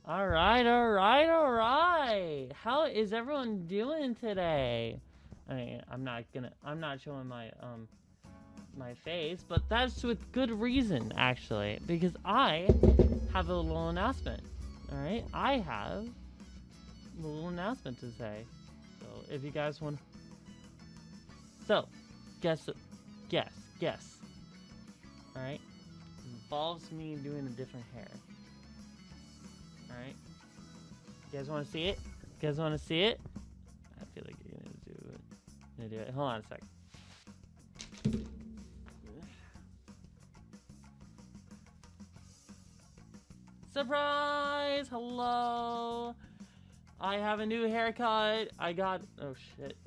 All right, all right, all right. How is everyone doing today? I mean, I'm not showing my face, but that's with good reason actually, because I have a little announcement. All right, I have a little announcement to say. So if you guys want, so guess, guess. All right, involves me doing a different hair. Alright. You guys want to see it? You guys want to see it? I feel like you're going to do it. Gonna do it. Hold on a sec. Surprise! Hello! I have a new haircut. I got... Oh, shit.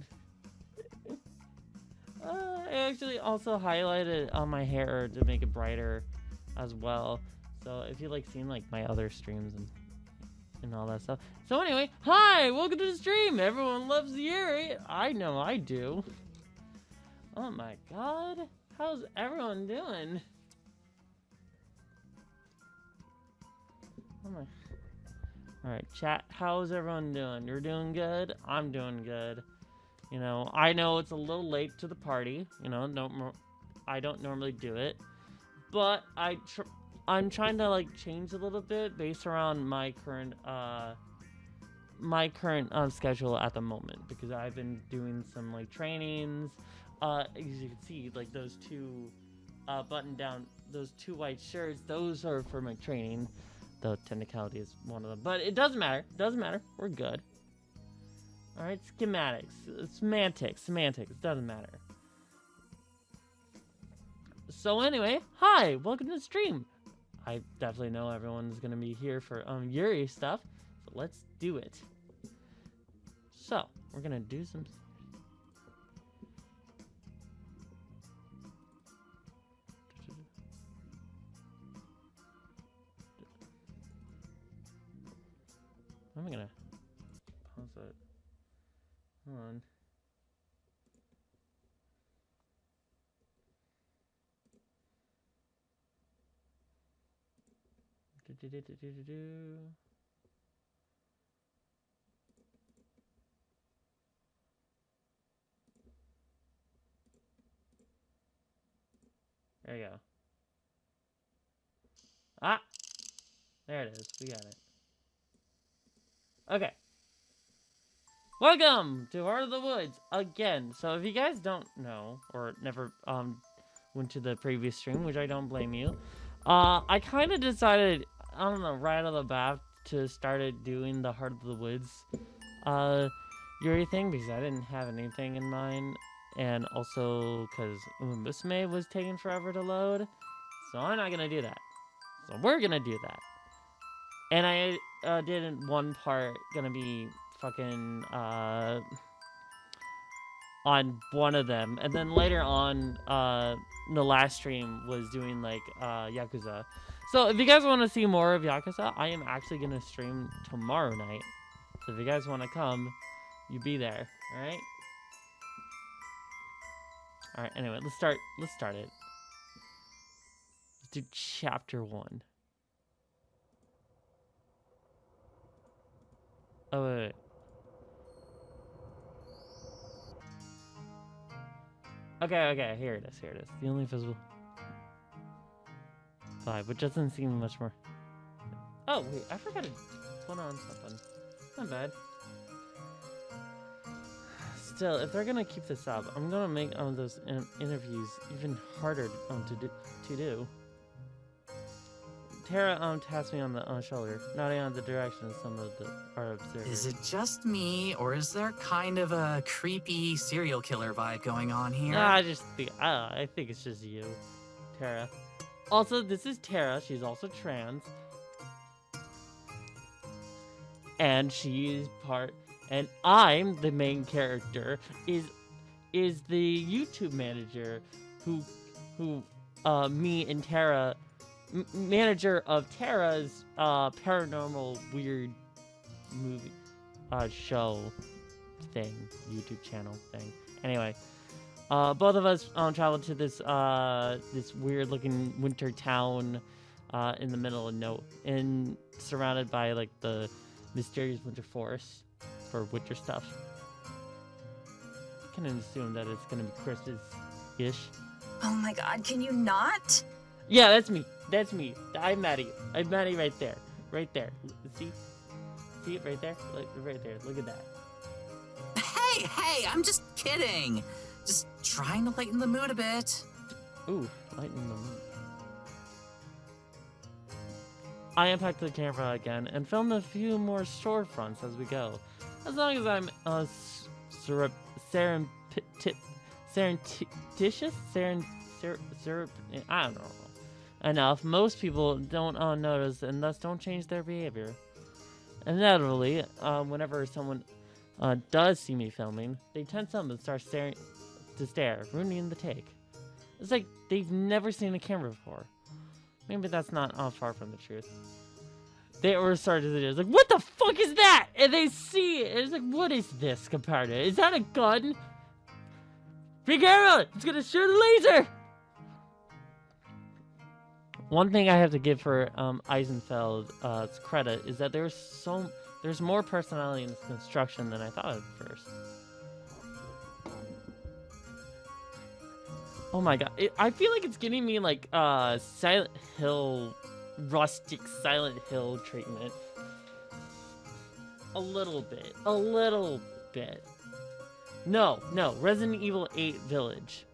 I actually also highlighted on my hair to make it brighter as well. So if you like seen like my other streams and all that stuff. So anyway, hi! Welcome to the stream! Everyone loves YURI! I know I do. Oh my god. How's everyone doing? Oh my... Alright, chat, how's everyone doing? You're doing good? I'm doing good. You know, I know it's a little late to the party. You know, I don't normally do it. But I'm trying to like change a little bit based around my current schedule at the moment, because I've been doing some like trainings. As you can see, like those two button down, those two white shirts, those are for my training. Though technicality is one of them, but it doesn't matter. Doesn't matter. We're good. All right, schematics, semantics. It doesn't matter. So anyway, hi, welcome to the stream. I definitely know everyone's gonna be here for YURI stuff, so let's do it. So we're gonna do some. I'm gonna pause it. Hold on. There you go. Ah! There it is. We got it. Okay. Welcome to Heart of the Woods again. So if you guys don't know, or never went to the previous stream, which I don't blame you, I kind of decided, I don't know, right out of the bat to started doing the Heart of the Woods YURI thing, because I didn't have anything in mind, and also because Musume was taking forever to load, so I'm not gonna do that. So we're gonna do that. And I did in one part gonna be fucking on one of them, and then later on the last stream was doing like Yakuza. So if you guys want to see more of Yakuza, I am actually gonna stream tomorrow night. So if you guys want to come, you be there. All right. All right. Anyway, let's start it. Let's do chapter 1. Oh wait. Okay, here it is. The only visible 5, which doesn't seem much more. Oh wait, I forgot to put on something. Not bad. Still, if they're gonna keep this up, I'm gonna make those interviews even harder to do. Tara tapped me on the shoulder, nodding on the direction of some of the our observers. Is it just me, or is there kind of a creepy serial killer vibe going on here? I think it's just you, Tara. Also, this is Tara. She's also trans, and she's part. And I'm the main character. Is the YouTube manager, who me and Tara. Manager of Tara's paranormal weird movie show thing, YouTube channel thing. Anyway, both of us traveled to this this weird looking winter town in the middle of surrounded by like the mysterious winter forest for winter stuff. I can assume that it's gonna be Christmas-ish. Oh my god, can you not? Yeah, that's me. That's me. I'm Maddie. I'm Maddie right there. Right there. See? See it right there? Look, right there. Look at that. Hey, I'm just kidding. Just trying to lighten the mood a bit. Ooh, lighten the mood. I unpacked the camera again and filmed a few more storefronts as we go. As long as I'm surreptitious? I don't know. Enough, most people don't notice and thus don't change their behavior. Inevitably, whenever someone does see me filming, they tense up and start stare, ruining the take. It's like they've never seen a camera before. Maybe that's not far from the truth. They were starting to do, it's like, what the fuck is that? And they see it. It's like, what is this compared to? Is that a gun? Be careful! It's gonna shoot a laser! One thing I have to give for Eisenfeld's credit is that there's more personality in this construction than I thought at first. Oh my god, I feel like it's giving me like Silent Hill, rustic Silent Hill treatment. A little bit. No, Resident Evil 8 Village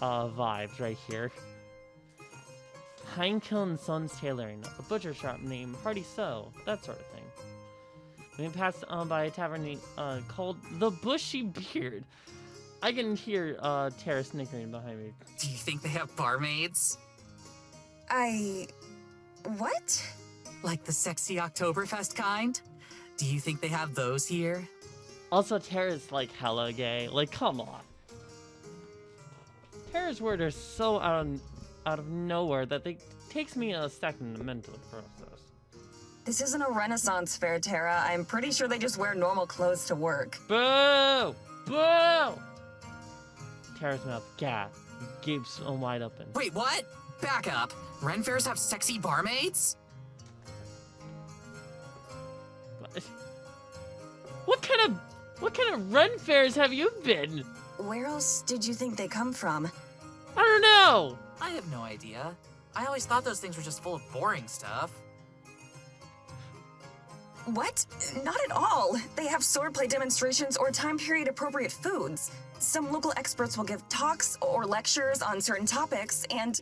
vibes right here. Heinkel and Sons Tailoring, a butcher shop named Hearty So, that sort of thing. We passed by a tavern called The Bushy Beard. I can hear Tara snickering behind me. Do you think they have barmaids? What? Like the sexy Oktoberfest kind? Do you think they have those here? Also, Tara's like hella gay. Like, come on. Tara's words are so out of nowhere that they takes me a second to mentally process. This isn't a Renaissance fair, Tara. I'm pretty sure they just wear normal clothes to work. Boo! Boo! Tara's mouth gapes wide open. Wait, what? Back up. Ren fairs have sexy barmaids? What kind of Ren fairs have you been? Where else did you think they come from? I don't know! I have no idea. I always thought those things were just full of boring stuff. What? Not at all. They have swordplay demonstrations or time period appropriate foods. Some local experts will give talks or lectures on certain topics and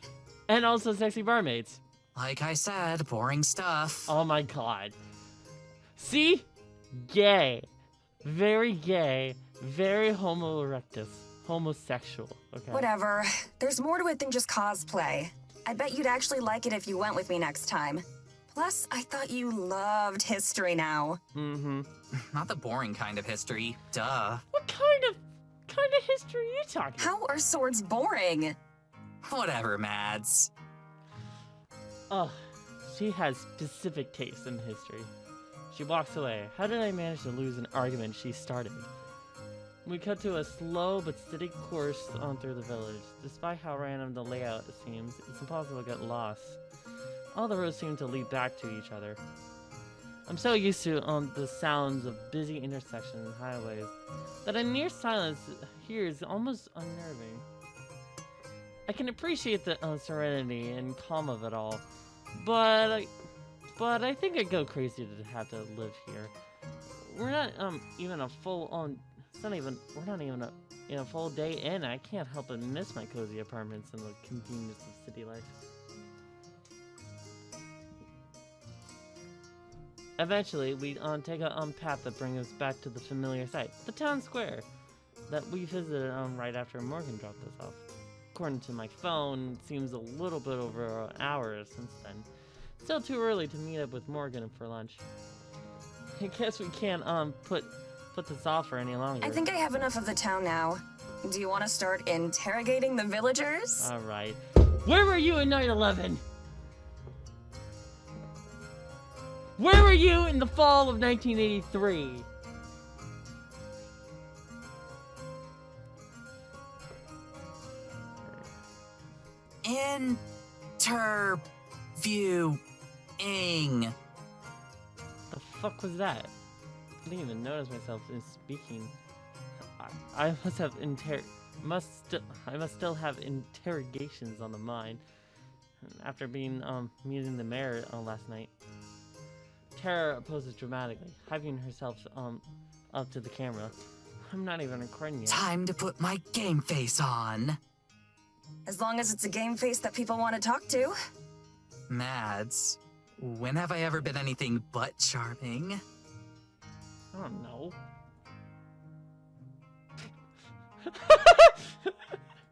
also sexy barmaids. Like I said, boring stuff. Oh my god. See? Gay. Very gay. Very homo erectus. Homosexual. Okay. Whatever. There's more to it than just cosplay. I bet you'd actually like it if you went with me next time. Plus, I thought you loved history now. Mm-hmm. Not the boring kind of history. Duh. What kind of history are you talking about? How are swords boring? Whatever, Mads. Oh, she has specific taste in history. She walks away. How did I manage to lose an argument she started? We cut to a slow but steady course on through the village. Despite how random the layout seems, it's impossible to get lost. All the roads seem to lead back to each other. I'm so used to the sounds of busy intersections and highways that a near silence here is almost unnerving. I can appreciate the serenity and calm of it all, but I think I'd go crazy to have to live here. We're not even a full on. We're not even a full day in. I can't help but miss my cozy apartments and the convenience of city life. Eventually, we take a path that brings us back to the familiar site, the town square, that we visited right after Morgan dropped us off. According to my phone, it seems a little bit over an hour since then. Still too early to meet up with Morgan for lunch. I guess we can't put this off for any longer. I think I have enough of the town now. Do you want to start interrogating the villagers? Alright. Where were you in 9/11? Where were you in the fall of 1983? Viewing. The fuck was that? I didn't even notice myself in speaking. I must have I must still have interrogations on the mind after being meeting the mayor last night. Tara poses dramatically, hyping herself up to the camera. I'm not even recording yet. Time to put my game face on. As long as it's a game face that people want to talk to. Mads, when have I ever been anything but charming? I don't know.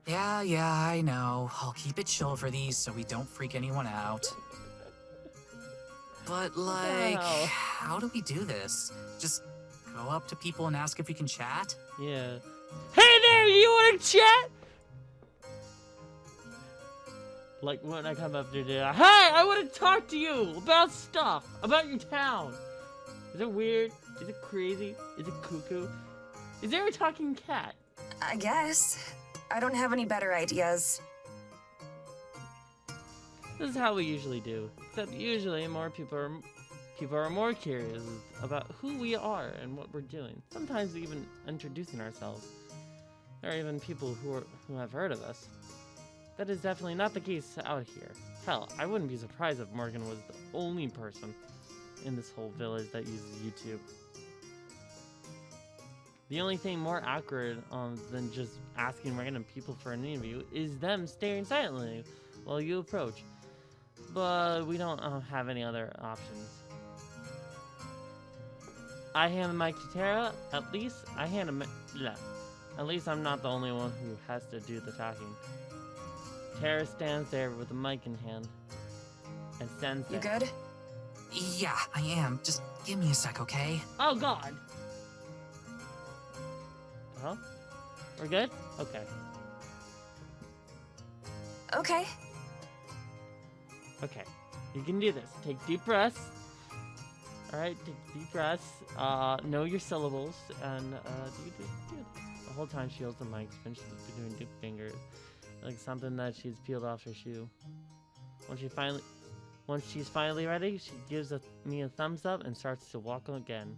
Yeah, I know. I'll keep it chill for these so we don't freak anyone out. But, like, Wow. how do we do this? Just go up to people and ask if we can chat? Yeah. Hey there, you wanna chat? Like when I come up there, hey, I wanna talk to you about stuff, about your town. Is it weird? Is it crazy? Is it cuckoo? Is there a talking cat? I guess. I don't have any better ideas. This is how we usually do, except usually more people are more curious about who we are and what we're doing. Sometimes even introducing ourselves. There are even people who have heard of us. That is definitely not the case out here. Hell, I wouldn't be surprised if Morgan was the only person in this whole village that uses YouTube. The only thing more awkward than just asking random people for an interview is them staring silently while you approach. But we don't have any other options. I hand the mic to Tara. At least I'm not the only one who has to do the talking. Tara stands there with the mic in hand and stands there. You good? Yeah, I am. Just give me a sec, okay? Oh God. Huh? We're good? Okay. Okay. Okay. You can do this. Take deep breaths. Alright, take deep breaths. Know your syllables. And, do it. The whole time she holds the mic, she's doing dip fingers. Like something that she's peeled off her shoe. Once she's finally ready, she gives me a thumbs up and starts to walk again.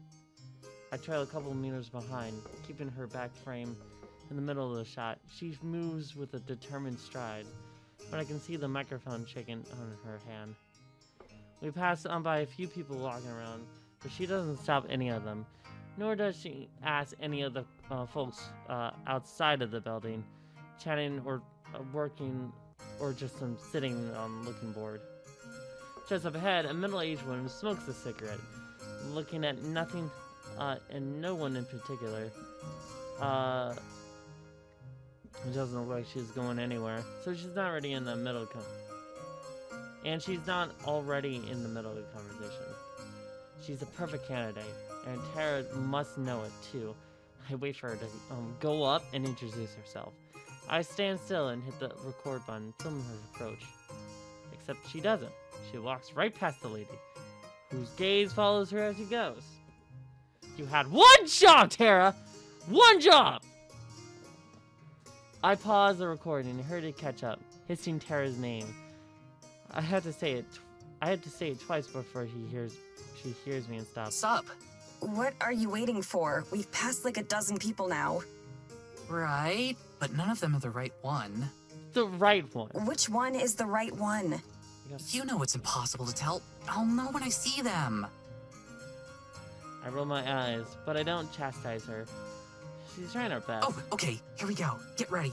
I trail a couple meters behind, keeping her back frame in the middle of the shot. She moves with a determined stride, but I can see the microphone shaking on her hand. We pass on by a few people walking around, but she doesn't stop any of them, nor does she ask any of the folks outside of the building, chatting or working, or just sitting looking bored. Just up ahead, a middle-aged woman smokes a cigarette, looking at nothing and no one in particular. It doesn't look like she's going anywhere, so she's not already in the middle and she's not already in the middle of the conversation. She's a perfect candidate, and Tara must know it too. I wait for her to go up and introduce herself. I stand still and hit the record button, filming her approach. Except she doesn't. She walks right past the lady, whose gaze follows her as she goes. You had one job, Tara! One job! I paused the recording and heard it catch up, hissing Tara's name. I had to say it twice before she hears me and stops. What's up? What are you waiting for? We've passed like a dozen people now. Right, but none of them are the right one. The right one. Which one is the right one? You know it's impossible to tell. I'll know when I see them. I roll my eyes, but I don't chastise her. She's trying her best. Oh, okay, here we go. Get ready.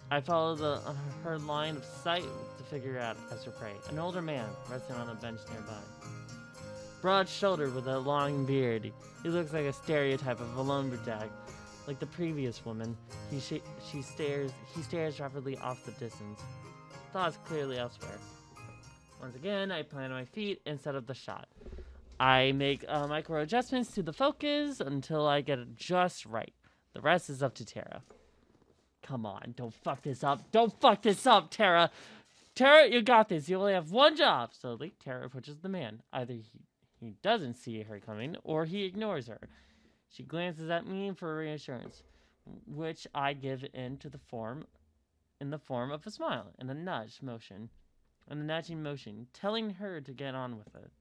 I follow her line of sight to figure out as her prey. An older man resting on a bench nearby. Broad-shouldered with a long beard, he looks like a stereotype of a lumberjack. Like the previous woman, he stares rapidly off the distance. Thoughts clearly elsewhere. Once again, I plant my feet and set up the shot. I make micro adjustments to the focus until I get it just right. The rest is up to Tara. Come on, don't fuck this up. Don't fuck this up, Tara. Tara, you got this. You only have one job. Slowly, Tara approaches the man. Either he doesn't see her coming, or he ignores her. She glances at me for reassurance, which I give in to the form in the form of a smile and a nudging motion, telling her to get on with it.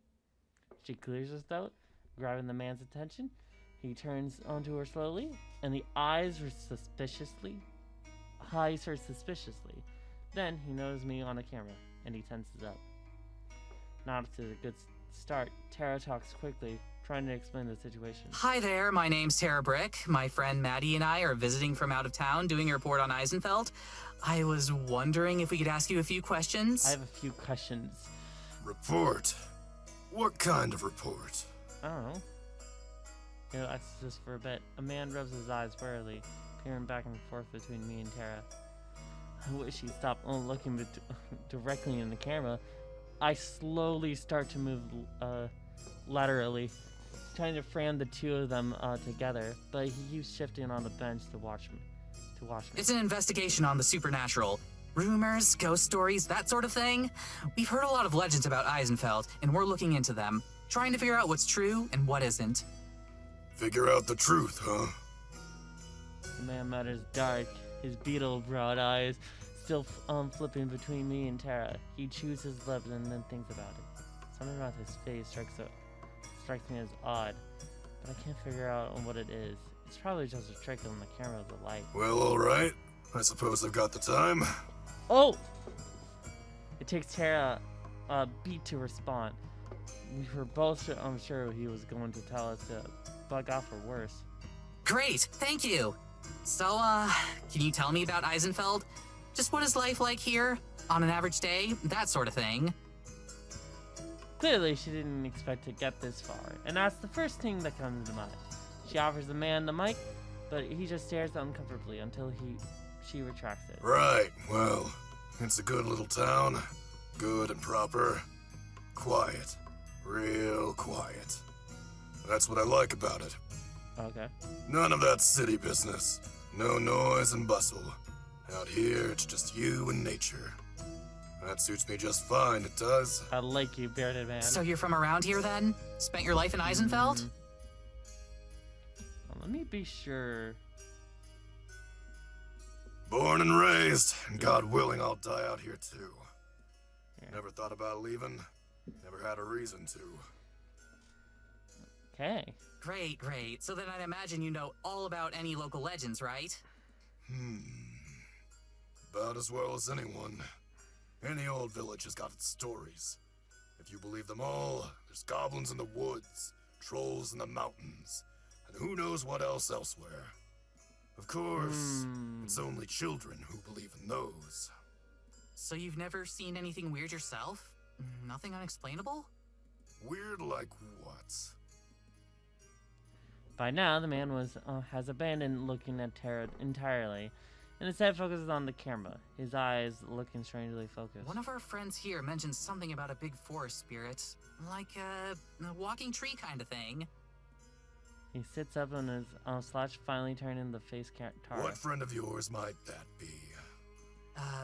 She clears her throat, grabbing the man's attention. He turns onto her slowly, and the eyes her suspiciously. Then he notices me on the camera, and he tenses up. Not to a good start. Tara talks quickly, trying to explain the situation. Hi there, my name's Tara Brick. My friend Maddie and I are visiting from out of town doing a report on Eisenfeld. I was wondering if we could ask you a few questions. I have a few questions. Report? What kind of report? I don't know. He relaxes just for a bit. A man rubs his eyes warily, peering back and forth between me and Tara. I wish he'd stop looking directly in the camera. I slowly start to move laterally, trying to frame the two of them together, but he keeps shifting on the bench to watch me. It's an investigation on the supernatural. Rumors, ghost stories, that sort of thing. We've heard a lot of legends about Eisenfeld, and we're looking into them, trying to figure out what's true and what isn't. Figure out the truth, huh? The man mutters dark, his beetle-browed eyes still flipping between me and Tara. He chews his lips and then thinks about it. Something about his face strikes me as odd, but I can't figure out what it is. It's probably just a trick on the camera of the light. Well, alright. I suppose I've got the time. Oh! It takes Tara a beat to respond. We were both sure he was going to tell us to bug off or worse. Great, thank you. So, can you tell me about Eisenfeld? Just what is life like here? On an average day? That sort of thing. Clearly, she didn't expect to get this far, and that's the first thing that comes to mind. She offers the man the mic, but he just stares uncomfortably until she retracts it. Right, well, it's a good little town. Good and proper. Quiet. Real quiet. That's what I like about it. Okay. None of that city business. No noise and bustle. Out here, it's just you and nature. That suits me just fine, it does. I like you, bearded man. So you're from around here then? Spent your life in Eisenfeld? Well, let me be sure. Born and raised, and God willing, I'll die out here too. Yeah. Never thought about leaving. Never had a reason to. Okay. Great. So then I'd imagine you know all about any local legends, right? About as well as anyone. Any old village has got its stories. If you believe them all, there's goblins in the woods, trolls in the mountains, and who knows what else elsewhere. Of course, it's only children who believe in those. So you've never seen anything weird yourself? Nothing unexplainable? Weird like what? By now, the man has abandoned looking at Tara entirely, and instead focuses on the camera, his eyes looking strangely focused. One of our friends here mentioned something about a big forest spirit, like a walking tree kind of thing. He sits up on his slouch, finally turning the face Tara. What friend of yours might that be?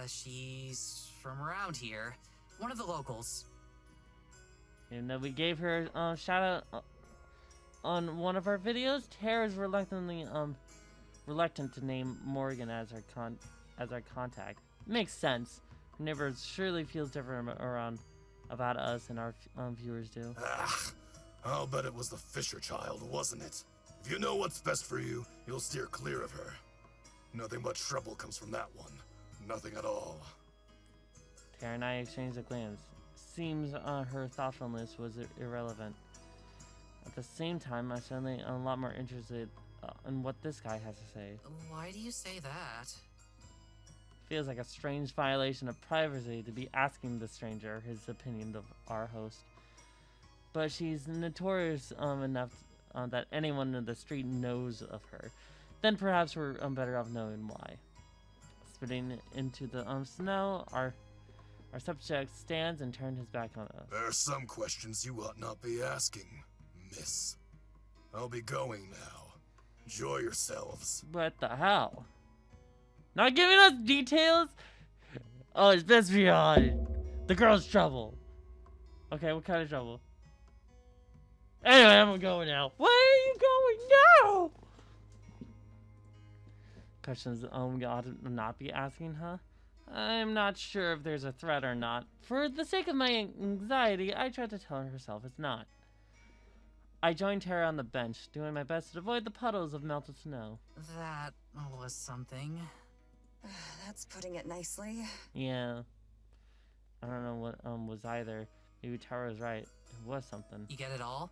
She's from around here. One of the locals. Even though we gave her a shout out on one of our videos, Tara's reluctant to name Morgan as our contact. Makes sense. Her neighbor surely feels different about us and our viewers do. I'll bet it was the Fisher child, wasn't it? If you know what's best for you, you'll steer clear of her. Nothing but trouble comes from that one. Nothing at all. Tara and I exchanged a glance. Seems her thoughtfulness was irrelevant. At the same time, I'm suddenly a lot more interested in what this guy has to say. Why do you say that? Feels like a strange violation of privacy to be asking the stranger his opinion of our host. But she's notorious enough that anyone in the street knows of her. Then perhaps we're better off knowing why. Spitting into the snow, our subject stands and turned his back on us. There are some questions you ought not be asking, miss. I'll be going now. Enjoy yourselves. What the hell? Not giving us details? Oh, it's best beyond. The girl's trouble. Okay, what kind of trouble? Anyway, I'm going now. Where are you going now? Questions we ought to not be asking, huh? I'm not sure if there's a threat or not. For the sake of my anxiety, I tried to tell herself it's not. I joined Tara on the bench, doing my best to avoid the puddles of melted snow. That was something. That's putting it nicely. Yeah. I don't know what was either. Maybe Tara was right. It was something. You get it all?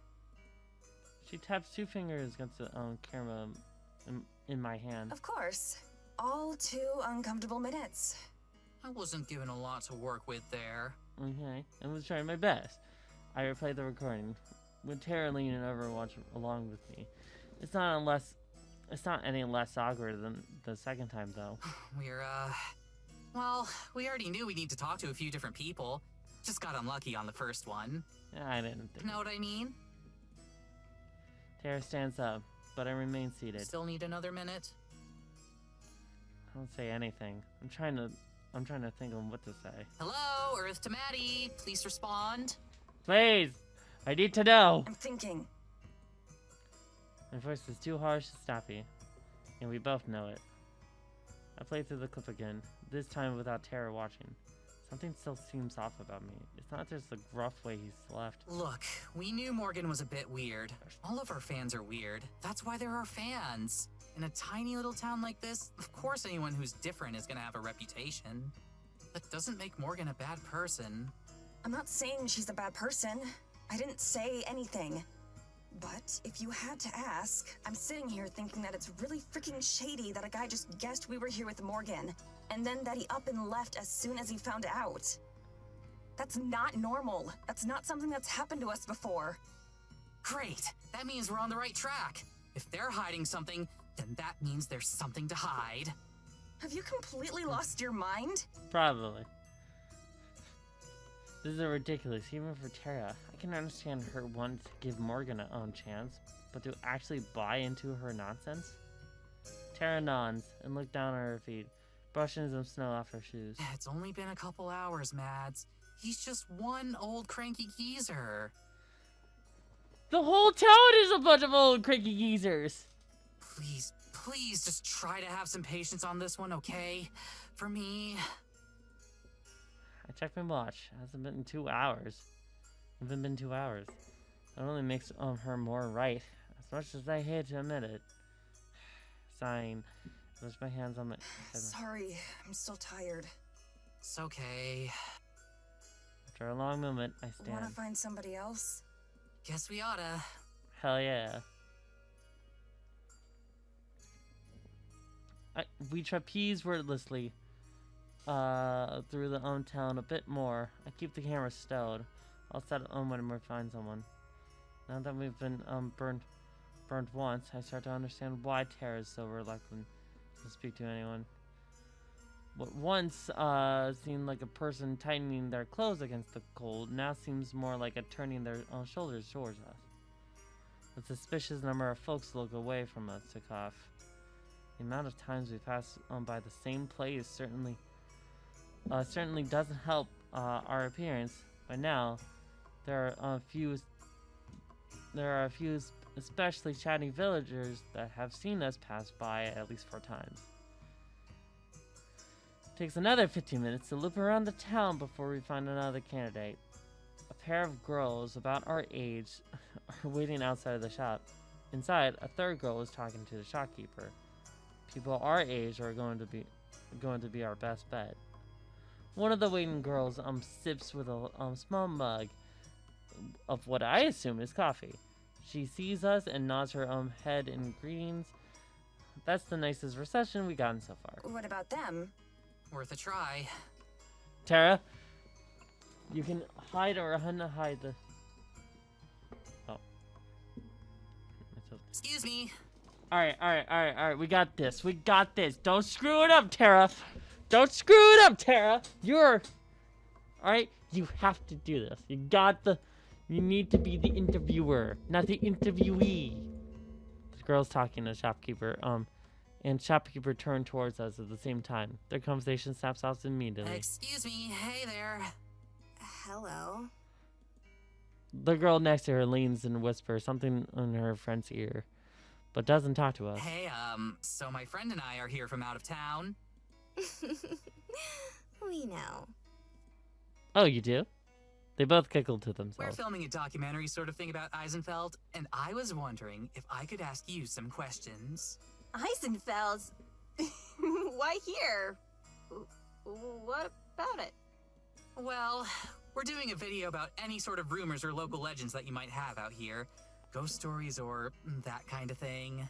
She taps 2 fingers against the camera in my hand. Of course. All 2 uncomfortable minutes. I wasn't given a lot to work with there. Okay, I was trying my best. I replayed the recording, with Tara leaning over and watching along with me. It's not any less awkward than the second time, though. Well, we already knew we need to talk to a few different people. Just got unlucky on the first one. I didn't think. Know what I mean? Tara stands up, but I remain seated. Still need another minute? I don't say anything. I'm trying to think of what to say. Hello, Earth to Maddie. Please respond. Please! I need to know! I'm thinking. My voice is too harsh and snappy, and we both know it. I played through the clip again, this time without Tara watching. Something still seems off about me. It's not just the gruff way he's left. Look, we knew Morgan was a bit weird. All of our fans are weird. That's why they're our fans. In a tiny little town like this, of course anyone who's different is gonna have a reputation. That doesn't make Morgan a bad person. I'm not saying she's a bad person. I didn't say anything. But if you had to ask, I'm sitting here thinking that it's really freaking shady that a guy just guessed we were here with Morgan, and then that he up and left as soon as he found out. That's not normal. That's not something that's happened to us before. Great! That means we're on the right track. If they're hiding something, then that means there's something to hide. Have you completely lost your mind? Probably. This is ridiculous, even for Tara. I can understand her wanting to give Morgan a own chance, but to actually buy into her nonsense? Tara nods and looks down at her feet, brushing some snow off her shoes. It's only been a couple hours, Mads. He's just one old cranky geezer. The whole town is a bunch of old cranky geezers! Please just try to have some patience on this one, okay? For me. I checked my watch. It hasn't been 2 hours. It hasn't been 2 hours. That only makes her more right, as much as I hate to admit it. Sighing, I push my hands on my... Sorry, I'm still tired. It's okay. After a long moment, I stand. Wanna find somebody else? Guess we oughta. Hell yeah. We trapeze wordlessly through the town a bit more. I keep the camera stowed. I'll set it on when we find someone. Now that we've been burned once, I start to understand why Tara is so reluctant to speak to anyone. What once seemed like a person tightening their clothes against the cold now seems more like a turning their shoulders towards us. A suspicious number of folks look away from us to cough. The amount of times we pass by the same place certainly doesn't help our appearance. By now, there are a few especially chatty villagers that have seen us pass by at least 4 times. It takes another 15 minutes to loop around the town before we find another candidate. A pair of girls about our age are waiting outside of the shop. Inside, a third girl is talking to the shopkeeper. People our age are going to be our best bet. One of the waiting girls sips with a small mug of what I assume is coffee. She sees us and nods her head in greetings. That's the nicest reception we've gotten so far. What about them? Worth a try. Tara, you can hide or hide the... Oh. Excuse me. Alright, we got this. Don't screw it up, Tara. Don't screw it up, Tara. Alright, you have to do this. You need to be the interviewer, not the interviewee. The girl's talking to the shopkeeper, and shopkeeper turned towards us at the same time. Their conversation snaps off immediately. Excuse me, hey there. Hello. The girl next to her leans and whispers something in her friend's ear, but doesn't talk to us. Hey, so my friend and I are here from out of town. We know. Oh, you do? They both giggled to We're themselves. filming a documentary sort of thing about Eisenfeld, and I was wondering if I could ask you some questions. Eisenfels? Why here? What about it? Well, we're doing a video about any sort of rumors or local legends that you might have out here. Ghost stories or that kind of thing.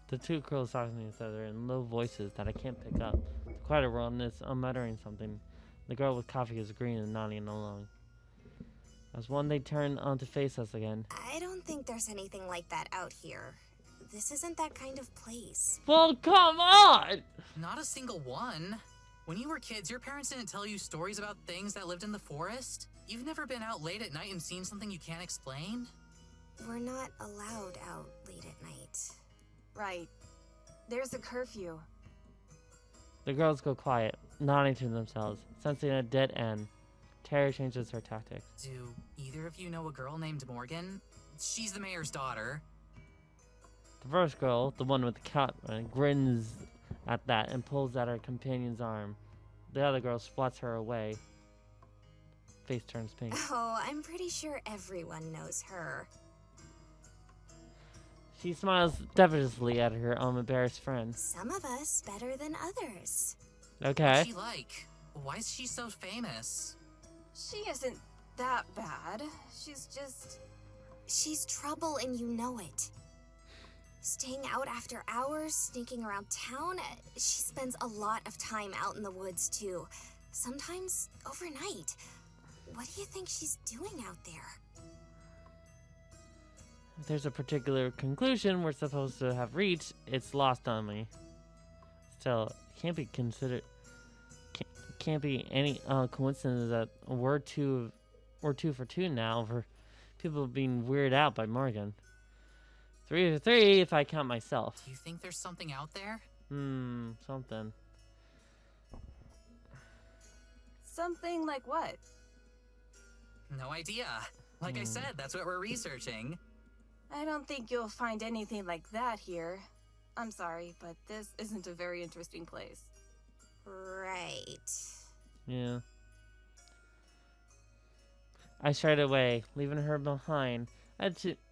The two girls talking to each other in low voices that I can't pick up. The quiet around is muttering something. The girl with coffee is agreeing and nodding along. As one, they turn on to face us again. I don't think there's anything like that out here. This isn't that kind of place. Well, come on! Not a single one. When you were kids, your parents didn't tell you stories about things that lived in the forest? You've never been out late at night and seen something you can't explain? We're not allowed out late at night. Right. There's a curfew. The girls go quiet, nodding to themselves, sensing a dead end. Terry changes her tactics. Do either of you know a girl named Morgan? She's the mayor's daughter. The first girl, the one with the cat, grins at that and pulls at her companion's arm. The other girl swats her away. Face turns pink. Oh, I'm pretty sure everyone knows her. She smiles deviously at her embarrassed friend. Some of us better than others. Okay. What's she like? Why is she so famous? She isn't that bad. She's trouble and you know it. Staying out after hours, sneaking around town. She spends a lot of time out in the woods too. Sometimes overnight. What do you think she's doing out there? If there's a particular conclusion we're supposed to have reached, it's lost on me. Still, it can't be considered. Can't be any coincidence that we're two for two now for people being weirded out by Morgan. 3 for 3 if I count myself. Do you think there's something out there? Something. Something like what? No idea. Like I said, that's what we're researching. I don't think you'll find anything like that here. I'm sorry, but this isn't a very interesting place. Right. Yeah. I strayed away, leaving her behind,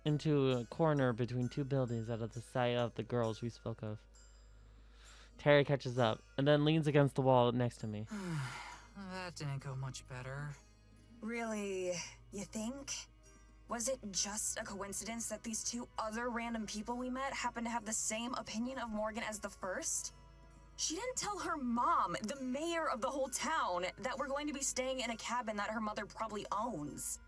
into a corner between two buildings out of the sight of the girls we spoke of. Terry catches up, and then leans against the wall next to me. That didn't go much better. Really, you think? Was it just a coincidence that these two other random people we met happened to have the same opinion of Morgan as the first? She didn't tell her mom, the mayor of the whole town, that we're going to be staying in a cabin that her mother probably owns.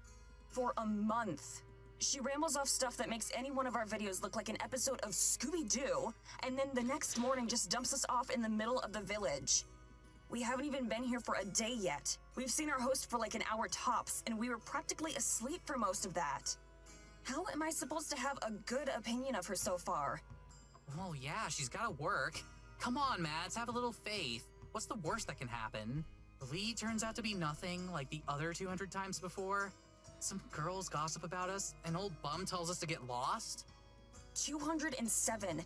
For a month. She rambles off stuff that makes any one of our videos look like an episode of Scooby-Doo, and then the next morning just dumps us off in the middle of the village. We haven't even been here for a day yet. We've seen our host for like an hour tops, and we were practically asleep for most of that. How am I supposed to have a good opinion of her so far? Well, yeah, she's gotta work. Come on, Mads, have a little faith. What's the worst that can happen? The lead turns out to be nothing like the other 200 times before. Some girls gossip about us, an old bum tells us to get lost. 207.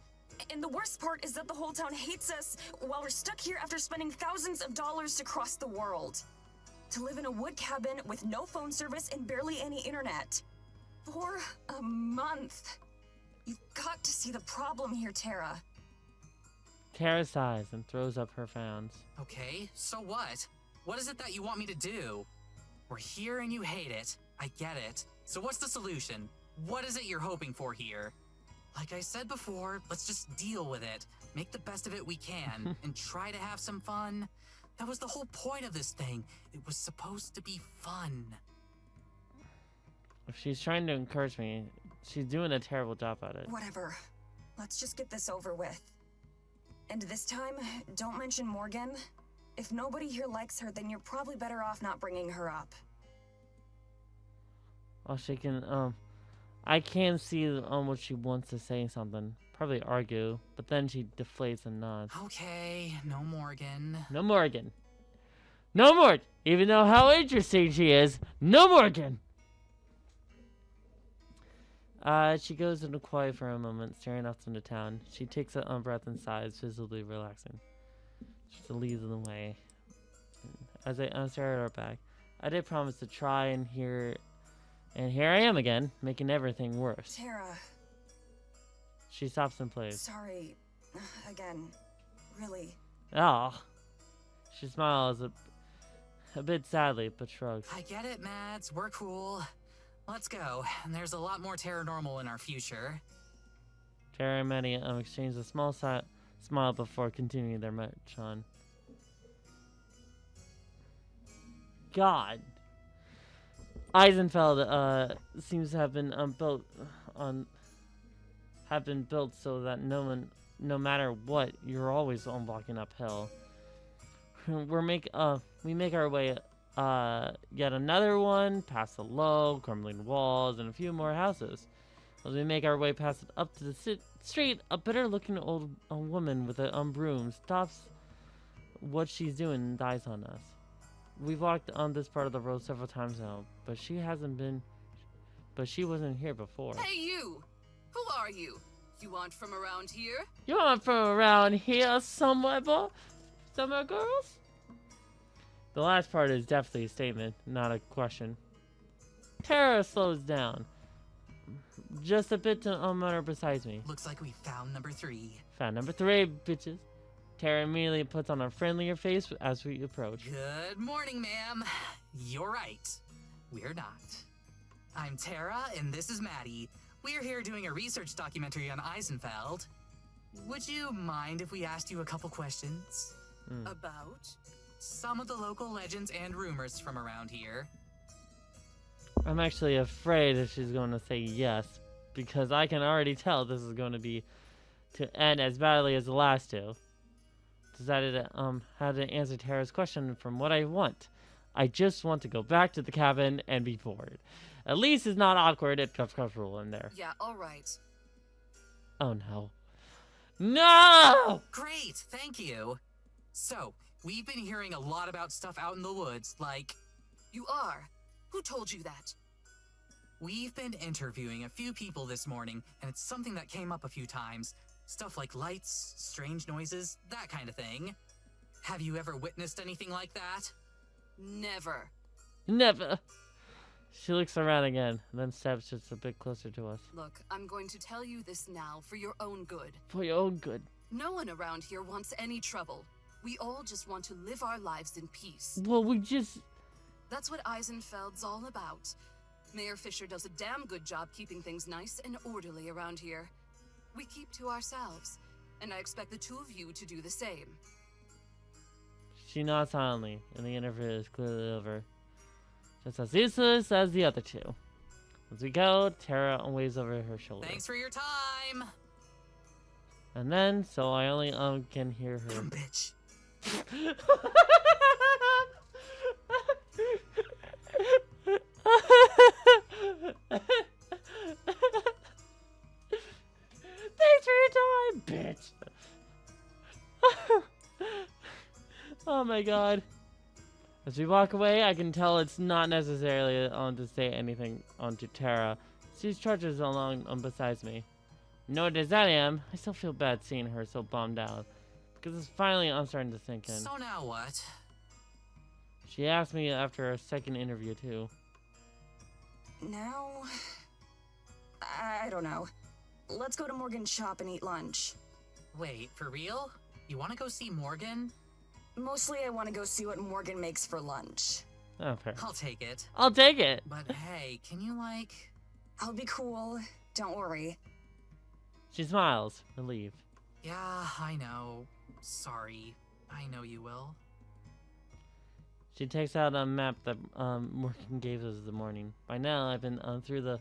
And the worst part is that the whole town hates us while we're stuck here after spending thousands of dollars to cross the world. To live in a wood cabin with no phone service and barely any internet. For a month. You've got to see the problem here, Tara. Tara sighs and throws up her frowns. Okay, so what? What is it that you want me to do? We're here and you hate it. I get it. So what's the solution? What is it you're hoping for here? Like I said before, let's just deal with it. Make the best of it we can, and try to have some fun. That was the whole point of this thing. It was supposed to be fun. If she's trying to encourage me, she's doing a terrible job at it. Whatever. Let's just get this over with. And this time, don't mention Morgan. If nobody here likes her, then you're probably better off not bringing her up. Oh, she can, I can see, what she wants to say something. Probably argue, but then she deflates and nods. Okay, no Morgan. No Morgan. No Morgan! Even though how interesting she is, no Morgan! She goes into quiet for a moment, staring off into town. She takes a breath and sighs, visibly relaxing. She leads the way. as I stare at her back. I did promise to try, and here I am again, making everything worse. Tara, She stops and plays. sorry. Again. Really. Oh. She smiles a bit sadly, but shrugs. I get it, Mads. We're cool. Let's go. There's a lot more paranormal in our future. Tara and Maddie exchange a small smile before continuing their march on. God. Eisenfeld seems to have been built so that no matter what, you're always walking uphill. We make our way yet another one past the low crumbling walls and a few more houses. As we make our way past it up to the street, a bitter-looking old woman with a broom stops what she's doing and dies on us. We've walked on this part of the road several times now, but she wasn't here before. Hey, you! Who are you? You aren't from around here? You aren't from around here somewhere, girls? The last part is definitely a statement, not a question. Tara slows down. Just a bit to her beside me. Looks like we found number 3. Found number 3, bitches. Tara immediately puts on a friendlier face as we approach. Good morning, ma'am. You're right. We're not. I'm Tara, and this is Maddie. We're here doing a research documentary on Eisenfeld. Would you mind if we asked you a couple questions? About? Some of the local legends and rumors from around here. I'm actually afraid that she's going to say yes, because I can already tell this is going to end as badly as the last two. Decided how to answer Tara's question from what I want. I just want to go back to the cabin and be bored. At least it's not awkward. It comfortable in there. Yeah, alright. Oh no. No! Great, thank you. So, we've been hearing a lot about stuff out in the woods, like... You are? Who told you that? We've been interviewing a few people this morning, and it's something that came up a few times. Stuff like lights, strange noises, that kind of thing. Have you ever witnessed anything like that? Never. Never. She looks around again, and then steps just a bit closer to us. Look, I'm going to tell you this now for your own good. For your own good. No one around here wants any trouble. We all just want to live our lives in peace. Well, we just... That's what Eisenfeld's all about. Mayor Fisher does a damn good job keeping things nice and orderly around here. We keep to ourselves, and I expect the two of you to do the same. She nods silently, and the interview is clearly over. Just as useless as the other two. As we go, Tara waves over her shoulder. Thanks for your time! And then, so I only can hear her. Dumb bitch. Thanks for your time, bitch. Oh my god. As we walk away, I can tell it's not necessarily on to say anything onto Tara. She trudges along beside me. Noted as I am, I still feel bad seeing her so bummed out. Because it's finally I'm starting to sink in. So now what? She asked me after our second interview too. Now... I don't know. Let's go to Morgan's shop and eat lunch. Wait, for real? You want to go see Morgan? Mostly I want to go see what Morgan makes for lunch. Oh, fair. I'll take it. I'll take it. But hey, can you I'll be cool. Don't worry. She smiles, relieved. Yeah, I know. Sorry. I know you will. She takes out a map that Morgan gave us the morning. By now, I've been through the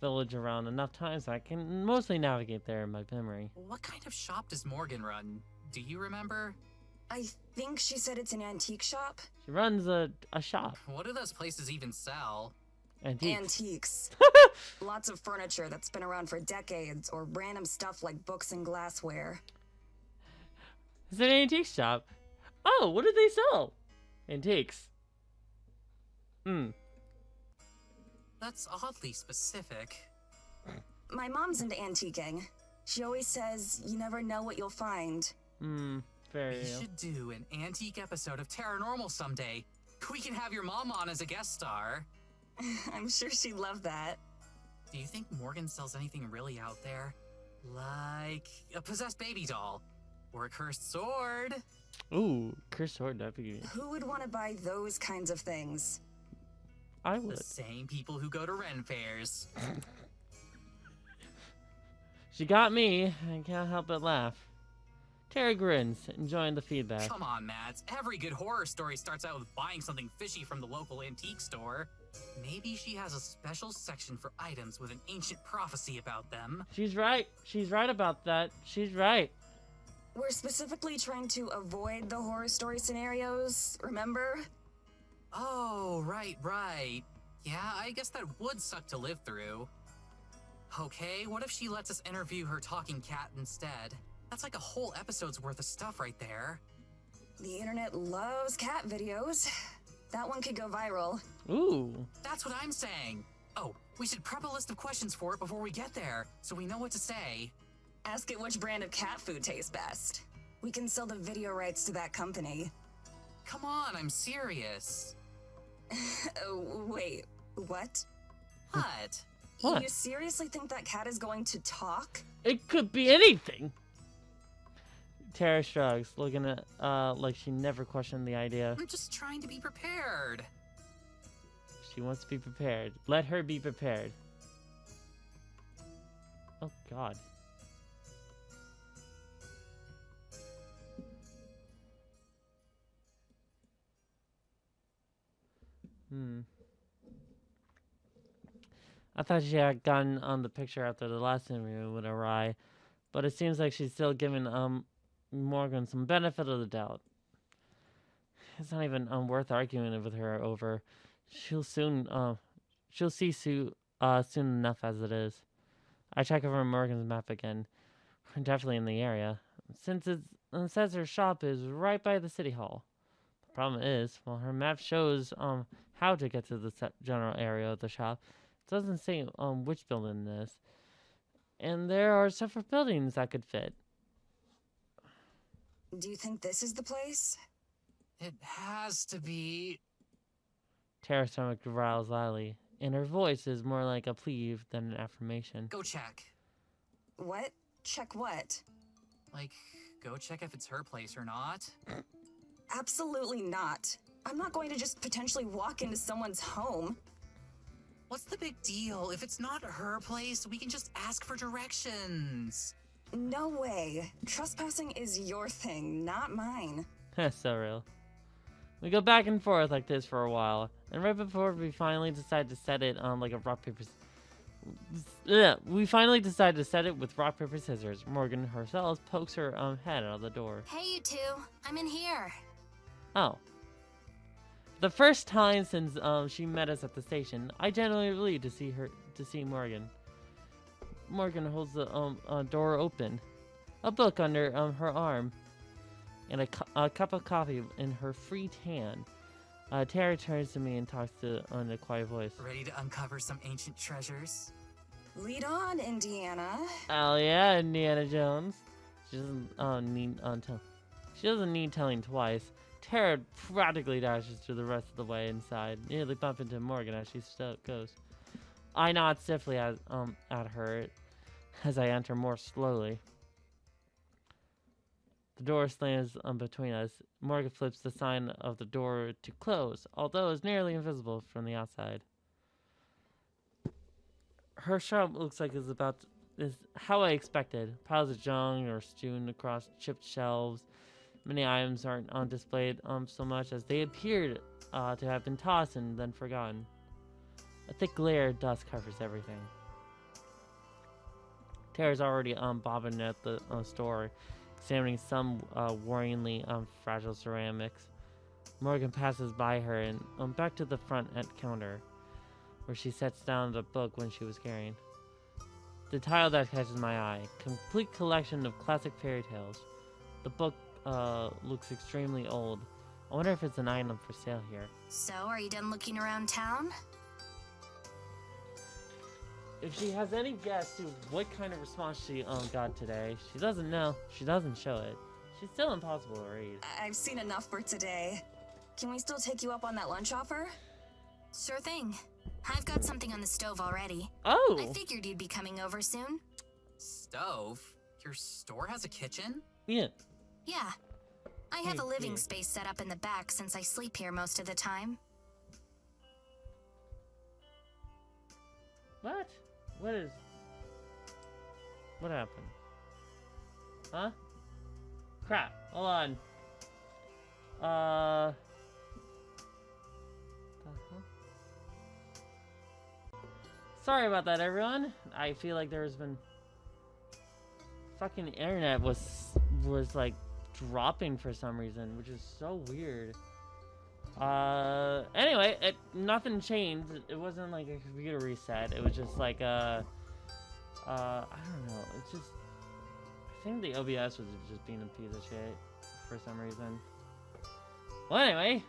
village around enough times that I can mostly navigate there in my memory. What kind of shop does Morgan run? Do you remember? I think she said it's an antique shop. She runs a shop. What do those places even sell? Antiques. Antiques. Lots of furniture that's been around for decades, or random stuff like books and glassware. It's an antique shop. Oh, what did they sell? Antiques. That's oddly specific. My mom's into antiquing. She always says you never know what you'll find. Very We real. should do an antique episode of Paranormal someday. We can have your mom on as a guest star. I'm sure she'd love that. Do you think Morgan sells anything really out there? Like a possessed baby doll? Or a cursed sword? Ooh, cursed sword, that'd be... Who would want to buy those kinds of things? I The would. same people who go to Ren fairs. She got me. I can't help but laugh. Tara grins, enjoying the feedback. Come on, Mads. Every good horror story starts out with buying something fishy from the local antique store. Maybe she has a special section for items with an ancient prophecy about them. She's right. She's right about that. She's right. We're specifically trying to avoid the horror story scenarios, remember? Oh, right. Yeah, I guess that would suck to live through. Okay, what if she lets us interview her talking cat instead? That's like a whole episode's worth of stuff right there. The internet loves cat videos. That one could go viral. Ooh. That's what I'm saying. Oh, we should prep a list of questions for it before we get there, so we know what to say. Ask it which brand of cat food tastes best. We can sell the video rights to that company. Come on, I'm serious. Oh, wait, what? What? What? You seriously think that cat is going to talk? It could be anything. Tara shrugs, looking at like she never questioned the idea. I'm just trying to be prepared. She wants to be prepared. Let her be prepared. Oh God. I thought she had gotten on the picture after the last interview with Arai, but it seems like she's still giving Morgan some benefit of the doubt. It's not even worth arguing with her over. She'll see soon enough as it is. I check over Morgan's map again. We're definitely in the area, since it says her shop is right by the city hall. The problem is, well, her map shows how to get to the general area of the shop. It doesn't say which building it is, and there are several buildings that could fit. Do you think this is the place? It has to be. Tara's stomach growls loudly, and her voice is more like a plea than an affirmation. Go check. What? Check what? Like, go check if it's her place or not. Absolutely not. I'm not going to just potentially walk into someone's home. What's the big deal? If it's not her place, we can just ask for directions. No way. Trespassing is your thing, not mine. So real. We go back and forth like this for a while, and right before we finally decide to set it on like a rock paper. We finally decide to set it with rock paper scissors. Morgan herself pokes her head out of the door. Hey, you two. I'm in here. Oh. The first time since she met us at the station, I genuinely relieved to see Morgan. Morgan holds the door open, a book under her arm, and a cup of coffee in her free hand. Tara turns to me and talks in a quiet voice. Ready to uncover some ancient treasures? Lead on, Indiana. Oh yeah, Indiana Jones. She doesn't need telling twice. Tara practically dashes through the rest of the way inside, nearly bumping into Morgan as she goes. I nod stiffly at her as I enter more slowly. The door slams between us. Morgan flips the sign of the door to close, although it's nearly invisible from the outside. Her shop looks like is how I expected. Piles of junk are strewn across chipped shelves. Many items aren't on display so much as they appeared to have been tossed and then forgotten. A thick layer of dust covers everything. Tara's already bobbing at the store, examining some worryingly fragile ceramics. Morgan passes by her and back to the front counter, where she sets down the book when she was carrying. The title that catches my eye: complete collection of classic fairy tales. The book looks extremely old. I wonder if it's an item for sale here. So, are you done looking around town? If she has any guess to what kind of response she got today, she doesn't know. She doesn't show it. She's still impossible to read. I've seen enough for today. can we still take you up on that lunch offer? Sure thing. I've got something on the stove already. Oh! I figured you'd be coming over soon. Stove? Your store has a kitchen? Yeah. Yeah. I have a living Okay. space set up in the back since I sleep here most of the time. What? What is... What happened? Huh? Crap. Hold on. The hell? Sorry about that, everyone. I feel like there's been... Fucking internet was like dropping for some reason, which is so weird. Anyway, nothing changed. It wasn't like a computer reset. It was just like I don't know. It's just, I think the OBS was just being a piece of shit for some reason. Well, anyway,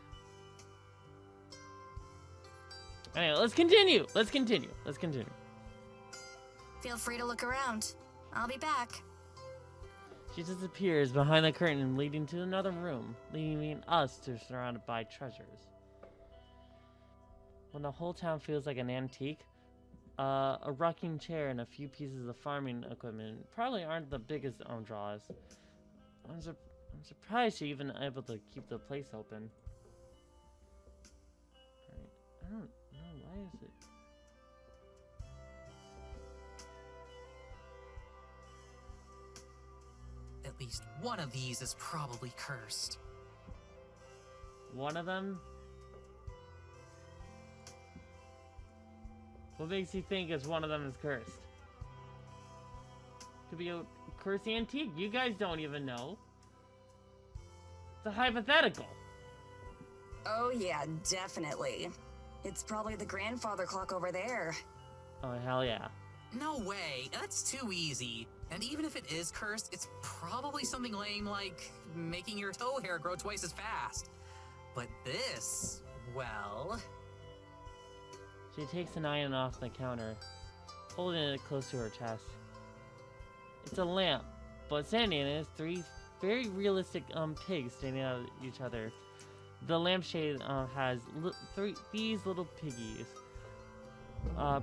let's continue. Let's continue. Feel free to look around. I'll be back. She disappears behind the curtain, leading to another room, leaving us to surrounded by treasures. When the whole town feels like an antique, a rocking chair and a few pieces of farming equipment probably aren't the biggest draws. I'm surprised she even able to keep the place open. Right. I don't know, why is it? At least one of these is probably cursed. One of them? What makes you think it's one of them is cursed? Could be a cursed antique. You guys don't even know. It's a hypothetical. Oh yeah, definitely. It's probably the grandfather clock over there. Oh, hell yeah. No way, that's too easy. And even if it is cursed, it's probably something lame like making your toe hair grow twice as fast. But this, well... She takes an iron off the counter, holding it close to her chest. It's a lamp, but standing in it is three very realistic pigs standing out at each other. The lampshade has these little piggies,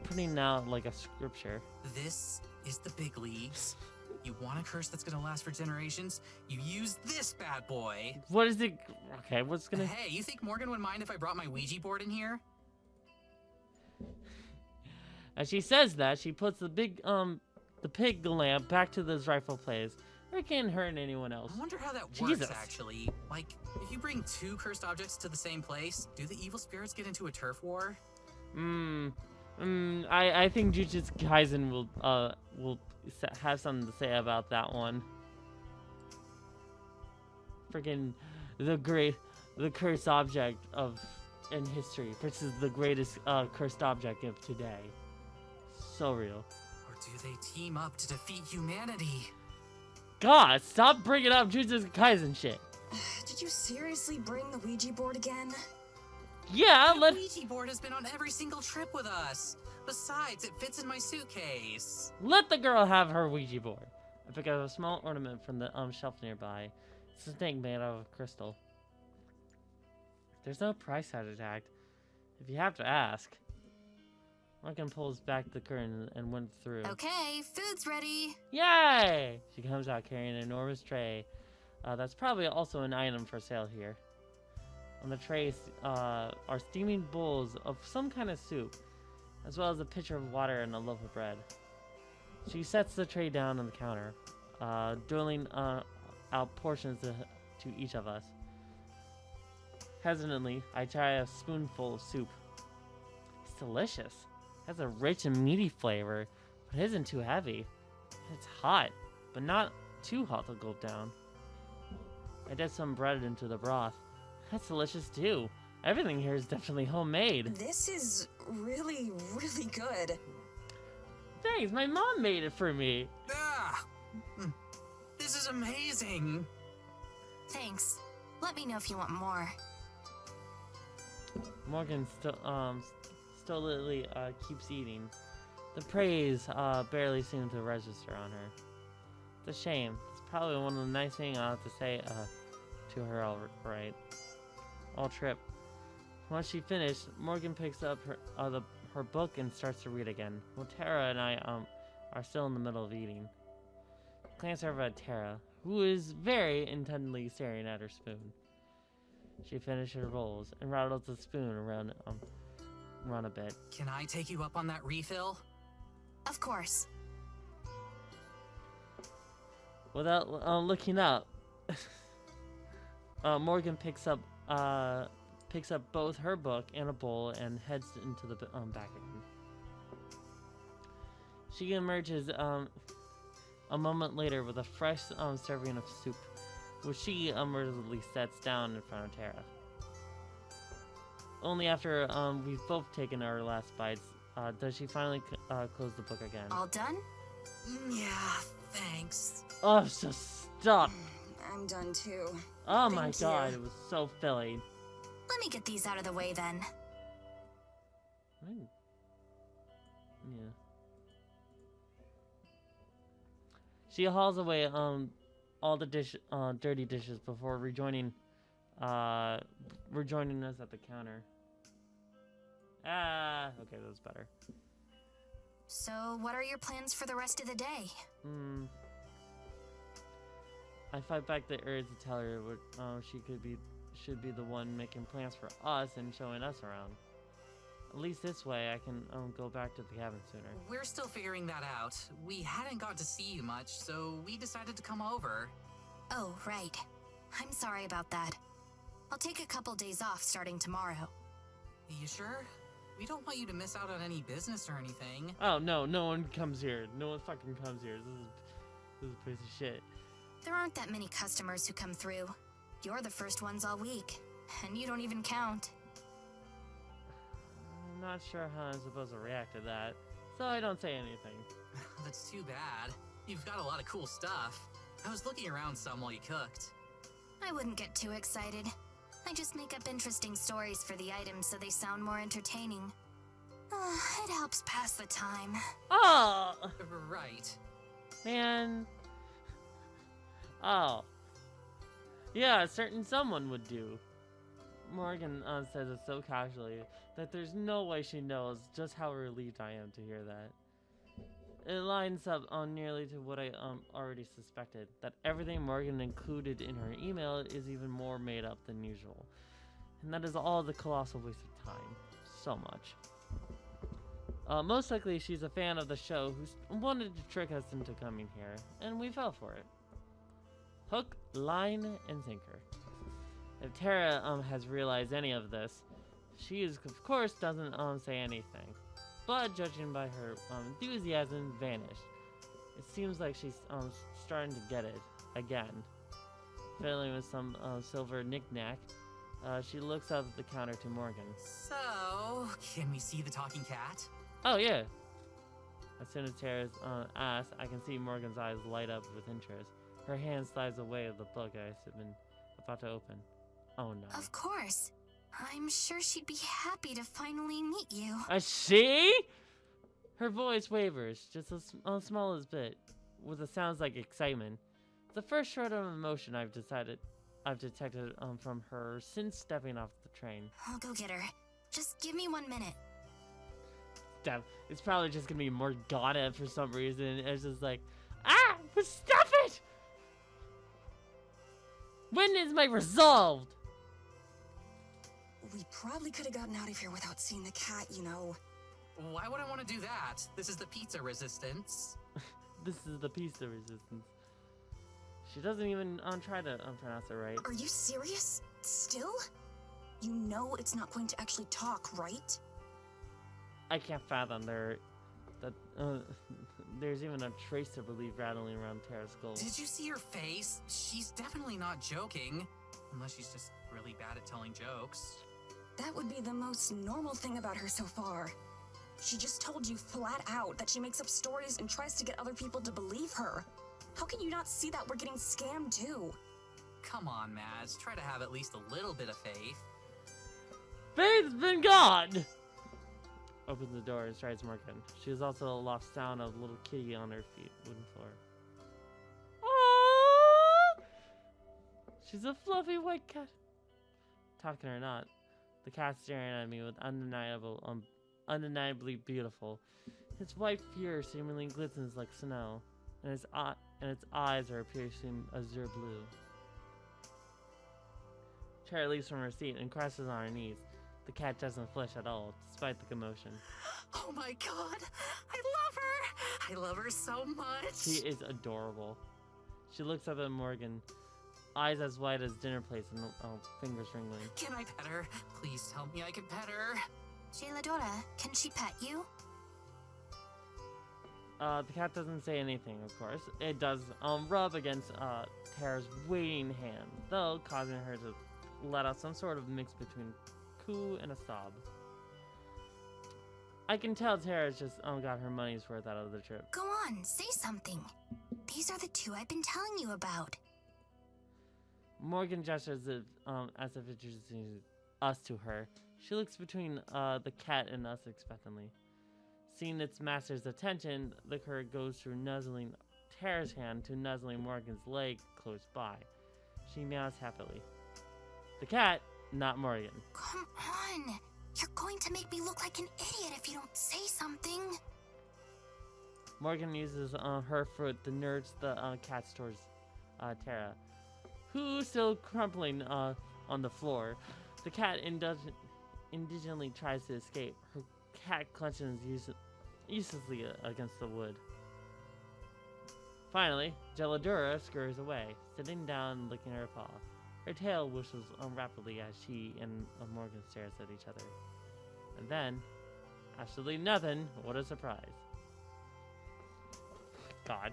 putting out like a scripture. This is the big leagues. You want a curse that's gonna last for generations? You use this bad boy. What is it? Okay, what's gonna... Hey, you think Morgan would mind if I brought my Ouija board in here? As she says that, she puts the pig lamp back to this rightful place. It can't hurt anyone else. I wonder how that Jesus. works, actually. Like, if you bring two cursed objects to the same place, do the evil spirits get into a turf war? I think Jujutsu Kaisen will have something to say about that one. Freaking the cursed object in history versus the greatest cursed object of today. So real. Or do they team up to defeat humanity? God, stop bringing up Jujutsu Kaisen shit. Did you seriously bring the Ouija board again? Yeah, The Ouija board has been on every single trip with us. Besides, it fits in my suitcase. let the girl have her Ouija board. I pick up a small ornament from the shelf nearby. It's a thing made out of crystal. There's no price tag attached. If you have to ask. Morgan pulls back the curtain and went through. Okay, food's ready. Yay! She comes out carrying an enormous tray. That's probably also an item for sale here. On the tray are steaming bowls of some kind of soup, as well as a pitcher of water and a loaf of bread. She sets the tray down on the counter, doling out portions to each of us. Hesitantly, I try a spoonful of soup. It's delicious. It has a rich and meaty flavor, but it isn't too heavy. It's hot, but not too hot to gulp down. I dip some bread into the broth. That's delicious too. Everything here is definitely homemade. This is really, really good. Thanks, my mom made it for me. Ah! This is amazing. Thanks. Let me know if you want more. Morgan stolidly keeps eating. The praise barely seems to register on her. It's a shame. It's probably one of the nice things I'll have to say to her, all right. all trip. Once she finished, Morgan picks up her book and starts to read again, while Tara and I are still in the middle of eating. Glance over at Tara, who is very intently staring at her spoon. She finishes her rolls and rattles the spoon around a bit. Can I take you up on that refill? Of course. Without looking up, Morgan picks up both her book and a bowl and heads into the back again. She emerges a moment later with a fresh serving of soup, which she unmercifully sets down in front of Tara. Only after we've both taken our last bites does she finally close the book again. All done? Yeah, thanks. Oh, so stop! I'm done too. Oh my Thank god, you. it was so filling. Let me get these out of the way then. Yeah. She hauls away all the dirty dishes before rejoining us at the counter. Okay, that's better. So, what are your plans for the rest of the day? I fight back the urge to tell her she should be the one making plans for us and showing us around. At least this way I can go back to the cabin sooner. We're still figuring that out. We hadn't got to see you much, so we decided to come over. Oh, right. I'm sorry about that. I'll take a couple days off starting tomorrow. You sure? We don't want you to miss out on any business or anything. Oh no, no one comes here. No one fucking comes here. This is a piece of shit. There aren't that many customers who come through. You're the first ones all week, and you don't even count. I'm not sure how I'm supposed to react to that, so I don't say anything. That's too bad. You've got a lot of cool stuff. I was looking around some while you cooked. I wouldn't get too excited. I just make up interesting stories for the items so they sound more entertaining. It helps pass the time. Oh! Right. Man. Oh. Yeah, a certain someone would do. Morgan says it so casually that there's no way she knows just how relieved I am to hear that. It lines up nearly to what I already suspected, that everything Morgan included in her email is even more made up than usual. And that is all the colossal waste of time. So much. Most likely she's a fan of the show who wanted to trick us into coming here, and we fell for it. Hook, line, and sinker. If Tara has realized any of this, she of course doesn't say anything. But judging by her enthusiasm vanished. It seems like she's starting to get it again. Fiddling with some silver knick-knack, she looks up the counter to Morgan. So, can we see the talking cat? Oh yeah. As soon as Tara's asked, I can see Morgan's eyes light up with interest. Her hand slides away of the book I have been about to open. Oh no. Of course. I'm sure she'd be happy to finally meet you. She? Her voice wavers, just a smallest bit, with a sounds like excitement. The first shred of emotion I've detected from her since stepping off the train. I'll go get her. Just give me 1 minute. Damn, it's probably just gonna be Morgana for some reason. It's just like, stop it! When is my resolved? We probably could have gotten out of here without seeing the cat, you know. Why would I want to do that? This is the pizza resistance. This is the pizza resistance. She doesn't even try to pronounce it right. Are you serious? Still? You know it's not going to actually talk, right? I can't fathom that there's even a trace of relief rattling around Tara's skull. Did you see her face? She's definitely not joking. Unless she's just really bad at telling jokes. That would be the most normal thing about her so far. She just told you flat out that she makes up stories and tries to get other people to believe her. How can you not see that we're getting scammed too? Come on, Mads. Try to have at least a little bit of faith. Faith's been gone! Opens the door and strides Morgan. She has also lost sound of little kitty on her feet, wooden floor. Aww! She's a fluffy white cat. talking or not, the cat's staring at me with undeniably beautiful. His white fur seemingly glistens like snow, and its eyes are piercing azure blue. Tara leaps from her seat and crashes on her knees. The cat doesn't flinch at all, despite the commotion. Oh my god, I love her! I love her so much! She is adorable. She looks up at Morgan, eyes as white as dinner plates and fingers wriggling. Can I pet her? Please tell me I can pet her. Jailadora, can she pet you? The cat doesn't say anything, of course. It does rub against Tara's waiting hand, though causing her to let out some sort of mix between coo and a sob. I can tell Tara's just got her money's worth out of the trip. Go on, say something. These are the two I've been telling you about. Morgan gestures as if introducing us to her. She looks between the cat and us expectantly. Seeing its master's attention, the cur goes from nuzzling Tara's hand to nuzzling Morgan's leg close by. She meows happily. The cat, not Morgan. Come on! You're going to make me look like an idiot if you don't say something. Morgan uses her foot to nudge the cats towards Tara, who's still crumpling on the floor. The cat indigently tries to escape. Her cat clenches uselessly against the wood. Finally, Jailadora scurries away, sitting down and licking her paw. Her tail whistles rapidly as she and Morgan stares at each other. And then, absolutely nothing. What a surprise. God.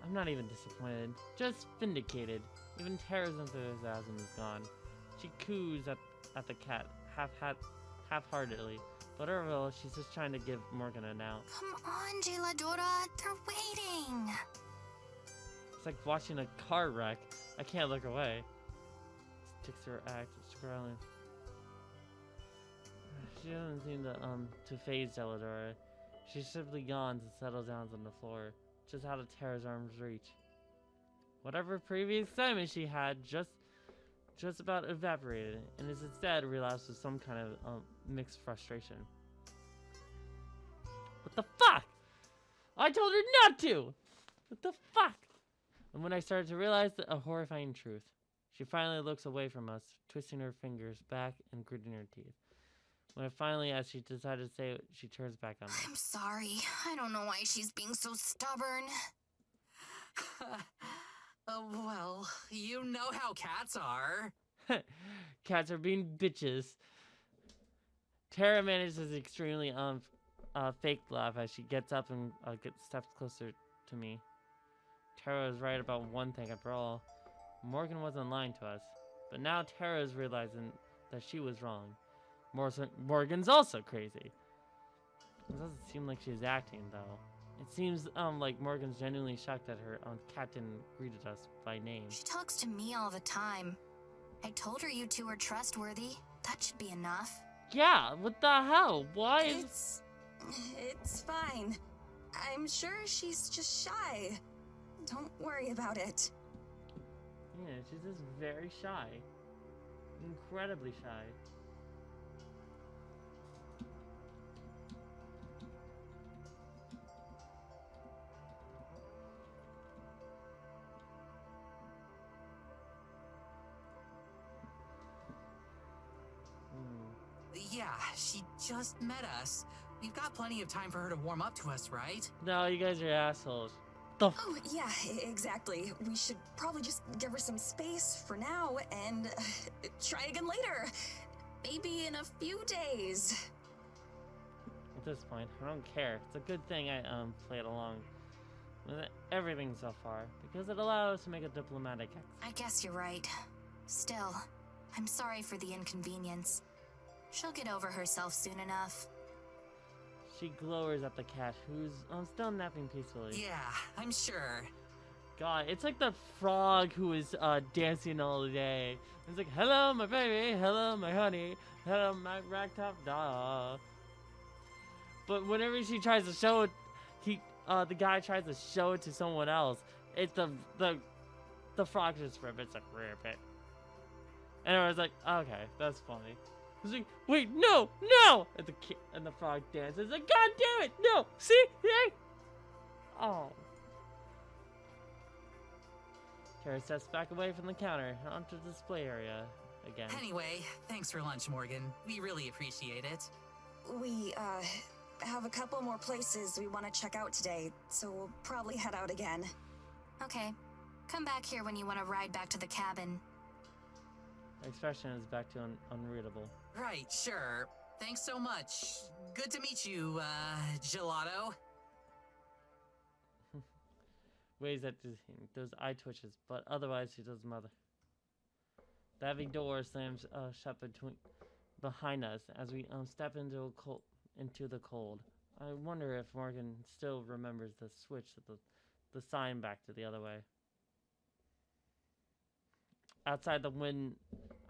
I'm not even disappointed. Just vindicated. Even Tara's enthusiasm is gone. She coos at the cat half-heartedly. But overall, she's just trying to give Morgan an out. Come on, Jailadora. They're waiting. It's like watching a car wreck. I can't look away. Sticks to her act, scrolling. She doesn't seem to phase Jailadora. She simply yawns and settles down on the floor, just out of Tara's arm's reach. Whatever previous excitement she had just about evaporated, and is instead relapsed with some kind of mixed frustration. What the fuck? I told her not to! What the fuck? And when I started to realize a horrifying truth, she finally looks away from us, twisting her fingers back and gritting her teeth. When finally, as she decided to say it, she turns back on me. I'm sorry. I don't know why she's being so stubborn. Well, you know how cats are. Cats are being bitches. Tara manages an extremely fake laugh as she gets up and gets steps closer to me. Tara is right about one thing after all. Morgan wasn't lying to us, but now Tara is realizing that she was wrong. Morgan's also crazy. It doesn't seem like she's acting though. It seems like Morgan's genuinely shocked that her cat didn't greet us by name. She talks to me all the time. I told her you two are trustworthy. That should be enough. Yeah, what the hell? Why is... It's fine. I'm sure she's just shy. Don't worry about it. Yeah, she's just very shy. Incredibly shy. Yeah, she just met us. We've got plenty of time for her to warm up to us, right? No, you guys are assholes. Oh, yeah, exactly. We should probably just give her some space for now and try again later. Maybe in a few days. At this point, I don't care. It's a good thing I played along with everything so far, because it allowed us to make a diplomatic exit. I guess you're right. Still, I'm sorry for the inconvenience. She'll get over herself soon enough. She glowers at the cat, who's still napping peacefully. Yeah, I'm sure. God, it's like the frog who is dancing all day. It's like, hello, my baby. Hello, my honey. Hello, my ragtop dog. But whenever she tries to show it, the guy tries to show it to someone else. It's the frog just ribbits like ribbit. And I was like, okay, that's funny. He's like, wait, no, no! And the frog dances. Like, God damn it, no! See? Hey! Oh. Tara steps back away from the counter onto the display area again. Anyway, thanks for lunch, Morgan. We really appreciate it. We, have a couple more places we want to check out today, so we'll probably head out again. Okay. Come back here when you want to ride back to the cabin. The expression is back to unreadable. Right, sure. Thanks so much. Good to meet you, Gelato. Waves at those eye twitches, but otherwise he doesn't matter. The heavy door slams shut behind us as we step into the cold. I wonder if Morgan still remembers the switch the sign back to the other way. Outside, the wind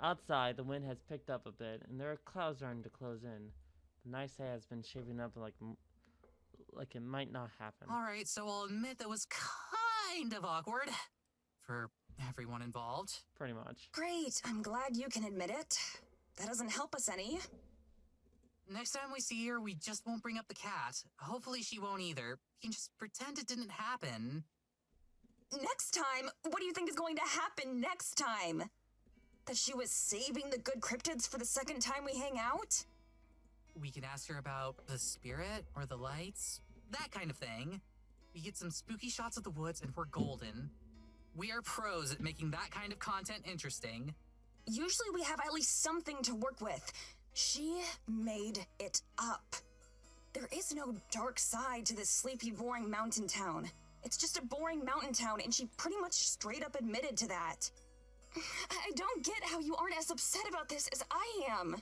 has picked up a bit, and there are clouds starting to close in. The nice day has been shaping up like it might not happen. Alright, so I'll admit that was kind of awkward. For everyone involved. Pretty much. Great, I'm glad you can admit it. That doesn't help us any. Next time we see her, we just won't bring up the cat. Hopefully she won't either. We can just pretend it didn't happen. Next time? What do you think is going to happen next time? That she was saving the good cryptids for the second time we hang out? We can ask her about the spirit or the lights, that kind of thing. We get some spooky shots of the woods and we're golden. We are pros at making that kind of content interesting. Usually we have at least something to work with. She made it up. There is no dark side to this sleepy, boring mountain town. It's just a boring mountain town, and she pretty much straight up admitted to that. I don't get how you aren't as upset about this as I am.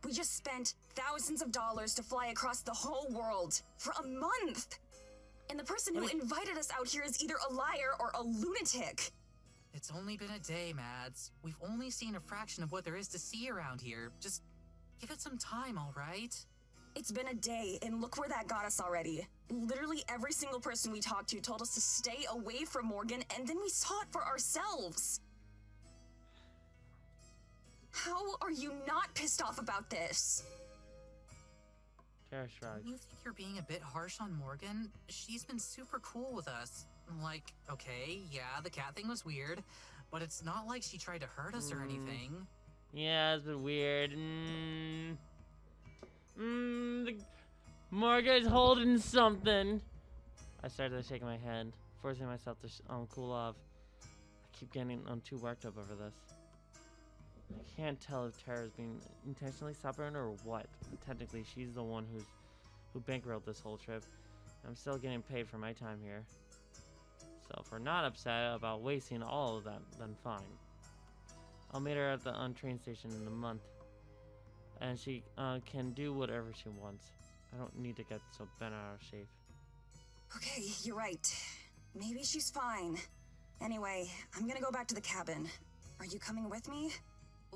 We just spent thousands of dollars to fly across the whole world for a month. And the person who invited us out here is either a liar or a lunatic. It's only been a day, Mads. We've only seen a fraction of what there is to see around here. Just give it some time, all right? It's been a day, and look where that got us already. Literally every single person we talked to told us to stay away from Morgan, and then we saw it for ourselves. How are you not pissed off about this? Tara shrugs. You think you're being a bit harsh on Morgan? She's been super cool with us. Like, okay, yeah, the cat thing was weird, but it's not like she tried to hurt us or anything. Yeah, it's been weird. Morgan's holding something. I started shaking my head, forcing myself to cool off. I keep getting too worked up over this. I can't tell if Tara's being intentionally stubborn or what. Technically, she's the one who bankrolled this whole trip. I'm still getting paid for my time here. So if we're not upset about wasting all of that, then fine. I'll meet her at the train station in a month. And she can do whatever she wants. I don't need to get so bent out of shape. Okay, you're right. Maybe she's fine. Anyway, I'm gonna go back to the cabin. Are you coming with me?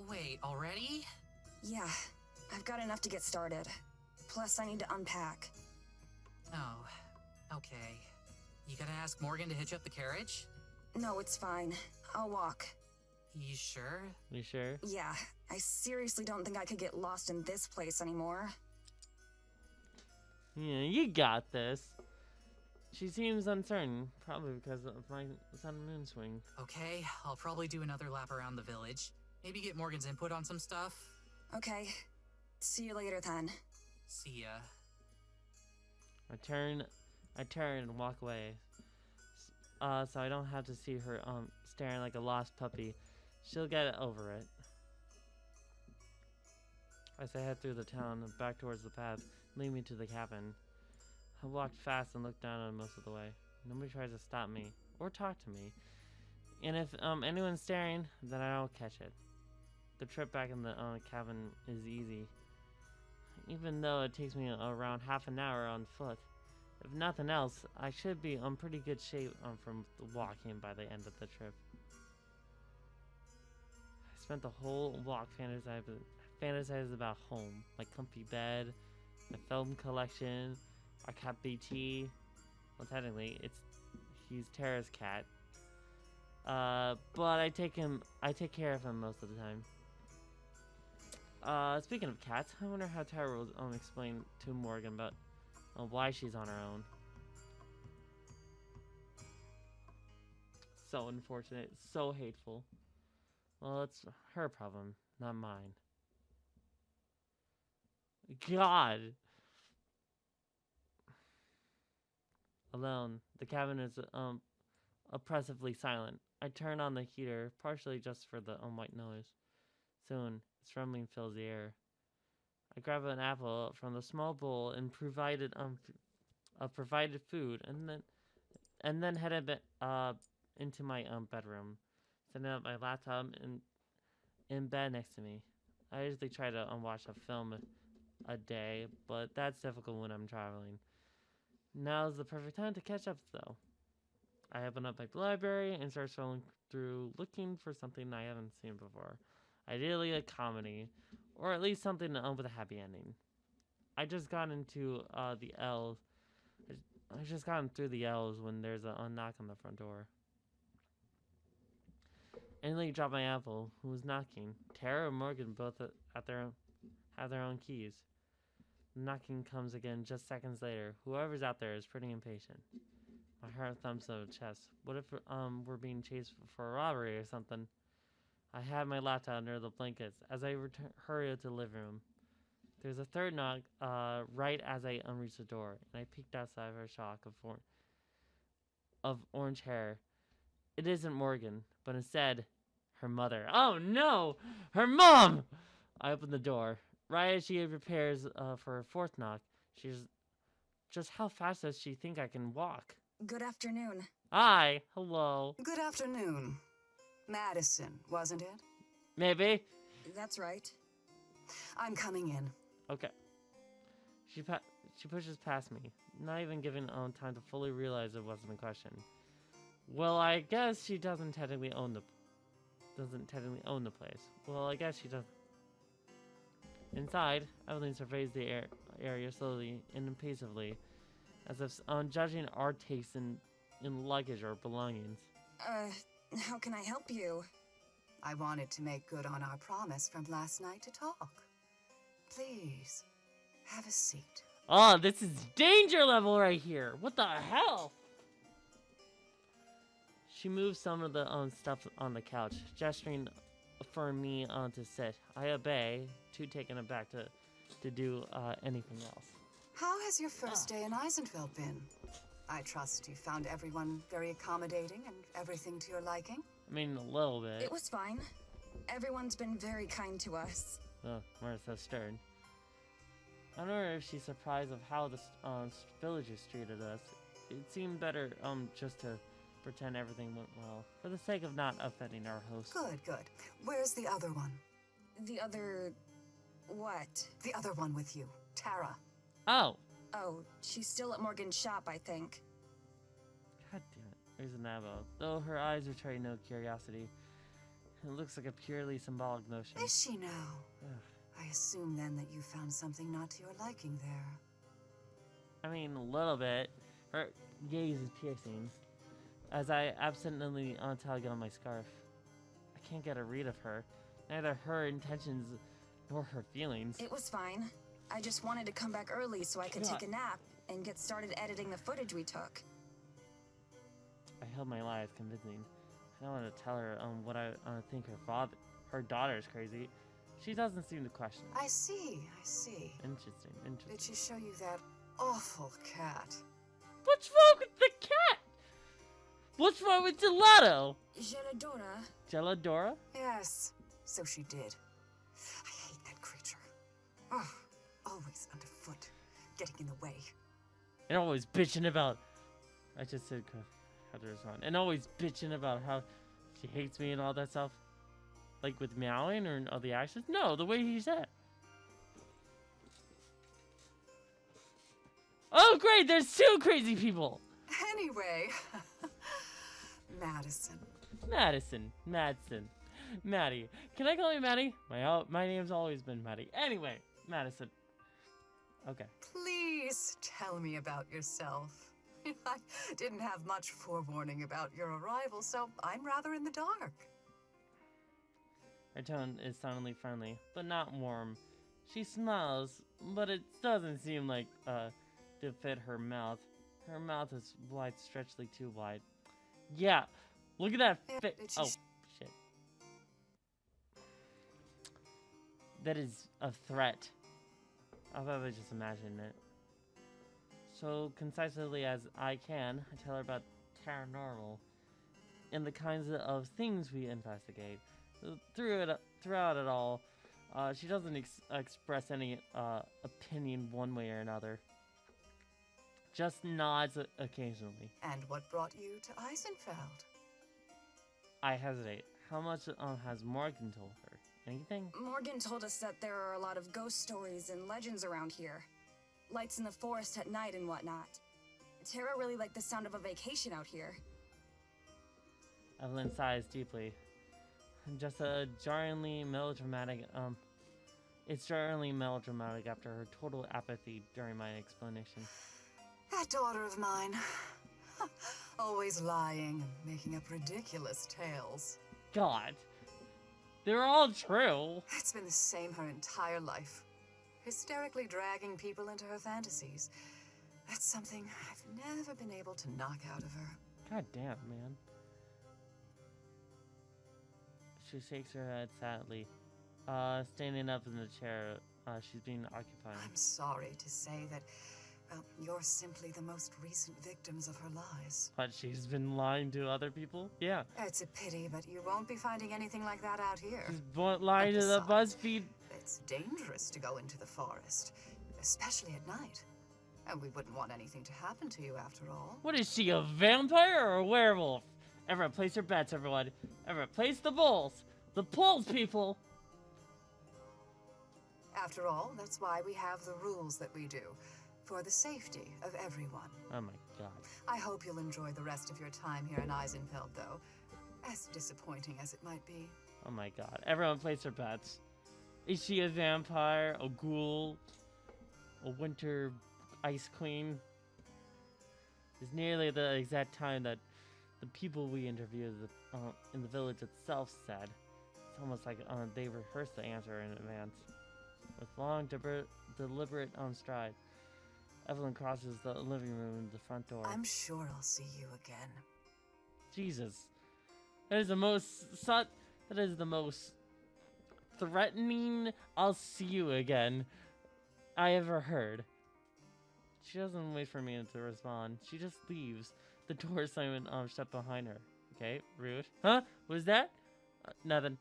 Wait, already? Yeah, I've got enough to get started. Plus, I need to unpack. Oh, okay. You gonna ask Morgan to hitch up the carriage? No, it's fine. I'll walk. You sure? You sure? Yeah, I seriously don't think I could get lost in this place anymore. Yeah, you got this. She seems uncertain, probably because of my sun and moon swing. Okay, I'll probably do another lap around the village. Maybe get Morgan's input on some stuff. Okay. See you later then. See ya. I turn and walk away. So I don't have to see her staring like a lost puppy. She'll get over it. As I head through the town and back towards the path leading me to the cabin. I walked fast and looked down on most of the way. Nobody tries to stop me or talk to me. And if anyone's staring, then I don't catch it. The trip back in the cabin is easy. Even though it takes me around half an hour on foot. If nothing else, I should be in pretty good shape from walking by the end of the trip. I spent the whole walk fantasizing about home, my comfy bed, my film collection, our cat BT. Well, technically, he's Tara's cat. But I take care of him most of the time. Speaking of cats, I wonder how Tara will explain to Morgan about why she's on her own. So unfortunate, so hateful. Well, it's her problem, not mine. God! Alone, the cabin is oppressively silent. I turn on the heater, partially just for the white noise. Soon, its rumbling fills the air. I grab an apple from the small bowl and provided food, and then headed into my bedroom, setting up my laptop in bed next to me. I usually try to watch a film a day, but that's difficult when I'm traveling. Now's the perfect time to catch up, though. I open up my library and start scrolling through, looking for something I haven't seen before. Ideally, a comedy, or at least something with a happy ending. I just got into the L's. I just gotten through the L's when there's a knock on the front door. Anyway, dropped my apple. Who was knocking? Tara and Morgan both have their own keys. The knocking comes again just seconds later. Whoever's out there is pretty impatient. My heart thumps on the chest. What if we're being chased for a robbery or something? I had my laptop under the blankets as I hurried to the living room. There's a third knock right as I unreached the door, and I peeked outside for a shock of orange hair. It isn't Morgan, but instead, her mother. Oh no! Her mom! I opened the door. Right as she prepares for her fourth knock, she's just how fast does she think I can walk? Good afternoon. Hi, hello. Good afternoon. Madison, wasn't it? Maybe. That's right. I'm coming in. Okay. She pushes past me, not even giving time to fully realize it wasn't a question. Well, I guess she doesn't technically own the place. Well, I guess she does. Inside, Evelyn surveys the area slowly and impulsively, as if judging our taste in luggage or belongings. How can I help you? I wanted to make good on our promise from last night to talk. Please, have a seat. Oh, this is danger level right here. What the hell? She moves some of the stuff on the couch, gesturing for me to sit. I obey, too taken aback to do anything else. How has your first day in Eisenfeld been? I trust you found everyone very accommodating and everything to your liking? I mean, a little bit. It was fine. Everyone's been very kind to us. Oh, Martha stern. I wonder if she's surprised of how the villagers treated us. It seemed better just to pretend everything went well, for the sake of not offending our host. Good, good. Where's the other one? The other... what? The other one with you, Tara. Oh! Oh, she's still at Morgan's shop, I think. God damn it. There's a Nabo. Though her eyes betray no curiosity. It looks like a purely symbolic notion. Is she now? Ugh. I assume then that you found something not to your liking there. I mean, a little bit. Her gaze is piercing. As I absently tug on my scarf. I can't get a read of her. Neither her intentions nor her feelings. It was fine. I just wanted to come back early so I could take a nap and get started editing the footage we took. I held my lies convincing. I don't want to tell her what I think her daughter is crazy. She doesn't seem to question. I see. Interesting. Did she show you that awful cat? What's wrong with the cat? What's wrong with Gelato? Geladora? Geladora? Yes, so she did. I hate that creature. Oh, always underfoot, getting in the way. And always bitching about... I just said how to respond. And always bitching about how she hates me and all that stuff. Like with meowing or all the actions? No, the way he said. Oh great, there's two crazy people! Anyway, Madison. Maddie. Can I call you Maddie? My name's always been Maddie. Anyway, Madison. Okay. Please tell me about yourself. I didn't have much forewarning about your arrival, so I'm rather in the dark. Her tone is suddenly friendly, but not warm. She smiles, but it doesn't seem like to fit her mouth. Her mouth is wide, stretchly too wide. Yeah, look at that fit. Did she Oh, shit. That is a threat. I thought I just imagined it. So concisely as I can, I tell her about paranormal and the kinds of things we investigate. Throughout it all, she doesn't express any opinion one way or another. Just nods occasionally. And what brought you to Eisenfeld? I hesitate. How much has Morgan told her? Anything? Morgan told us that there are a lot of ghost stories and legends around here. Lights in the forest at night and whatnot. Tara really liked the sound of a vacation out here. Evelyn sighs deeply. Just a jarringly melodramatic, it's jarringly melodramatic after her total apathy during my explanation. That daughter of mine. Always lying and making up ridiculous tales. God. They're all true. It's been the same her entire life. Hysterically dragging people into her fantasies. That's something I've never been able to knock out of her. God damn, man. She shakes her head sadly. Standing up in the chair she's being occupied. I'm sorry to say that, well, you're simply the most recent victims of her lies. But she's been lying to other people? Yeah. It's a pity, but you won't be finding anything like that out here. She's lying to the BuzzFeed. It's dangerous to go into the forest, especially at night. And we wouldn't want anything to happen to you after all. What is she, a vampire or a werewolf? Everyone place your bets, everyone. Everyone place the bulls. The polls, people. After all, that's why we have the rules that we do. For the safety of everyone. Oh my god. I hope you'll enjoy the rest of your time here in Eisenfeld, though. As disappointing as it might be. Oh my god. Everyone place their bets. Is she a vampire, a ghoul, a winter ice queen? It's nearly the exact time that the people we interviewed in the village itself said. It's almost like they rehearsed the answer in advance. With long, deliberate stride, Evelyn crosses the living room and the front door. I'm sure I'll see you again. Jesus. That is the most threatening "I'll see you again" I ever heard. She doesn't wait for me to respond. She just leaves. The door slammed shut behind her. Okay, rude. Huh? What was that? Nothing.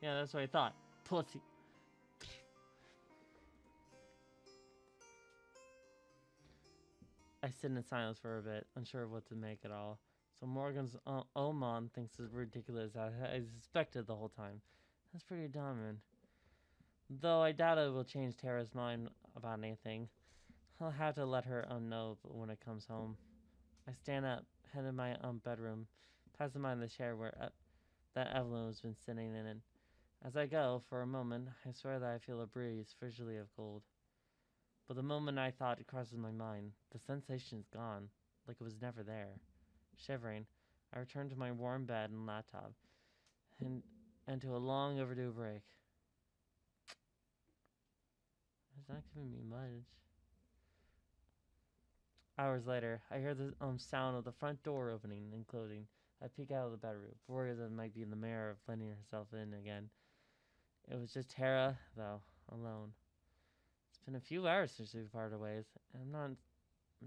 Yeah, that's what I thought. Pussy. I sit in silence for a bit, unsure of what to make at all. So Morgan's Oman thinks it's ridiculous as I suspected the whole time. That's pretty dumb, though I doubt it will change Tara's mind about anything. I'll have to let her know when it comes home. I stand up, head in my bedroom, passing by the chair that Evelyn has been sitting in. As I go, for a moment, I swear that I feel a breeze, frigidly of cold. But the moment I thought it crosses my mind, the sensation is gone, like it was never there. Shivering, I return to my warm bed and laptop, and to a long overdue break. It's not giving me much. Hours later, I hear the sound of the front door opening and closing. I peek out of the bedroom, worried that it might be in the mirror of letting herself in again. It was just Tara, though, alone. It's been a few hours since we parted ways, and I'm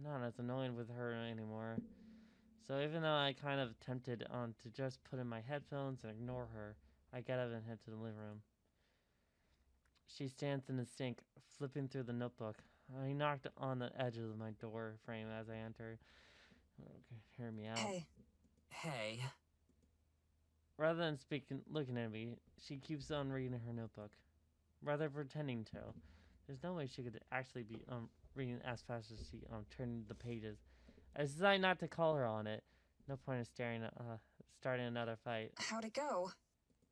not as annoying with her anymore. So even though I kind of tempted to just put in my headphones and ignore her, I get up and head to the living room. She stands in the sink, flipping through the notebook. I knocked on the edge of my door frame as I entered. Okay, hear me out. Hey. Rather than looking at me, she keeps on reading her notebook. Rather pretending to. There's no way she could actually be reading as fast as she turning the pages. I decide not to call her on it. No point in starting another fight. How'd it go?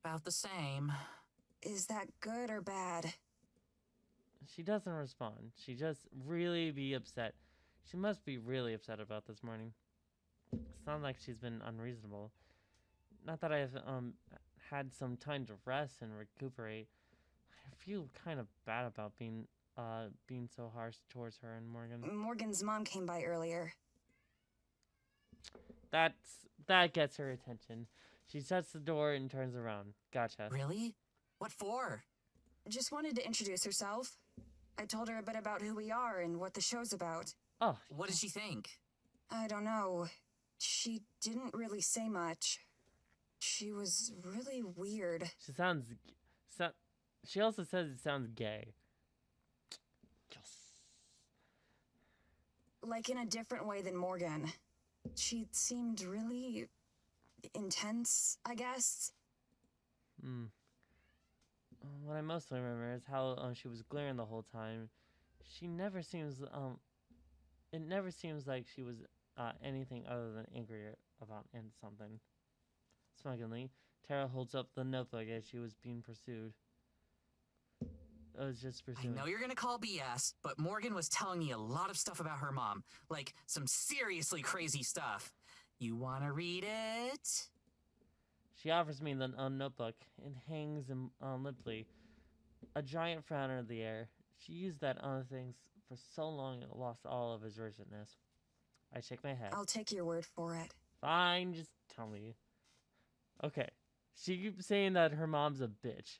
About the same. Is that good or bad? She doesn't respond. She just really be upset. She must be really upset about this morning. It's not like she's been unreasonable. Not that I had some time to rest and recuperate. I feel kind of bad about being so harsh towards her and Morgan. Morgan's mom came by earlier. That gets her attention. She shuts the door and turns around. Gotcha. Really? What for? Just wanted to introduce herself. I told her a bit about who we are and what the show's about. Oh, What did she think? I don't know. She didn't really say much. She was really weird. she sounds. She also says it sounds gay. Yes. Like in a different way than Morgan. She seemed really intense, I guess. What I mostly remember is how she was glaring the whole time. She never seems It never seems like she was anything other than angry about something. Smugly, Tara holds up the notebook as she was being pursued. I was just I pursuing. know you're gonna call BS, but Morgan was telling me a lot of stuff about her mom. Like, some seriously crazy stuff. You wanna read it? She offers me the notebook and hangs limply, a giant frown in the air. She used that on things for so long it lost all of its richness. I shake my head. I'll take your word for it. Fine, just tell me. Okay. She keeps saying that her mom's a bitch.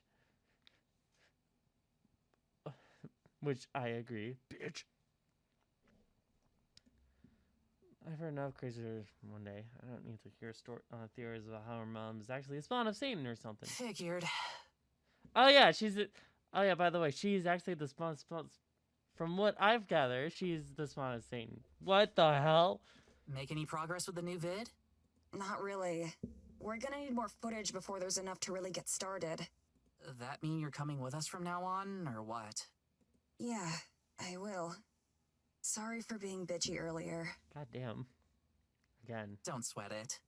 Which I agree. Bitch. I've heard enough crazy stories from one day. I don't need to hear theories about how her mom is actually a spawn of Satan or something. Figured. Oh yeah, oh yeah, by the way, she's actually the spawn. From what I've gathered, she's the spawn of Satan. What the hell? Make any progress with the new vid? Not really. We're gonna need more footage before there's enough to really get started. That mean you're coming with us from now on, or what? Yeah, I will. Sorry for being bitchy earlier. God damn. Again. Don't sweat it.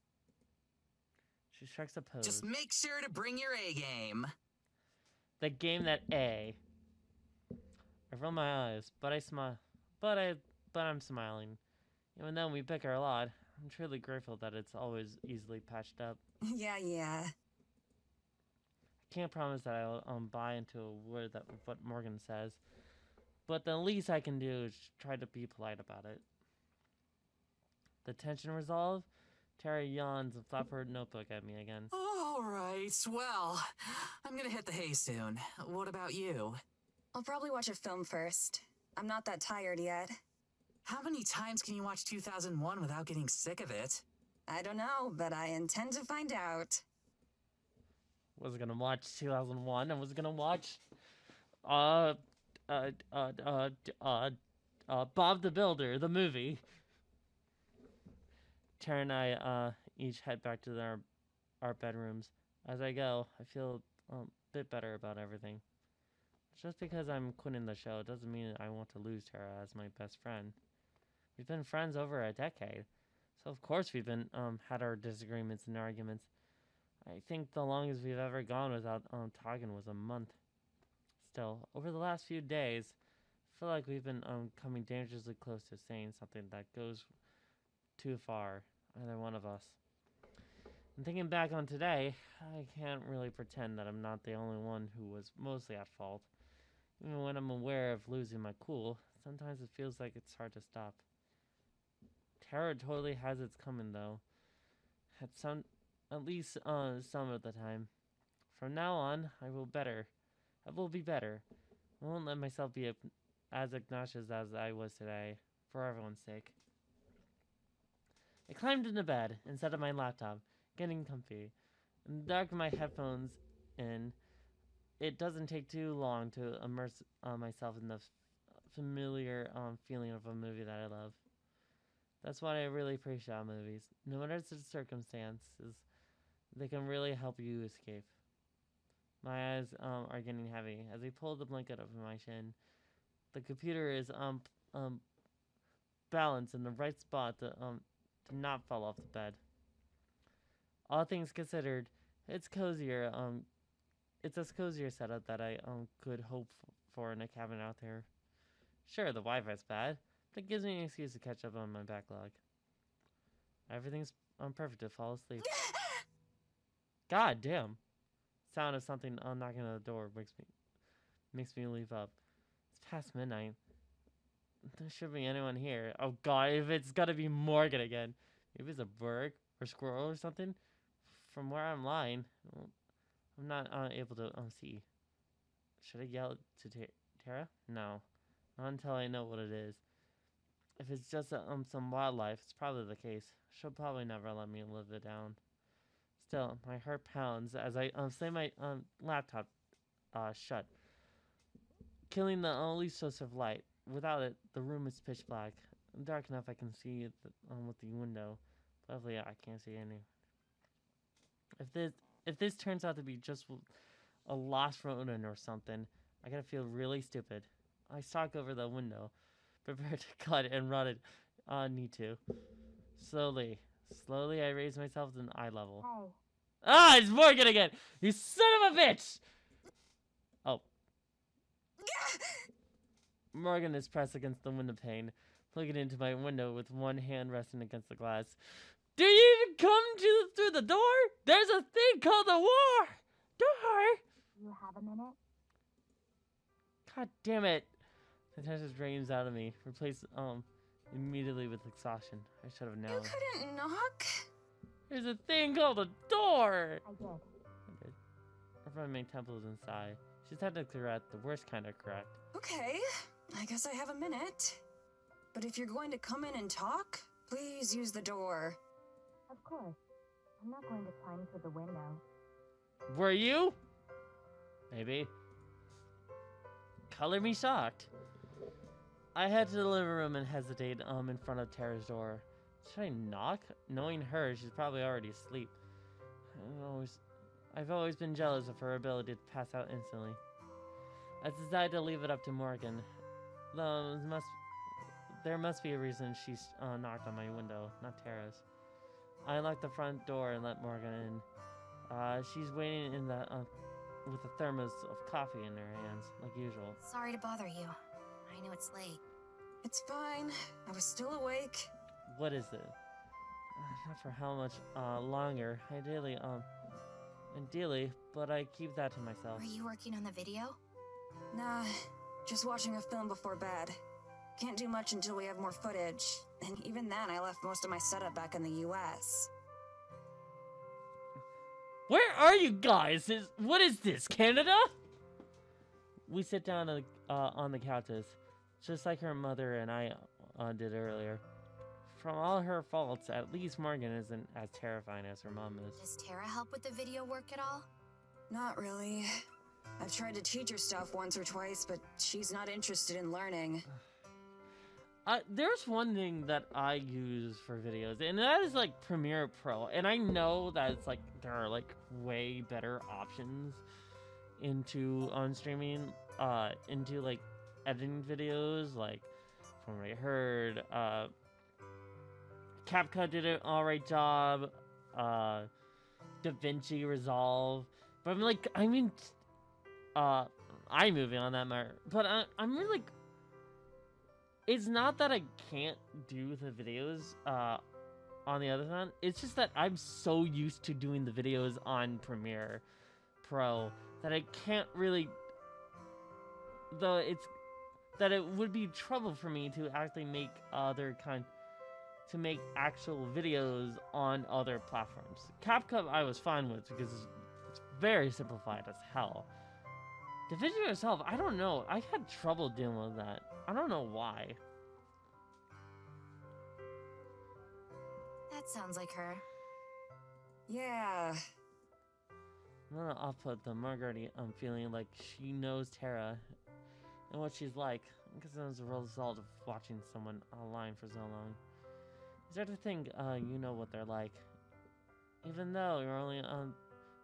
She strikes a pose. Just make sure to bring your A game. The game that A. I roll my eyes, but I smile. But I'm smiling. Even though we bicker a lot, I'm truly grateful that it's always easily patched up. Yeah. I can't promise that I'll buy into a word that what Morgan says, but the least I can do is try to be polite about it. The tension resolved. Tara yawns and flaps her notebook at me again. All right, well, I'm gonna hit the hay soon. What about you? I'll probably watch a film first. I'm not that tired yet. How many times can you watch 2001 without getting sick of it? I don't know, but I intend to find out. Was gonna watch 2001 and was gonna watch Bob the Builder, the movie. Tara and I each head back to our bedrooms. As I go, I feel a bit better about everything. Just because I'm quitting the show doesn't mean I want to lose Tara as my best friend. We've been friends over a decade, so of course we've been had our disagreements and arguments. I think the longest we've ever gone without talking was a month. Still, over the last few days, I feel like we've been coming dangerously close to saying something that goes too far, either one of us. And thinking back on today, I can't really pretend that I'm not the only one who was mostly at fault. Even when I'm aware of losing my cool, sometimes it feels like it's hard to stop. Terror totally has its coming, though. At least some of the time. From now on, I will be better. I won't let myself be as obnoxious as I was today, for everyone's sake. I climbed into bed and set up my laptop, getting comfy, and dug my headphones in. It doesn't take too long to immerse myself in the familiar feeling of a movie that I love. That's why I really appreciate movies. No matter the circumstances, they can really help you escape. My eyes are getting heavy as I pull the blanket over my chin. The computer is balanced in the right spot to not fall off the bed. All things considered, it's cozier. It's a cozier setup that I could hope for in a cabin out there. Sure, the Wi-Fi's bad, but it gives me an excuse to catch up on my backlog. Everything's perfect to fall asleep. God damn. sound of something knocking on the door makes me leave up. It's past midnight. There should be anyone here. Oh god, if it's gotta be Morgan again. Maybe it's a bird or squirrel or something. From where I'm lying, I'm not able to see. Should I yell to Tara? No, not until I know what it is. If it's just some wildlife, it's probably the case. She'll probably never let me live it down. Still, my heart pounds as I slam my laptop shut, killing the least source of light. Without it, the room is pitch black. Dark enough I can see with the window. Luckily, I can't see any. If this turns out to be just a lost rodent or something, I gotta feel really stupid. I stalk over the window, prepared to cut and run it. Need to. Slowly, I raise myself to eye level. Oh. Ah, it's Morgan again! You son of a bitch! Oh. Morgan is pressed against the window pane, looking into my window with one hand resting against the glass. Do you even come through the door? There's a thing called a war! Door! You have a minute? God damn it. The tension drains out of me, replaced immediately with exhaustion. I should have known. You couldn't knock? There's a thing called a door! I did. Her front main temple is inside. She's technically correct, the worst kind of correct. Okay, I guess I have a minute. But if you're going to come in and talk, please use the door. Of course. I'm not going to climb through the window. Were you? Maybe. Color me shocked. I head to the living room and hesitate in front of Tara's door. Should I knock? Knowing her, she's probably already asleep. I've always been jealous of her ability to pass out instantly. I decided to leave it up to Morgan. Though there must be a reason she's knocked on my window, not Tara's. I unlocked the front door and let Morgan in. She's waiting in the with a thermos of coffee in her hands, like usual. Sorry to bother you. I know it's late. It's fine. I was still awake. What is it? Not for how much longer. Ideally, but I keep that to myself. Were you working on the video? Nah, just watching a film before bed. Can't do much until we have more footage. And even then, I left most of my setup back in the US. Where are you guys? What is this, Canada? We sit down on the couches, just like her mother and I did earlier. From all her faults, at least Morgan isn't as terrifying as her mom is. Does Tara help with the video work at all? Not really. I've tried to teach her stuff once or twice, but she's not interested in learning. There's one thing that I use for videos, and that is like Premiere Pro. And I know that it's like there are like way better options into streaming into like editing videos. Like from what I heard, CapCut did an alright job. DaVinci Resolve, but I'm iMovie on that matter. But I'm really like. It's not that I can't do the videos on the other hand. It's just that I'm so used to doing the videos on Premiere Pro that I can't really... Though it's... That it would be trouble for me to actually make to make actual videos on other platforms. CapCut I was fine with because it's very simplified as hell. DaVinci itself, I don't know. I had trouble dealing with that. I don't know why. That sounds like her. Yeah. I'm gonna output the Margaret. I'm feeling like she knows Tara and what she's like. Because it was a result of watching someone online for so long. Is there to think you know what they're like, even though you're only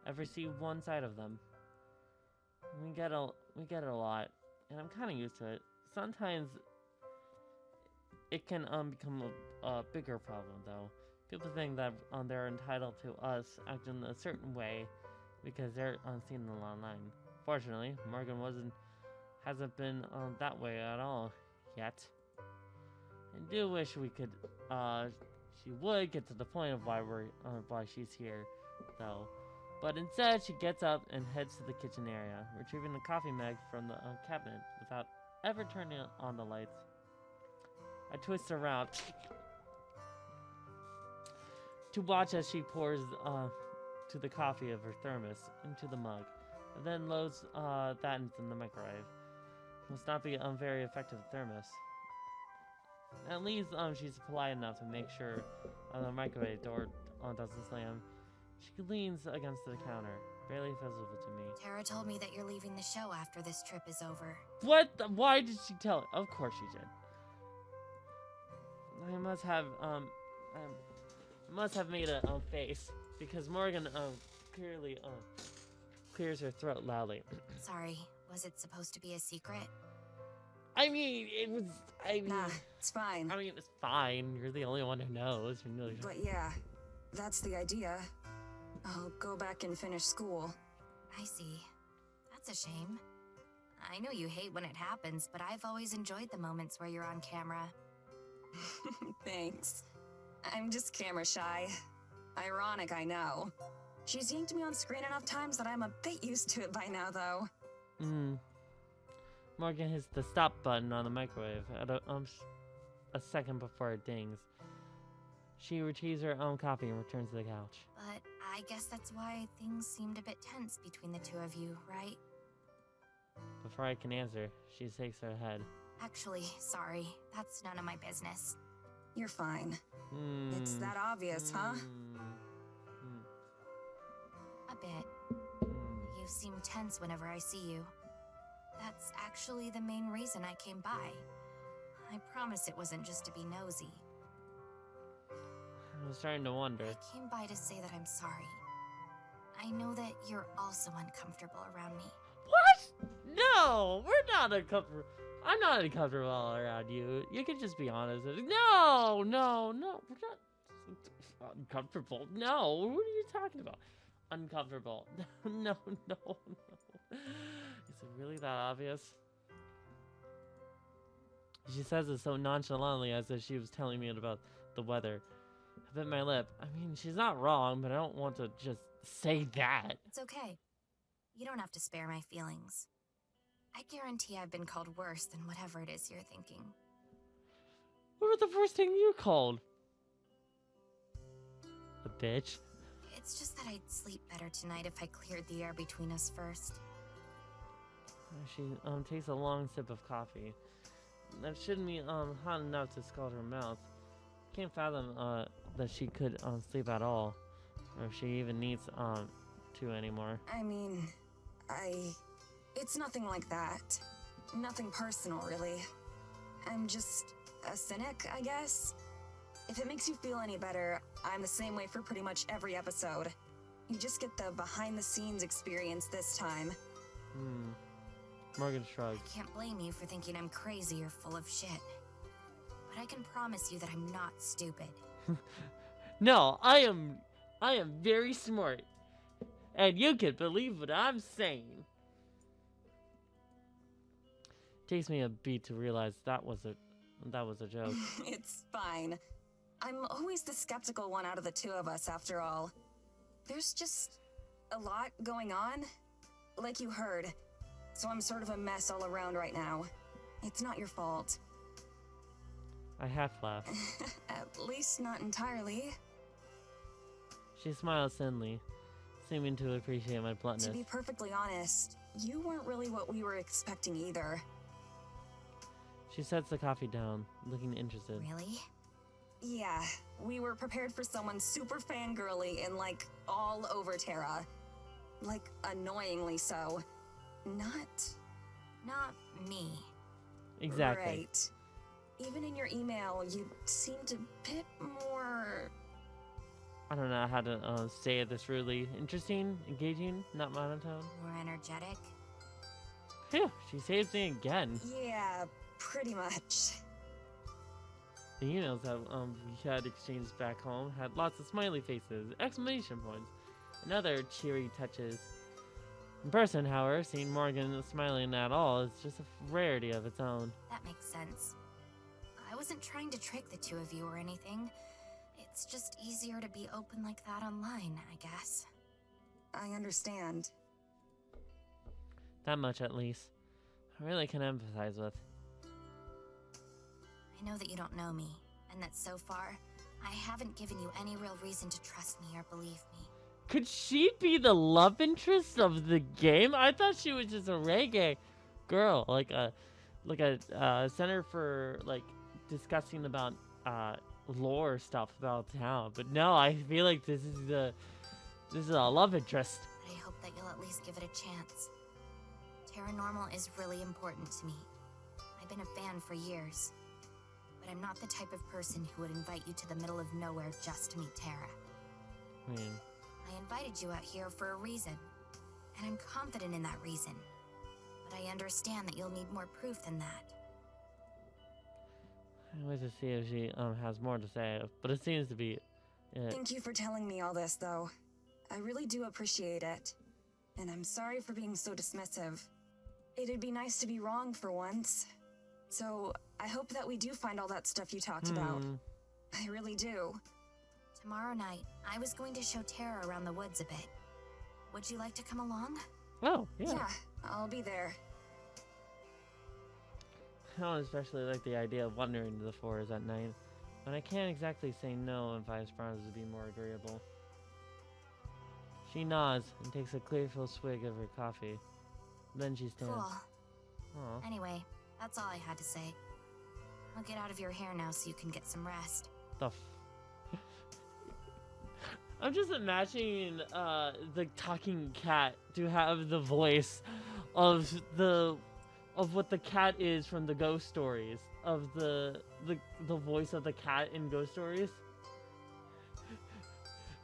ever see one side of them. We get it a lot, and I'm kind of used to it. Sometimes it can become a bigger problem, though. People think that they're entitled to us acting a certain way because they're seen online. Fortunately, Morgan hasn't been that way at all yet. I do wish we could. She would get to the point of why she's here, though. But instead, she gets up and heads to the kitchen area, retrieving the coffee mug from the cabinet without ever turning on the lights. I twist around to watch as she pours to the coffee of her thermos into the mug, and then loads that into the microwave. Must not be a very effective thermos. At least she's polite enough to make sure the microwave door doesn't slam. She leans against the counter, barely visible to me. Tara told me that you're leaving the show after this trip is over. What? Why did she tell it? Of course she did. I must have made a face because Morgan clearly clears her throat loudly. Sorry, was it supposed to be a secret? I mean, it was. I mean, Nah, it's fine. I mean, it's fine. You're the only one who knows. You know. But yeah, that's the idea. I'll go back and finish school. I see. That's a shame. I know you hate when it happens, but I've always enjoyed the moments where you're on camera. Thanks. I'm just camera shy. Ironic, I know. She's yanked me on screen enough times that I'm a bit used to it by now, though. Morgan hits the stop button on the microwave at a second before it dings. She retrieves her own coffee and returns to the couch. But I guess that's why things seemed a bit tense between the two of you, right? Before I can answer, she shakes her head. Actually, sorry. That's none of my business. You're fine. It's that obvious, huh? A bit. You seem tense whenever I see you. That's actually the main reason I came by. I promise it wasn't just to be nosy. I was starting to wonder. I came by to say that I'm sorry. I know that you're also uncomfortable around me. What? No, we're not uncomfortable. I'm not uncomfortable around you. You can just be honest. No, we're not uncomfortable. No, what are you talking about? Uncomfortable. No. Is it really that obvious? She says it so nonchalantly as if she was telling me about the weather. I bit my lip. I mean, she's not wrong, but I don't want to just say that. It's okay. You don't have to spare my feelings. I guarantee I've been called worse than whatever it is you're thinking. What was the first thing you called? A bitch? It's just that I'd sleep better tonight if I cleared the air between us first. She takes a long sip of coffee. That shouldn't be hot enough to scald her mouth. Can't fathom that she could sleep at all, or if she even needs to anymore. I mean, it's nothing like that. Nothing personal, really. I'm just a cynic, I guess. If it makes you feel any better, I'm the same way for pretty much every episode. You just get the behind-the-scenes experience this time. Morgan shrugs. I can't blame you for thinking I'm crazy or full of shit. But I can promise you that I'm not stupid. No, I am very smart. And you can believe what I'm saying. Takes me a beat to realize that was a joke. It's fine. I'm always the skeptical one out of the two of us, after all. There's just a lot going on, like you heard. So I'm sort of a mess all around right now. It's not your fault. I half laugh. At least not entirely. She smiles thinly, seeming to appreciate my bluntness. To be perfectly honest, you weren't really what we were expecting either. She sets the coffee down, looking interested. Really? Yeah, we were prepared for someone super fangirly and like all over Tara. Like annoyingly so. Not me. Exactly. Right. Even in your email, you seemed a bit more... I don't know how to say it this rudely. Interesting, engaging, not monotone. More energetic. Phew, she saves me again. Yeah, pretty much. The emails that we had exchanged back home had lots of smiley faces, exclamation points, and other cheery touches. In person, however, seeing Morgan smiling at all is just a rarity of its own. That makes sense. I wasn't trying to trick the two of you or anything. It's just easier to be open like that online, I guess. I understand. That much, at least. I really can empathize with. I know that you don't know me, and that so far, I haven't given you any real reason to trust me or believe me. Could she be the love interest of the game? I thought she was just a reggae girl, like a center for like discussing about lore stuff about town. But no, I feel like this is a love interest. But I hope that you'll at least give it a chance. Paranormal is really important to me. I've been a fan for years, but I'm not the type of person who would invite you to the middle of nowhere just to meet Tara. I mean, I invited you out here for a reason, and I'm confident in that reason. But I understand that you'll need more proof than that. I wait to see if she has more to say, but it seems to be it. Thank you for telling me all this, though. I really do appreciate it. And I'm sorry for being so dismissive. It'd be nice to be wrong for once. So, I hope that we do find all that stuff you talked about. I really do. Tomorrow night, I was going to show Tara around the woods a bit. Would you like to come along? Oh, yeah. Yeah, I'll be there. I don't especially like the idea of wandering into the forest at night, but I can't exactly say no if I promise to be more agreeable. She nods and takes a clear full swig of her coffee. Then she stands. Cool. Aw. Anyway, that's all I had to say. I'll get out of your hair now so you can get some rest. The I'm just imagining the talking cat to have the voice of what the cat is from the ghost stories, of the voice of the cat in ghost stories.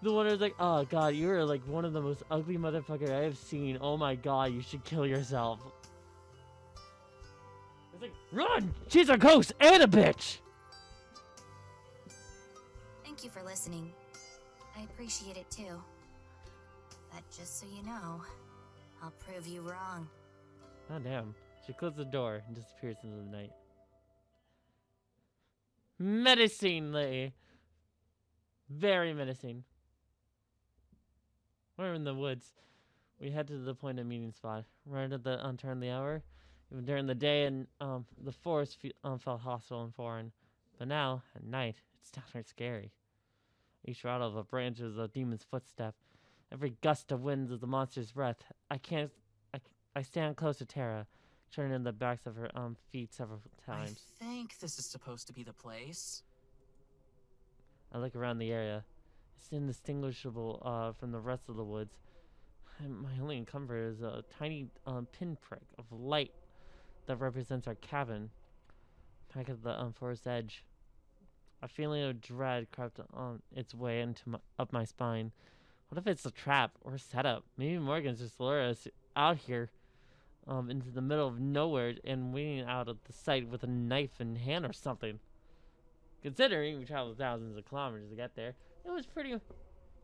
The one who's like, oh god, you're like one of the most ugly motherfucker I have seen. Oh my god, you should kill yourself. It's like, run! She's a ghost and a bitch! Thank you for listening. I appreciate it too. But just so you know, I'll prove you wrong. Oh damn. She closes the door and disappears into the night. Menacingly. Very menacing. We're in the woods. We head to the appointed meeting spot. Right at the turn of the hour. Even during the day, and the forest felt hostile and foreign. But now, at night, it's downright scary. Each rattle of a branch is a demon's footstep. Every gust of wind is a monster's breath. I stand close to Tara, turning in the backs of her feet several times. I think this is supposed to be the place. I look around the area. It's indistinguishable from the rest of the woods. My only comfort is a tiny pinprick of light that represents our cabin back at the forest edge. A feeling of dread crept on its way into up my spine. What if it's a trap or a setup? Maybe Morgan's just lured us out here into the middle of nowhere and waiting out of the sight with a knife in hand or something. Considering we traveled thousands of kilometers to get there, it was pretty...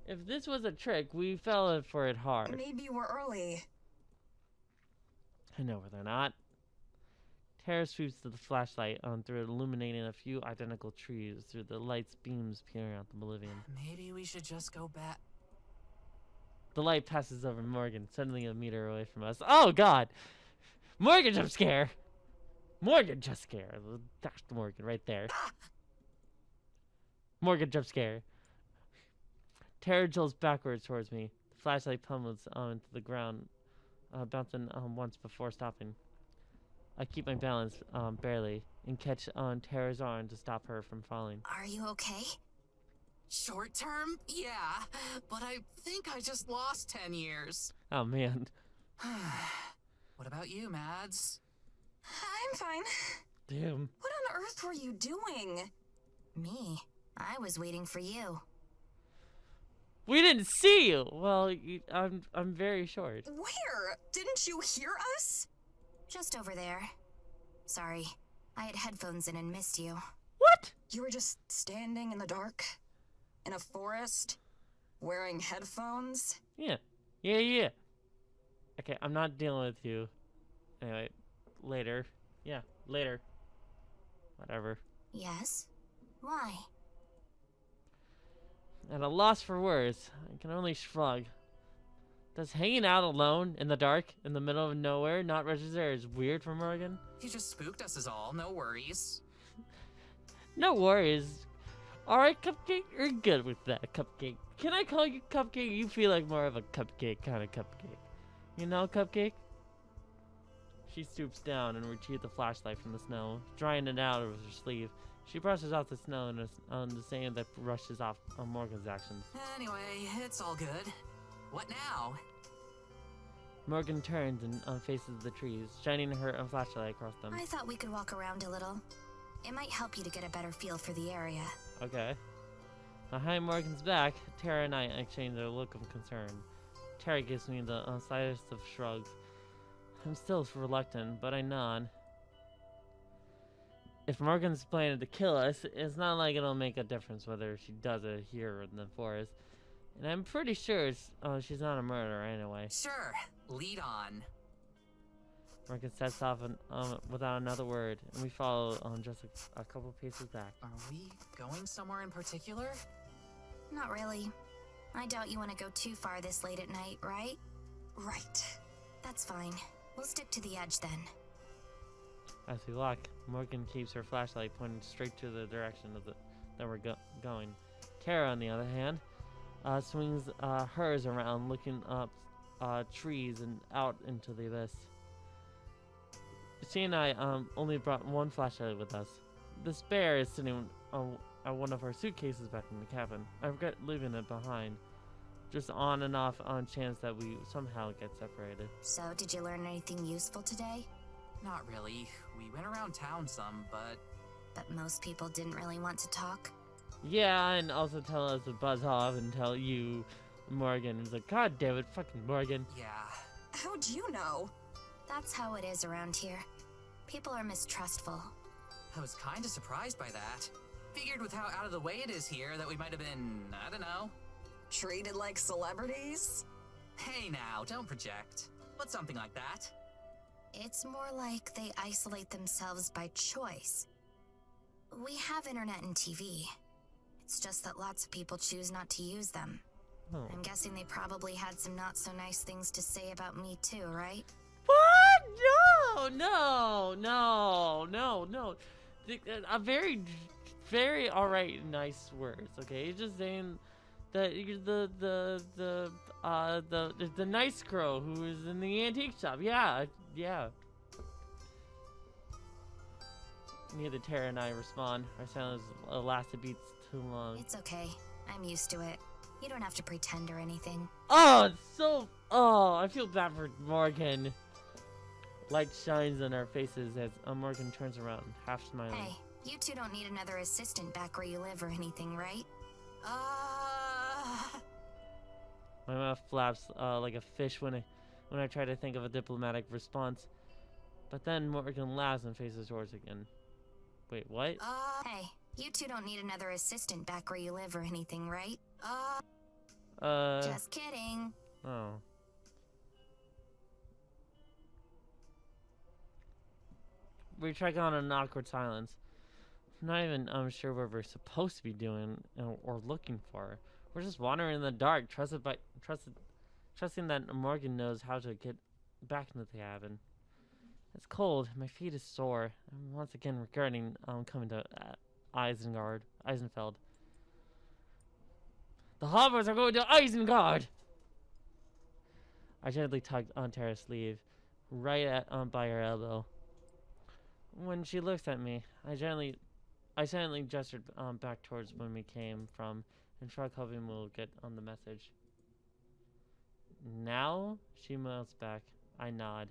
If this was a trick, we fell for it hard. Maybe we're early. I know where they're not. Tara sweeps to the flashlight through illuminating a few identical trees through the light's beams peering out the Bolivian. Maybe we should just go back. The light passes over Morgan, suddenly a meter away from us. Oh god! Morgan jump scare! Morgan jump scare! That's Morgan right there. Morgan jump scare. Tara jolts backwards towards me. The flashlight pummels into the ground, bouncing once before stopping. I keep my balance barely and catch on Tara's arm to stop her from falling. Are you okay? Short term? Yeah. But I think I just lost 10 years. Oh man. What about you, Mads? I'm fine. Damn. What on earth were you doing? Me? I was waiting for you. We didn't see you. Well, I'm very short. Where? Didn't you hear us? Just over there. Sorry, I had headphones in and missed you. What? You were just standing in the dark? In a forest? Wearing headphones? Yeah. Okay, I'm not dealing with you. Anyway, later. Yeah, later. Whatever. Yes? Why? At a loss for words, I can only shrug. Does hanging out alone in the dark in the middle of nowhere not register as weird for Morgan? He just spooked us is all, no worries. No worries. Alright, Cupcake, you're good with that, Cupcake. Can I call you Cupcake? You feel like more of a cupcake kind of cupcake. You know, Cupcake? She stoops down and retrieves the flashlight from the snow, drying it out with her sleeve. She brushes off the snow on the sand that brushes off on Morgan's actions. Anyway, it's all good. What now? Morgan turns and faces the trees, shining her flashlight across them. I thought we could walk around a little. It might help you to get a better feel for the area. Okay. Behind Morgan's back, Tara and I exchange a look of concern. Tara gives me the slightest of shrugs. I'm still reluctant, but I nod. If Morgan's planning to kill us, it's not like it'll make a difference whether she does it here or in the forest. And I'm pretty sure she's not a murderer anyway. Sure, lead on. Morgan sets off without another word, and we follow just a couple paces back. Are we going somewhere in particular? Not really. I doubt you want to go too far this late at night, right? Right. That's fine. We'll stick to the edge then. As we walk, Morgan keeps her flashlight pointed straight to the direction of that we're going. Tara, on the other hand, swings hers around, looking up trees and out into the abyss. She and I only brought one flashlight with us. The spare is sitting on one of our suitcases back in the cabin. I regret leaving it behind, just on and off on chance that we somehow get separated. So, did you learn anything useful today? Not really. We went around town some, but... But most people didn't really want to talk. Yeah, and also tell us to buzz off and tell you, Morgan. He's like, God damn it, fucking Morgan. Yeah. How'd you know? That's how it is around here. People are mistrustful. I was kinda surprised by that. Figured with how out of the way it is here that we might have been, I don't know. Treated like celebrities? Hey now, don't project. What's something like that? It's more like they isolate themselves by choice. We have internet and TV. It's just that lots of people choose not to use them. Oh. I'm guessing they probably had some not so nice things to say about me too, right? What? No. A very, very alright, nice words. Okay, you're just saying that you're the nice girl who is in the antique shop. Yeah. Neither Tara and I respond. Our silence lasted beats too long. It's okay. I'm used to it. You don't have to pretend or anything. I feel bad for Morgan. Light shines on our faces as Morgan turns around, half smiling. Hey, you two don't need another assistant back where you live or anything, right? My mouth flaps like a fish when I try to think of a diplomatic response. But then Morgan laughs and faces towards again. Wait, what? Hey, you two don't need another assistant back where you live or anything, right? Just kidding. Oh. We track on an awkward silence. I'm not even sure what we're supposed to be doing or looking for. We're just wandering in the dark, trusting that Morgan knows how to get back into the cabin. It's cold. My feet is sore. I'm once again regretting coming to Eisenfeld. The Hobbits are going to Isengard! I gently tugged on Tara's sleeve, right by her elbow. When she looks at me, I silently gestured back towards when we came from, and shrugged, hoping we'll get on the message. Now? She mouths back. I nod.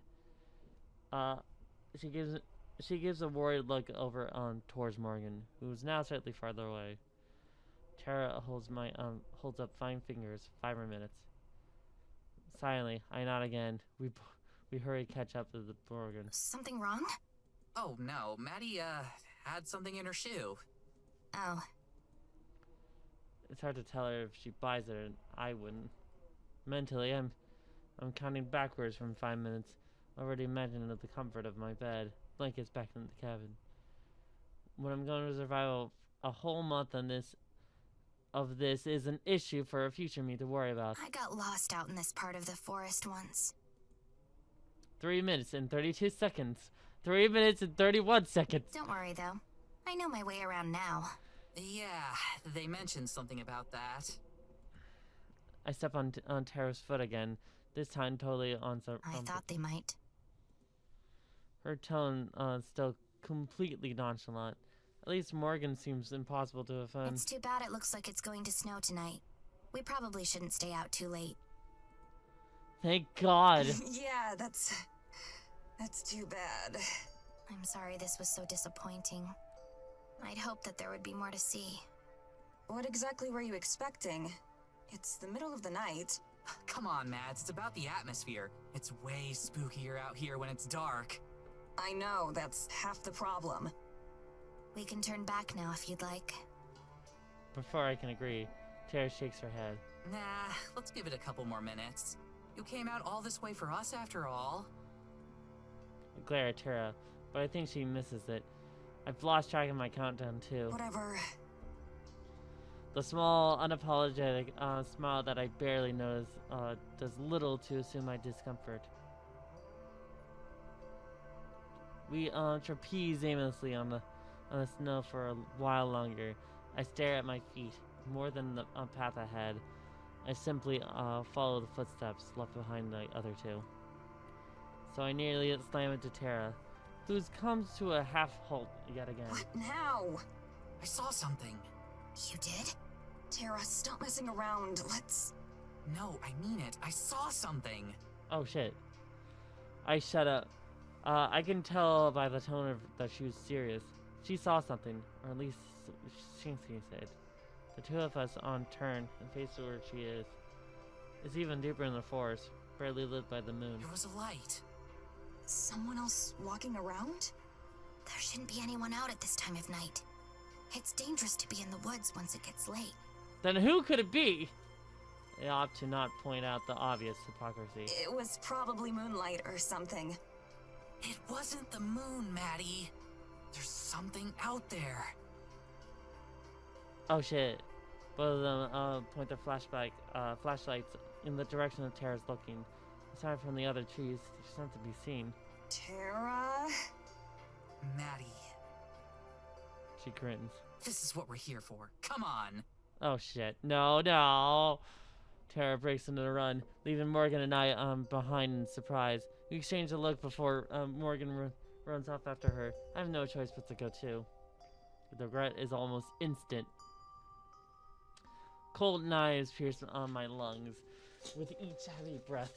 She gives a worried look over towards Morgan, who is now slightly farther away. Tara holds up fine fingers. 5 more minutes. Silently, I nod again. We hurry catch up to the Morgan. Something wrong? Oh no, Maddie had something in her shoe. Oh. It's hard to tell her if she buys it, and I wouldn't. Mentally, I'm counting backwards from 5 minutes, already imagining the comfort of my bed, blankets back in the cabin. When I'm going to survive a whole month on this of this is an issue for a future me to worry about. I got lost out in this part of the forest once. 3 minutes and 32 seconds. 3 minutes and 31 seconds. Don't worry, though. I know my way around now. Yeah, they mentioned something about that. I step on Tara's foot again, this time totally on some. I thought they might. Her tone still completely nonchalant. At least Morgan seems impossible to offend. It's too bad it looks like it's going to snow tonight. We probably shouldn't stay out too late. Thank God. Yeah, that's too bad. I'm sorry this was so disappointing. I'd hoped that there would be more to see. What exactly were you expecting? It's the middle of the night. Come on, Mads, it's about the atmosphere. It's way spookier out here when it's dark. I know, that's half the problem. We can turn back now if you'd like. Before I can agree, Tara shakes her head. Nah, let's give it a couple more minutes. You came out all this way for us after all. I glare at Tara, but I think she misses it. I've lost track of my countdown too. Whatever. The small, unapologetic smile that I barely notice does little to assume my discomfort. We trapeze aimlessly on the snow for a while longer. I stare at my feet, more than the path ahead. I simply follow the footsteps left behind the other two. So I nearly slam into Tara, who comes to a half halt yet again. What now? I saw something. You did? Tara, stop messing around. Let's... No, I mean it. I saw something. Oh shit. I shut up. I can tell by the tone of that she was serious. She saw something, or at least Shinsky said. The two of us turn and face where she is. It's even deeper in the forest, barely lit by the moon. There was a light. Someone else walking around? There shouldn't be anyone out at this time of night. It's dangerous to be in the woods once it gets late. Then who could it be? I opt to not point out the obvious hypocrisy. It was probably moonlight or something. It wasn't the moon, Maddie. There's something out there. Oh shit. Both of them point their flashlights in the direction of Tara's looking. Aside from the other trees, there's nothing to be seen. Tara? Maddie, She grins. this is what we're here for. Come on. Oh shit. No, no. Tara breaks into the run, leaving Morgan and I behind in surprise. We exchange a look before Morgan runs off after her. I have no choice but to go too. The regret is almost instant. Cold knives pierce on my lungs with each heavy breath.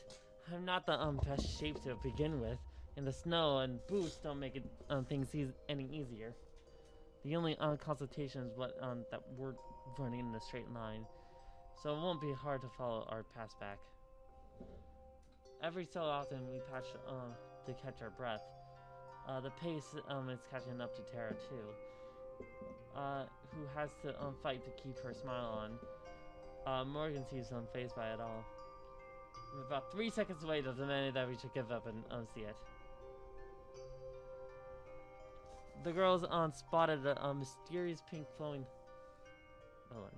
I'm not the best shape to begin with, and the snow and boots don't make it things any easier. The only consultation is that we're running in a straight line, so it won't be hard to follow our path back. Every so often we patch to catch our breath. The pace is catching up to Tara too, who has to fight to keep her smile on. Morgan seems unfazed by it all. I'm about 3 seconds away to demanding that we should give up and see it. The girls spotted a mysterious pink flowing. Hold on.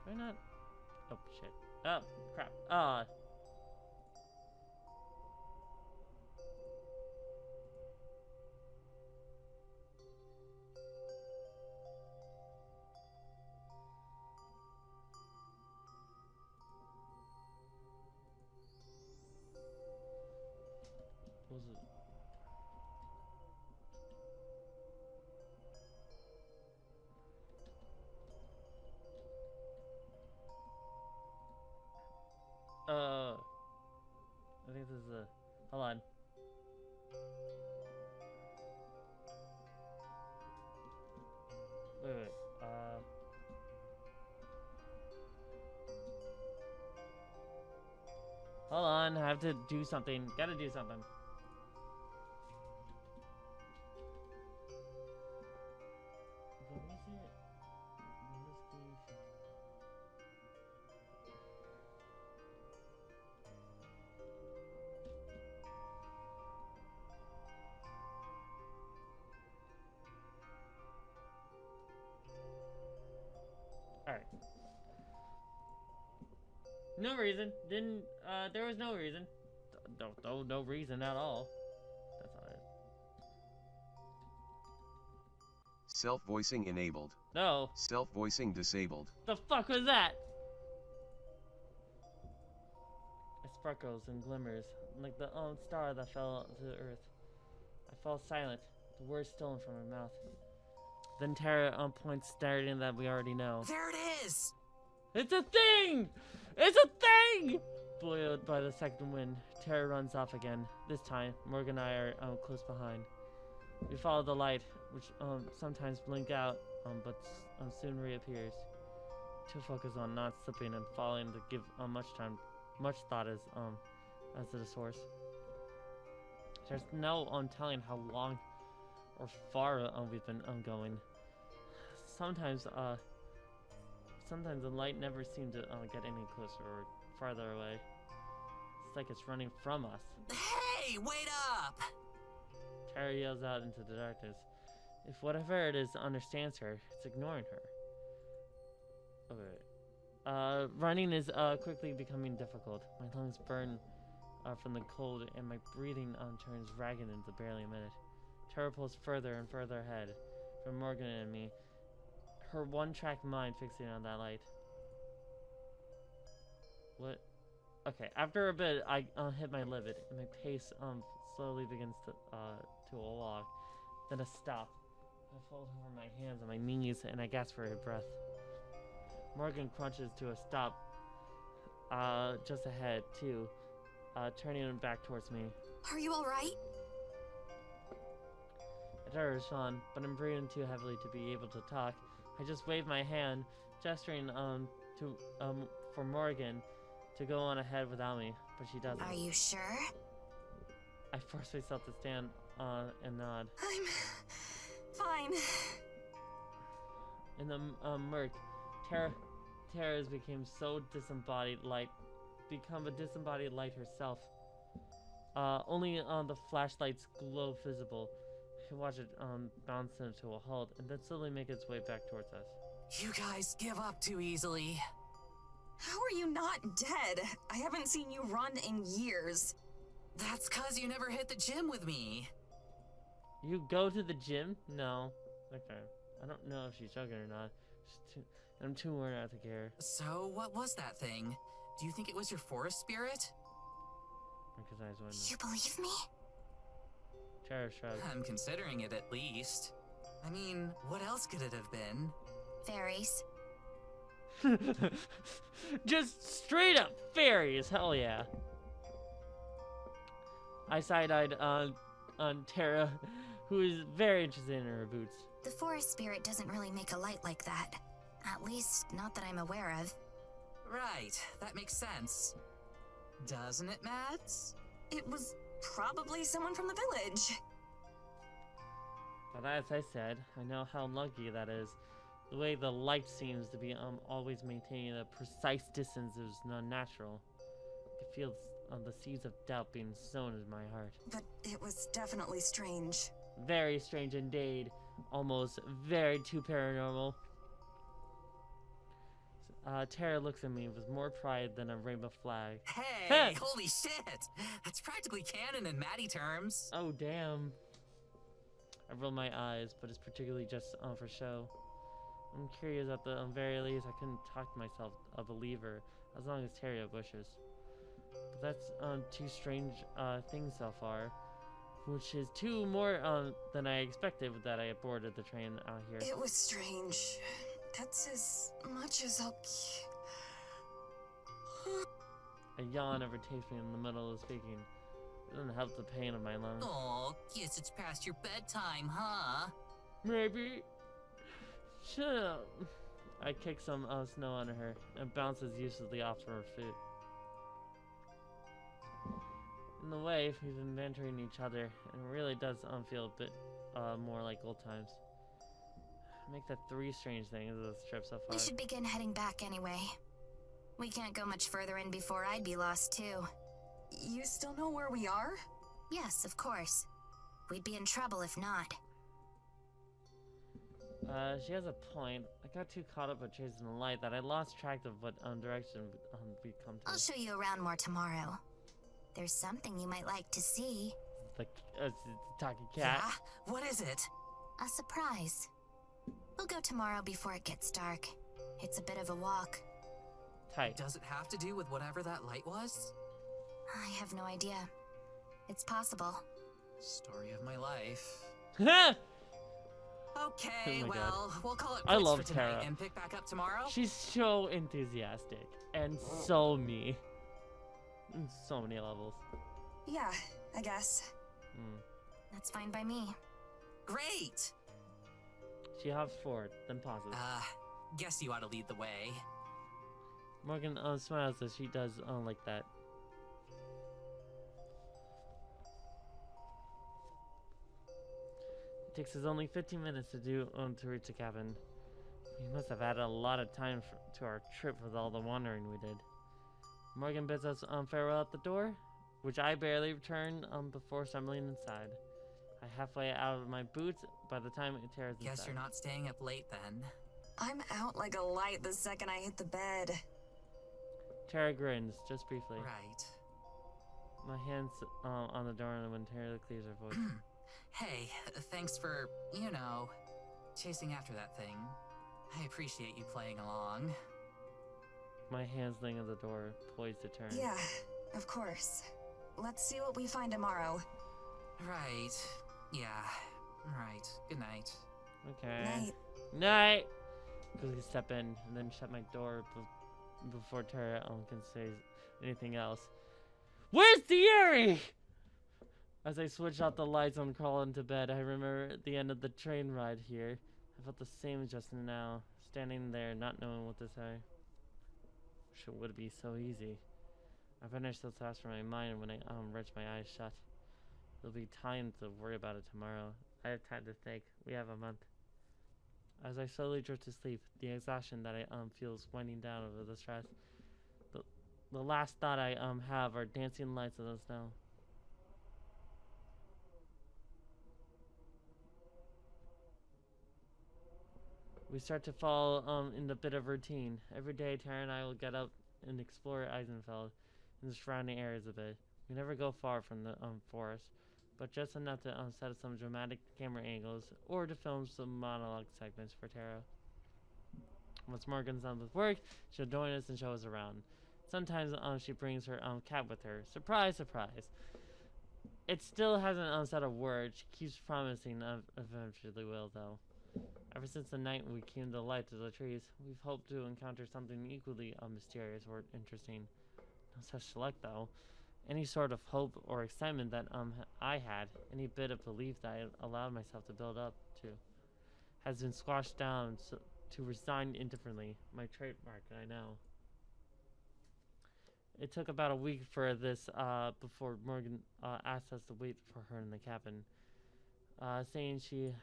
Why not? Oh shit. Oh crap. What was it? I think this is a. Hold on. Wait. Hold on. I have to do something. Gotta do something. What was it? Investigation. No reason. Didn't, there was no reason. No reason at all. That's all it. Self-voicing enabled. No. Self-voicing disabled. The fuck was that? It sparkles and glimmers, like the star that fell to the earth. I fall silent, the words stolen from her mouth. Then Tara points staring that we already know. There it is! It's a thing! It's a thing! Buoyed by the second wind, Tara runs off again. This time, Morgan and I are close behind. We follow the light, which sometimes blink out, but soon reappears. To focus on not slipping and falling to give much thought as to the source. There's no telling how long or far we've been going. Sometimes the light never seems to get any closer or farther away. It's like it's running from us. Hey, wait up! Tara yells out into the darkness. If whatever it is understands her, it's ignoring her. Okay. Running is quickly becoming difficult. My lungs burn from the cold, and my breathing turns ragged into barely a minute. Tara pulls further and further ahead from Morgan and me, her one-track mind fixing on that light. What? Okay, after a bit, I hit my limit, and my pace slowly begins to a walk, then a stop. I fold over my hands on my knees, and I gasp for a breath. Morgan crunches to a stop, just ahead, too, turning him back towards me. Are you alright? I try to respond, but I'm breathing too heavily to be able to talk. I just wave my hand, gesturing for Morgan to go on ahead without me, but she doesn't. Are you sure? I force myself to stand and nod. I'm fine. In the murk, Tara has become so disembodied light, become a disembodied light herself. Only the flashlight's glow visible. I can watch it bounce into a halt and then slowly make its way back towards us. You guys give up too easily. How are you not dead? I haven't seen you run in years. That's cause you never hit the gym with me. You go to the gym? No. Okay. I don't know if she's joking or not. I'm too worn out to care. So, what was that thing? Do you think it was your forest spirit? Because I was wondering. You believe me? Tara shrugged. I'm considering it at least. I mean, what else could it have been? Fairies. Just straight up fairies, hell yeah. I side-eyed on Tara, who is very interested in her boots. The forest spirit doesn't really make a light like that. At least, not that I'm aware of. Right, that makes sense. Doesn't it, Mads? It was probably someone from the village. But as I said, I know how lucky that is. The way the light seems to be always maintaining a precise distance is unnatural. I can feel the seeds of doubt being sown in my heart. But it was definitely strange. Very strange indeed. Almost very too paranormal. Tara looks at me with more pride than a rainbow flag. Hey, holy shit! That's practically canon in Maddie terms. Oh, damn. I roll my eyes, but it's particularly just for show. I'm curious at the very least I couldn't talk to myself a believer as long as Tara wishes. But that's two strange things so far, which is two more than I expected that I boarded the train out here. It was strange. That's as much as I'll... A yawn overtakes me in the middle of speaking. It doesn't help the pain of my lungs. Oh, guess it's past your bedtime, huh? Maybe. Shut up. I kick some snow on her and bounces uselessly off her foot. In the way, we've been mentoring each other, and it really does feel a bit more like old times. Make that three strange things of this trip so far. We should begin heading back anyway. We can't go much further in before I'd be lost too. You still know where we are? Yes, of course. We'd be in trouble if not. She has a point. I got too caught up with chasing the light that I lost track of what direction we come to. I'll show you around more tomorrow. There's something you might like to see. It's the talking cat. Yeah? What is it? A surprise. We'll go tomorrow before it gets dark. It's a bit of a walk. Tight. Does it have to do with whatever that light was? I have no idea. It's possible. Story of my life. Oh Okay, my well, we'll call it I quits love for tonight Tara. and pick back up tomorrow. She's so enthusiastic and so me. In so many levels. Yeah, I guess. That's fine by me. Great! She hops forward, then pauses. Guess you ought to lead the way. Morgan smiles as she does like that. It takes us only 15 minutes to reach the cabin. We must have added a lot of time to our trip with all the wandering we did. Morgan bids us farewell at the door, which I barely return before stumbling inside. I halfway out of my boots by the time Tara's inside. Guess you're not staying up late then. I'm out like a light the second I hit the bed. Tara grins, just briefly. Right. My hand's on the door when Tara clears her voice. Hey, thanks for, you know, chasing after that thing. I appreciate you playing along. My hand's laying on the door, poised to turn. Yeah, of course. Let's see what we find tomorrow. Right. Yeah. Right. Good night. Okay. Night. Night! Quickly step in and then shut my door before Tara can say anything else. Where's the Yuri? As I switch out the lights and crawl into bed, I remember at the end of the train ride here. I felt the same just now, standing there not knowing what to say. Wish it would be so easy. I finished those thoughts from my mind when I wrenched my eyes shut. There'll be time to worry about it tomorrow. I have time to think. We have a month. As I slowly drift to sleep, the exhaustion that I feel is winding down over the stress. The last thought I have are dancing lights in the snow. We start to fall in a bit of routine. Every day, Tara and I will get up and explore Eisenfeld and the surrounding areas a bit. We never go far from the forest, but just enough to set up some dramatic camera angles or to film some monologue segments for Tara. Once Morgan's done with work, she'll join us and show us around. Sometimes she brings her cat with her. Surprise, surprise. It still hasn't said a word. She keeps promising eventually will, though. Ever since the night we came to light to the trees, we've hoped to encounter something equally mysterious or interesting. No such luck, though. Any sort of hope or excitement that I had, any bit of belief that I allowed myself to build up to, has been squashed down to resigned indifferently. My trademark, I know. It took about a week for this before Morgan asked us to wait for her in the cabin, saying she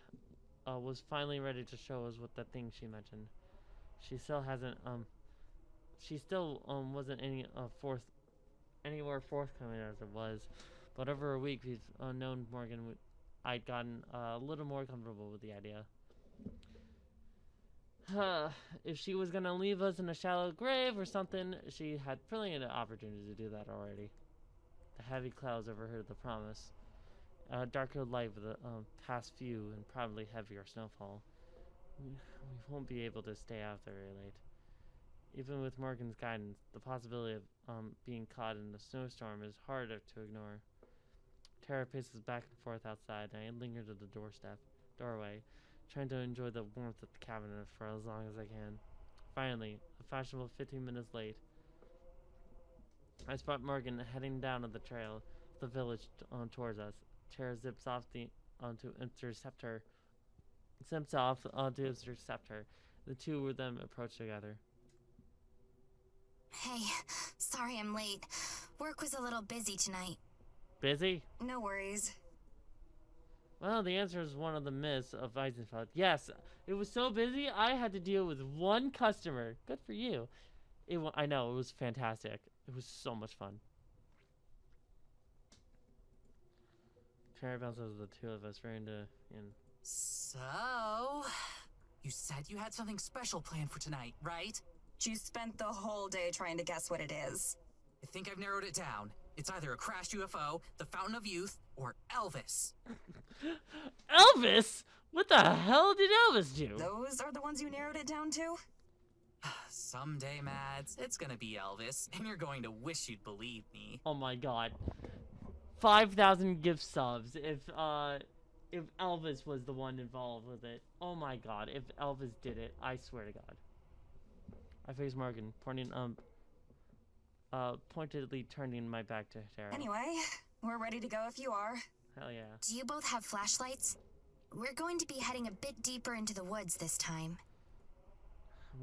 was finally ready to show us what the thing she mentioned. She still hasn't wasn't anywhere forthcoming as it was, but over a week we've known Morgan. I'd gotten a little more comfortable with the idea. If she was gonna leave us in a shallow grave or something, she had plenty of opportunity to do that already. The heavy clouds overheard the promise. Darker light with the past few and probably heavier snowfall. We won't be able to stay out there very late. Even with Morgan's guidance, the possibility of being caught in a snowstorm is harder to ignore. Tara paces back and forth outside, and I linger to the doorway, trying to enjoy the warmth of the cabin for as long as I can. Finally, a fashionable 15 minutes late, I spot Morgan heading down the trail, the village towards us. Tara zips off onto intercept her. The two of them approach together. Hey, sorry I'm late. Work was a little busy tonight. Busy? No worries. Well, the answer is one of the myths of Eisenfeld. Yes, it was so busy, I had to deal with one customer. Good for you. I know, it was fantastic. It was so much fun. Tara bounces the two of us right into in. So, You said you had something special planned for tonight, right? You spent the whole day trying to guess what it is. I think I've narrowed it down. It's either a crashed UFO, the Fountain of Youth, or Elvis. Elvis? What the hell did Elvis do? Those are the ones you narrowed it down to? Someday, Mads, it's gonna be Elvis, and you're going to wish you'd believe me. Oh my god. 5,000 gift subs if Elvis was the one involved with it. Oh my god, if Elvis did it, I swear to god. I face Morgan, pointedly turning my back to Tara. Anyway, we're ready to go if you are. Hell yeah. Do you both have flashlights? We're going to be heading a bit deeper into the woods this time.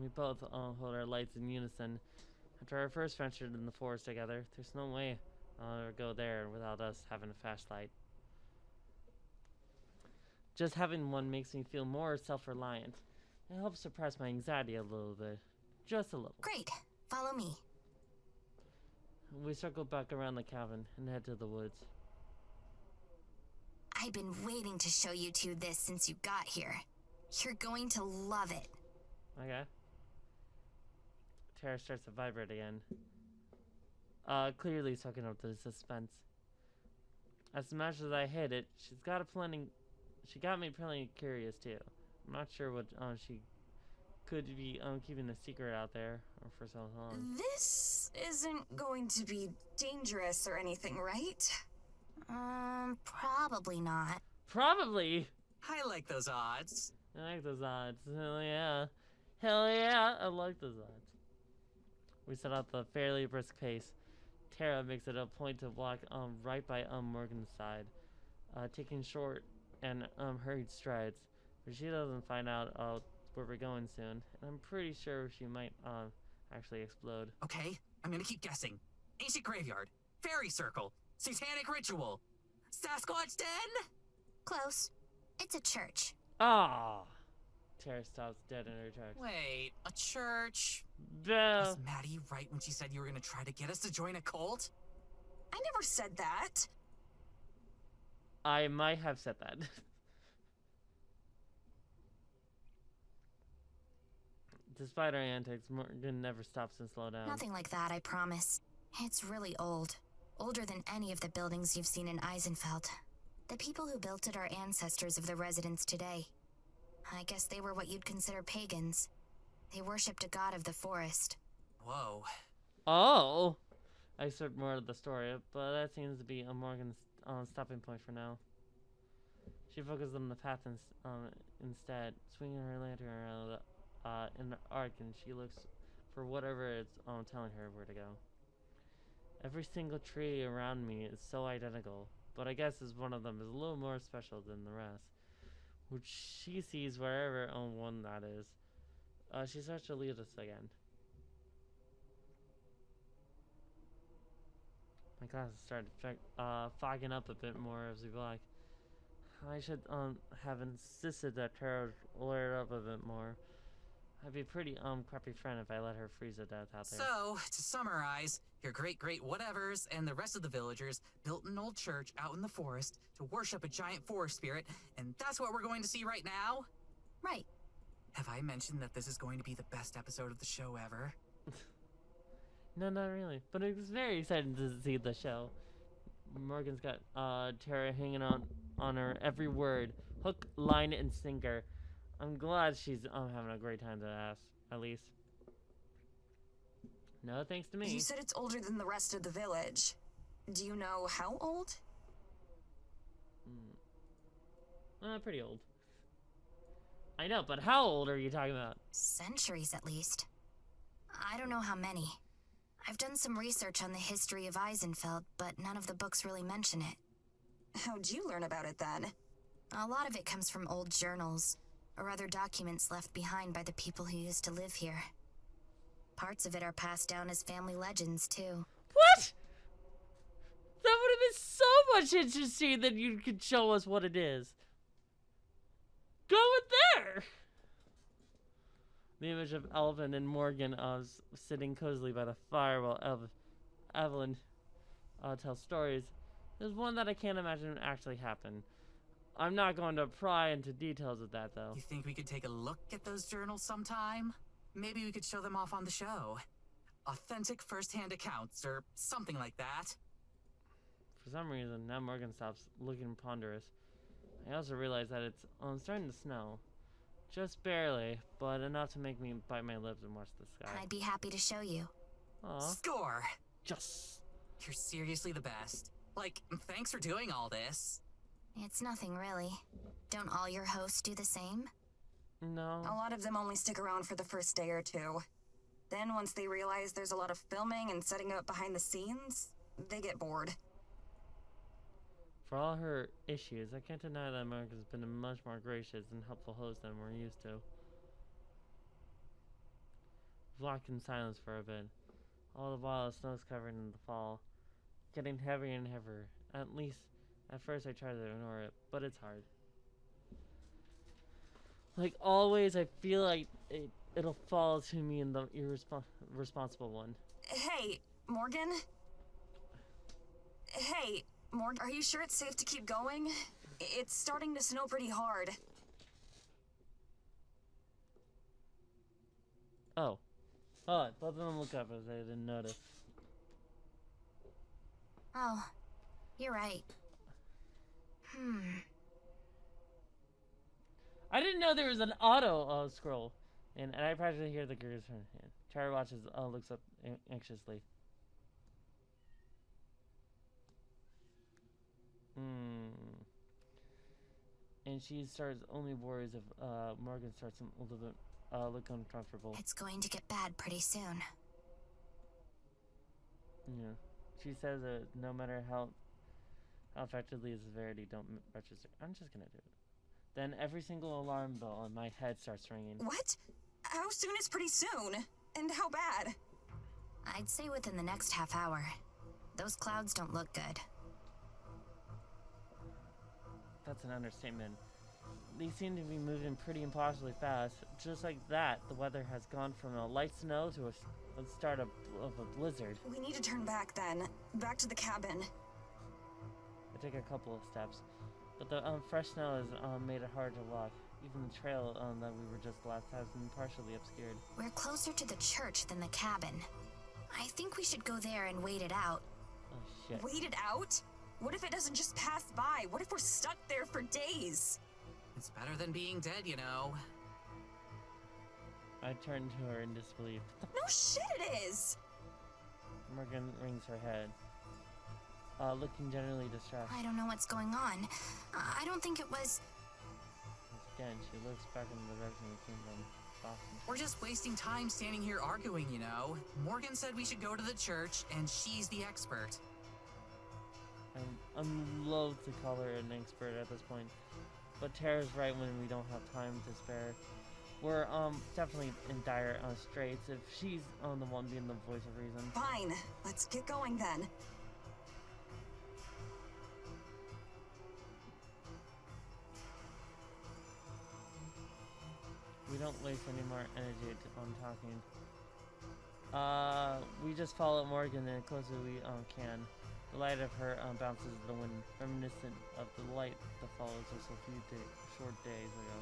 We both hold our lights in unison. After our first venture in the forest together, there's no way I'll ever go there without us having a flashlight. Just having one makes me feel more self-reliant. It helps suppress my anxiety a little bit. Just a little. Great. Follow me. We circle back around the cabin and head to the woods. I've been waiting to show you two this since you got here. You're going to love it. Okay. Tara starts to vibrate again. Clearly soaking up the suspense. As much as I hit it, she got me plenty curious too. I'm not sure what she could be keeping a secret out there for so long. This isn't going to be dangerous or anything, right? Probably not. Probably. I like those odds. I like those odds. Hell yeah. Hell yeah, I like those odds. We set out the fairly brisk pace. Tara makes it a point to walk right by Morgan's side, taking short and hurried strides, but she doesn't find out where we're going soon, and I'm pretty sure she might actually explode. Okay, I'm gonna keep guessing. Ancient graveyard, fairy circle, satanic ritual, Sasquatch den? Close. It's a church. Ah! Tara stops dead in her tracks. Wait, a church? Duh. Was Maddie right when she said you were gonna try to get us to join a cult? I never said that. I might have said that. Despite our antics, Morgan never stops to slow down. Nothing like that, I promise. It's really old. Older than any of the buildings you've seen in Eisenfeld. The people who built it are ancestors of the residents today. I guess they were what you'd consider pagans. They worshipped a god of the forest. Whoa. Oh! I excerpt more of the story, but that seems to be Morgan's stopping point for now. She focuses on the path instead, swinging her lantern around in the arc, and she looks for whatever it's telling her where to go. Every single tree around me is so identical, but I guess one of them is a little more special than the rest, which she sees wherever one that is. She starts to lead us again. My glasses started fogging up a bit more as we walk. I should have insisted that Tara layered up a bit more. I'd be a pretty crappy friend if I let her freeze to death out there. So, to summarize, your great whatevers and the rest of the villagers built an old church out in the forest to worship a giant forest spirit, and that's what we're going to see right now? Right. Have I mentioned that this is going to be the best episode of the show ever? No, not really. But it's very exciting to see the show. Morgan's got Tara hanging on her every word, hook, line, and sinker. I'm glad she's having a great time at least. No thanks to me. You said it's older than the rest of the village. Do you know how old? Pretty old. I know, but how old are you talking about? Centuries, at least. I don't know how many. I've done some research on the history of Eisenfeld, but none of the books really mention it. How'd you learn about it then? A lot of it comes from old journals, or other documents left behind by the people who used to live here. Parts of it are passed down as family legends, too. What? That would have been so much interesting that you could show us what it is. Go with there! The image of Elvin and Morgan sitting cozily by the fire while Evelyn tells stories is one that I can't imagine actually happened. I'm not going to pry into details of that, though. You think we could take a look at those journals sometime? Maybe we could show them off on the show. Authentic first-hand accounts, or something like that. For some reason, now Morgan stops looking ponderous. I also realize that it's starting to snow. Just barely, but enough to make me bite my lips and watch the sky. I'd be happy to show you. Aw. Score! Yes! You're seriously the best. Like, thanks for doing all this. It's nothing really. Don't all your hosts do the same? No. A lot of them only stick around for the first day or two. Then once they realize there's a lot of filming and setting up behind the scenes, they get bored. For all her issues, I can't deny that America's been a much more gracious and helpful host than we're used to. We've locked in silence for a bit. All the while, the snow's covered in the fall, getting heavier and heavier. At least, at first I tried to ignore it, but it's hard. Like always, I feel like it'll fall to me in the irresponsible one. Hey, Morgan? Hey, Morgan, are you sure it's safe to keep going? It's starting to snow pretty hard. Oh. Oh, both of them look up as I didn't notice. Oh, you're right. I didn't know there was an auto scroll. And I practically hear the girl's hand. Tara watches, looks up anxiously. And she starts only worries if Morgan starts to a little bit look uncomfortable. It's going to get bad pretty soon. Yeah. She says that no matter how effectively the severity don't register. I'm just gonna do it. Then every single alarm bell on my head starts ringing. What? How soon is pretty soon? And how bad? I'd say within the next half hour. Those clouds don't look good. That's an understatement. These seem to be moving pretty impossibly fast. Just like that, the weather has gone from a light snow to a start of a blizzard. We need to turn back then. Back to the cabin. I take a couple of steps, but the fresh snow has made it hard to walk. Even the trail that we were just last has been partially obscured. We're closer to the church than the cabin. I think we should go there and wait it out. Oh shit. Wait it out? What if it doesn't just pass by? What if we're stuck there for days? It's better than being dead, you know. I turn to her in disbelief. No shit it is! Morgan wrings her head, looking generally distressed. I don't know what's going on. I don't think it was... Again, she looks back in the direction we came from. Boston. We're just wasting time standing here arguing, you know. Morgan said we should go to the church, and she's the expert. I'm loath to call her an expert at this point, but Tara's right when we don't have time to spare. We're definitely in dire straits if she's the one being the voice of reason. Fine, let's get going then. We don't waste any more energy on talking. We just follow Morgan as close as we can. The light of her bounces the wind, reminiscent of the light that follows us a few short days ago.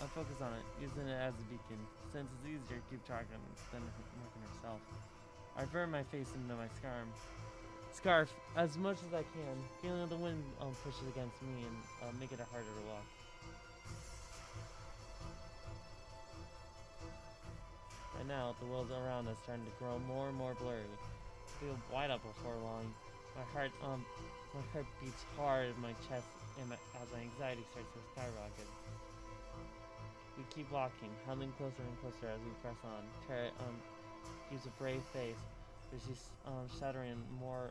I focus on it, using it as a beacon, since it's easier to keep track of than Morgan herself. I burn my face into my scarf as much as I can, feeling the wind pushes against me and make it harder to walk. Right now, the world around us is starting to grow more and more blurry. I feel wide up before long. My heart beats hard in my chest as my anxiety starts to skyrocket. We keep walking, huddling closer and closer as we press on. Tara gives a brave face, but she's shuddering more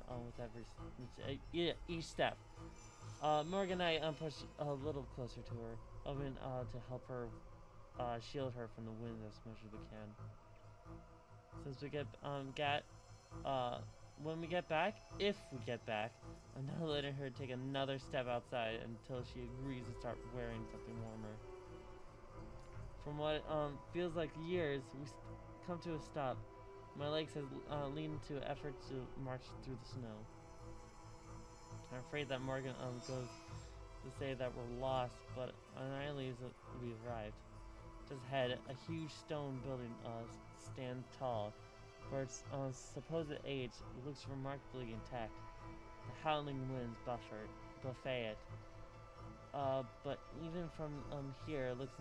with each step. Morgan and I push a little closer to her, hoping to help her shield her from the wind as much as we can. Since we when we get back, if we get back, I'm not letting her take another step outside until she agrees to start wearing something warmer. From what feels like years, we come to a stop. My legs have leaned to efforts to march through the snow. I'm afraid that Morgan goes to say that we're lost, but unlikely we've arrived. Just ahead, a huge stone building stands tall. For its supposed age, it looks remarkably intact. The howling winds buffet it. But even from here, it looks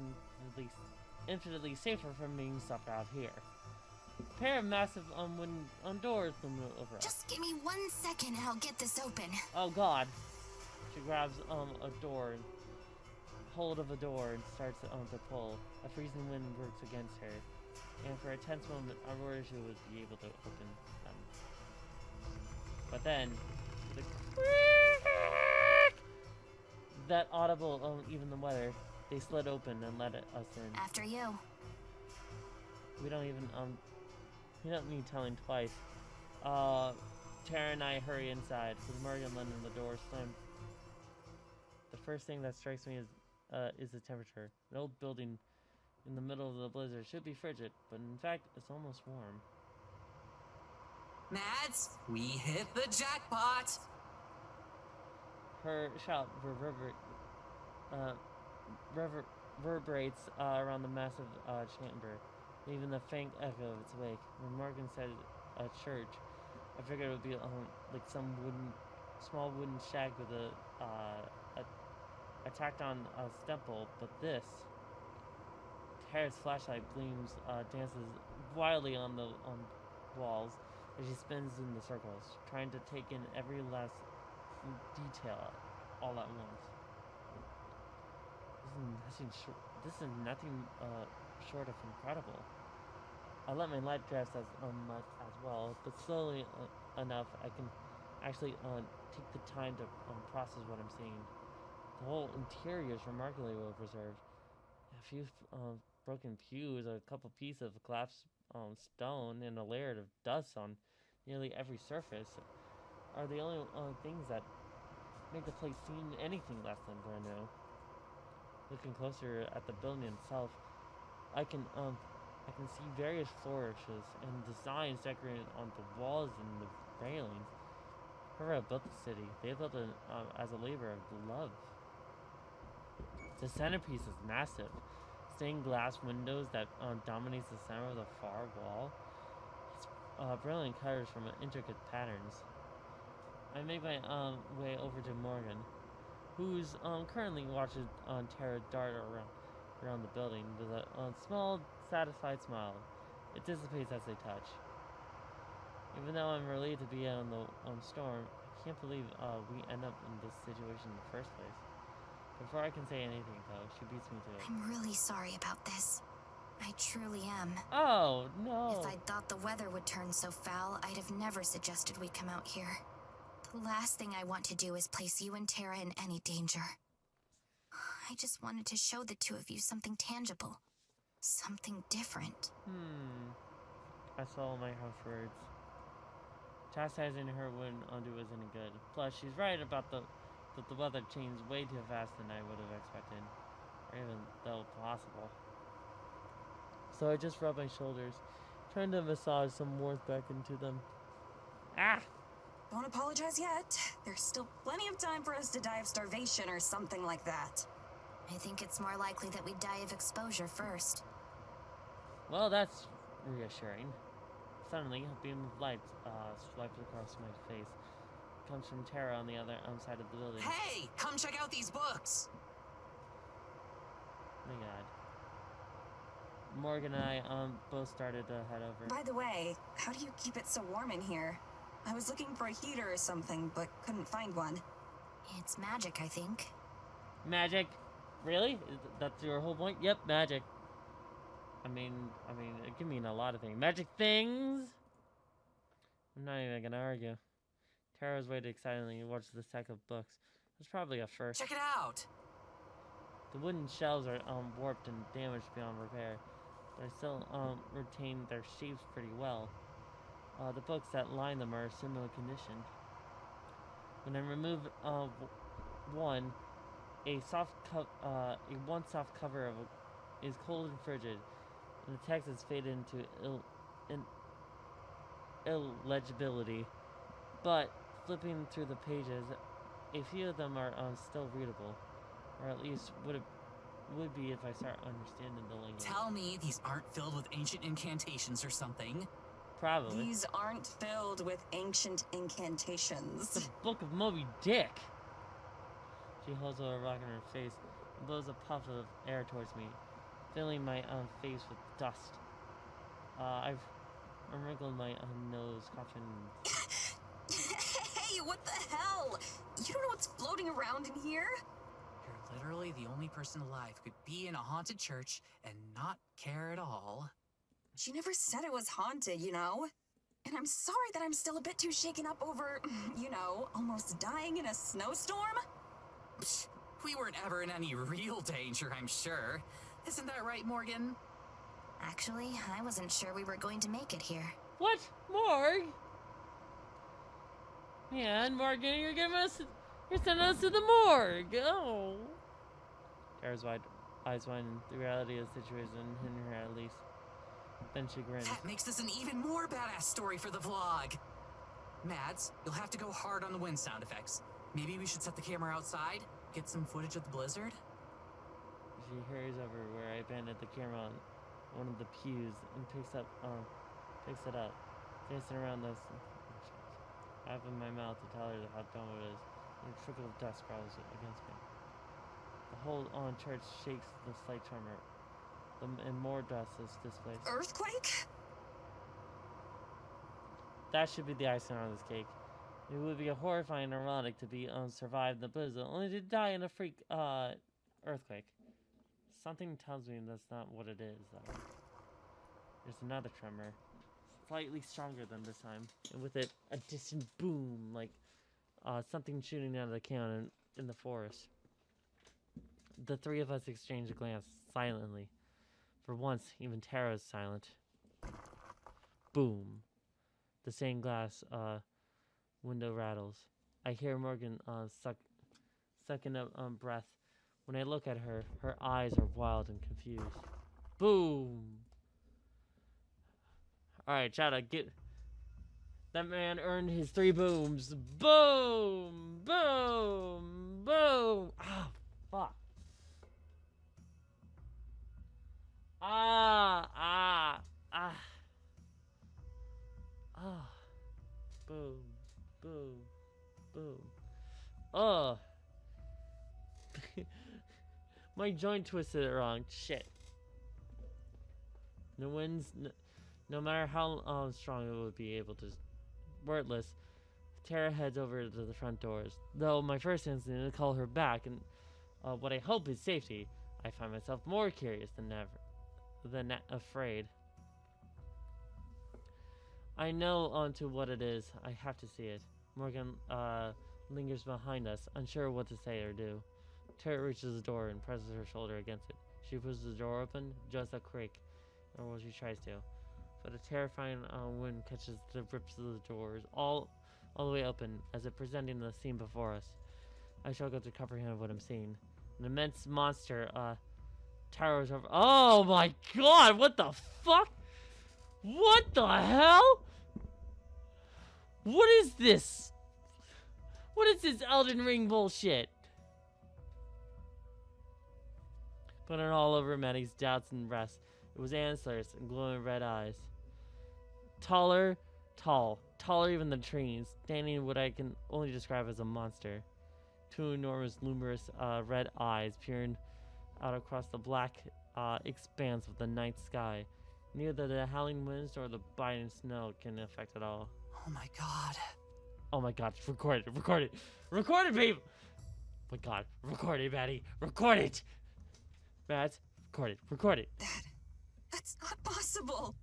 infinitely safer from being sucked out here. A pair of massive wooden doors loom over us. Just give me 1 second and I'll get this open. Oh God! She grabs hold of a door and starts to pull. A freezing wind works against her, and for a tense moment, I worried she would be able to open them. But then, the that audible, even the weather, they slid open and let us in. After you. We don't need telling twice. Tara and I hurry inside, with Morgan letting the door slam. The first thing that strikes me is the temperature. An old building in the middle of the blizzard should be frigid, but in fact, it's almost warm. Mads, we hit the jackpot! Her shout reverberates around the massive chamber, leaving the faint echo of its wake. When Morgan said a church, I figured it would be like some small wooden shack with a tacked on steeple, but this. Tara's flashlight gleams, dances wildly on walls as she spins in the circles, trying to take in every last detail all at once. This is nothing short of incredible. I let my light drift as much as well, but slowly enough I can actually take the time to process what I'm seeing. The whole interior is remarkably well preserved. A few broken pews, a couple pieces of collapsed stone, and a layer of dust on nearly every surface are the only things that make the place seem anything less than brand new. Looking closer at the building itself, I can see various flourishes and designs decorated on the walls and the railings. Whoever built the city, they built it as a labor of love. The centerpiece is massive. Stained glass windows that dominates the center of the far wall. It's brilliant colors from intricate patterns. I make my way over to Morgan, who's currently watching Tara dart around the building with a small, satisfied smile. It dissipates as they touch. Even though I'm relieved to be out on the storm, I can't believe we end up in this situation in the first place. Before I can say anything, though, she beats me to it. I'm really sorry about this. I truly am. Oh, no. If I'd thought the weather would turn so foul, I'd have never suggested we come out here. The last thing I want to do is place you and Tara in any danger. I just wanted to show the two of you something tangible. Something different. I swallow my harsh words. Chastising her wouldn't undo us any good. Plus, she's right about that the weather changed way too fast than I would have expected, or even though possible. So I just rub my shoulders, trying to massage some warmth back into them. Ah! Don't apologize yet. There's still plenty of time for us to die of starvation or something like that. I think it's more likely that we die of exposure first. Well, that's reassuring. Suddenly, a beam of light swipes across my face. It comes from Tara on the other side of the building. Hey, come check out these books! My God. Morgan and I both started to head over. By the way, how do you keep it so warm in here? I was looking for a heater or something, but couldn't find one. It's magic, I think. Magic? Really? That's your whole point? Yep, magic. I mean, it can mean a lot of things. Magic things? I'm not even gonna argue. Tara's waited excitedly and watched the stack of books. It's probably a first. Check it out! The wooden shelves are warped and damaged beyond repair, but I still retain their shapes pretty well. The books that line them are similar condition. When I remove one, a soft cover is cold and frigid, and the text is faded into illegibility. But flipping through the pages, a few of them are still readable. Or at least would be if I start understanding the language. Tell me these aren't filled with ancient incantations or something. Probably. These aren't filled with ancient incantations. The Book of Moby Dick! She holds a rock in her face and blows a puff of air towards me, filling my face with dust. I've wrinkled my nose, coughing. Hey, what the hell? You don't know what's floating around in here? You're literally the only person alive who could be in a haunted church and not care at all. She never said it was haunted, you know? And I'm sorry that I'm still a bit too shaken up over, you know, almost dying in a snowstorm. Psh, we weren't ever in any real danger, I'm sure. Isn't that right, Morgan? Actually, I wasn't sure we were going to make it here. What? Morg? Man, Morgan, you're sending us to the morgue. Oh. Tara's eyes wide, and the reality of the situation hit her at least. Then she grins. That makes this an even more badass story for the vlog. Mads, you'll have to go hard on the wind sound effects. Maybe we should set the camera outside, get some footage of the blizzard. She hurries over where I abandoned the camera on one of the pews and picks it up, dancing around us. I open my mouth to tell her how dumb it is, and a trickle of dust sprawls against me. The whole church shakes with a slight tremor, and more dust is displaced. Earthquake? That should be the icing on this cake. It would be a horrifying and ironic to be survived the blizzard, only to die in a freak earthquake. Something tells me that's not what it is, though. There's another tremor, slightly stronger than this time, and with it, a distant boom, like something shooting out of the cannon in the forest. The three of us exchange a glance, silently. For once, even Tara is silent. Boom. The stained glass window rattles. I hear Morgan sucking up breath. When I look at her, her eyes are wild and confused. Boom! Alright, Chada, get... That man earned his 3 booms. Boom! Boom! Boom! Ah, fuck. Ah! Boom. Boom. Boom. My joint twisted it wrong. Shit. No matter how strong it would be able to. Wordless, Tara heads over to the front doors. Though my first instinct is to call her back, and what I hope is safety, I find myself more curious than afraid. I know onto what it is. I have to see it. Morgan lingers behind us, unsure what to say or do. Tara reaches the door and presses her shoulder against it. She pushes the door open, just a creak, or what she tries to. But a terrifying wind catches the rips of the doors all the way open, as if presenting the scene before us. I struggle to comprehend what I'm seeing. An immense monster towers over. Oh my god! What the fuck? What the hell? What is this? What is this Elden Ring bullshit? Putting all over Maddie's doubts and rest. It was antlers and glowing red eyes. Taller even than trees, standing in what I can only describe as a monster. 2 enormous, luminous red eyes peering out across the black expanse of the night sky. Neither the howling winds nor the biting snow can affect it all. Oh my god. Oh my god, record it, babe! Oh my god, record it, Maddie, record it! Mads, record it. That's not possible.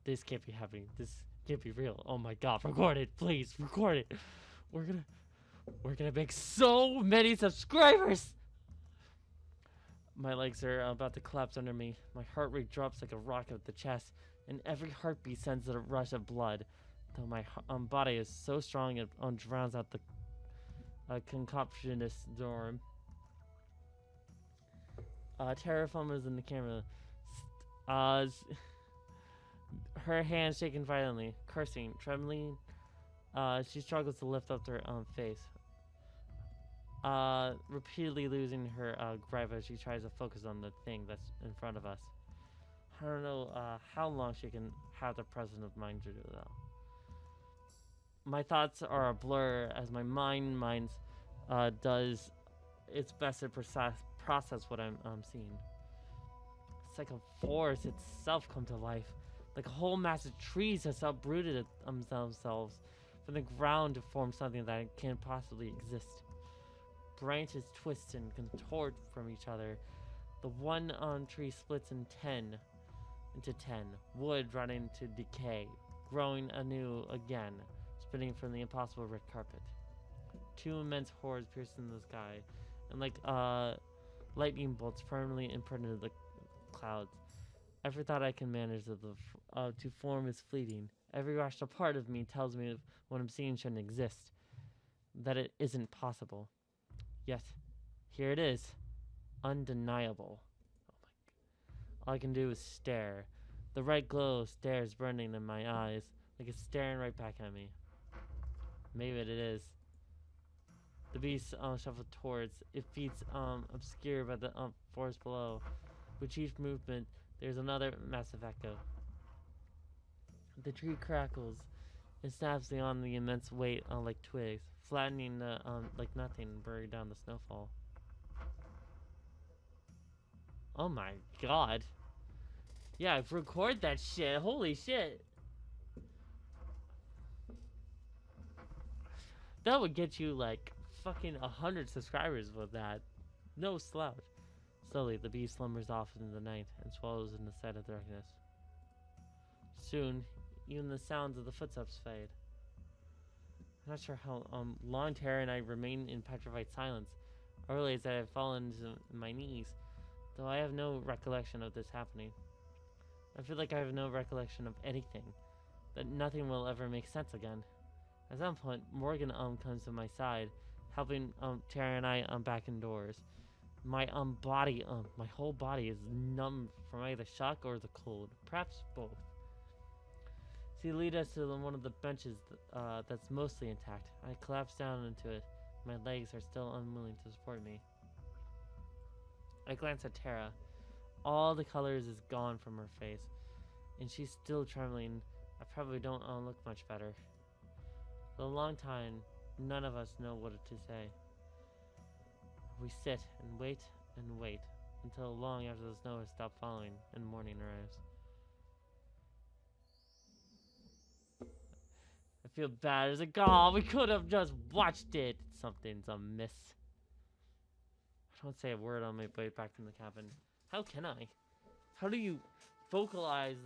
This can't be happening. This can't be real. Oh my god, record it, please, record it. We're gonna make so many subscribers. My legs are about to collapse under me. My heart rate drops like a rock at the chest, and every heartbeat sends a rush of blood. Though my body is so strong it drowns out the concoctionous storm. Tara fumbles in the camera. Her hands shaking violently, cursing, trembling. She struggles to lift up her face. repeatedly losing her gripe as she tries to focus on the thing that's in front of us. I don't know how long she can have the presence of mind to do though. My thoughts are a blur as my mind does its best to process what I'm seeing. It's like a forest itself come to life, like a whole mass of trees has uprooted themselves from the ground to form something that can't possibly exist. Branches twist and contort from each other. The one tree splits into 10. Wood running to decay, growing anew again, spinning from the impossible red carpet. Two immense hordes piercing the sky, and like lightning bolts firmly imprinted in the clouds. Every thought I can manage to form is fleeting. Every rational part of me tells me what I'm seeing shouldn't exist, that it isn't possible. Yet, here it is, undeniable. Oh my God. All I can do is stare. The red glow stares burning in my eyes, like it's staring right back at me. Maybe it is. The beast shuffled towards. Its feet obscured by the forest below. With each movement, there's another massive echo. The tree crackles and snaps beyond the immense weight like twigs, flattening like nothing buried down the snowfall. Oh my god. Yeah, record that shit. Holy shit. That would get you like fucking 100 subscribers with that. No slouch. Slowly, the beast slumbers off into the night and swallows in the sight of darkness. Soon, even the sounds of the footsteps fade. I'm not sure how long Tara and I remain in petrified silence. I realize that I've fallen to my knees, though I have no recollection of this happening. I feel like I have no recollection of anything, that nothing will ever make sense again. At some point, Morgan comes to my side, helping Tara and I back indoors. My my whole body is numb from either shock or the cold, perhaps both. She leads us to one of the benches that's mostly intact. I collapse down into it. My legs are still unwilling to support me. I glance at Tara. All the colors is gone from her face, and she's still trembling. I probably don't look much better. For a long time, none of us know what to say. We sit and wait until long after the snow has stopped falling and morning arrives. I feel bad. It's like, oh, we could have just watched it. Something's amiss. I don't say a word on my way back from the cabin. How can I? How do you vocalize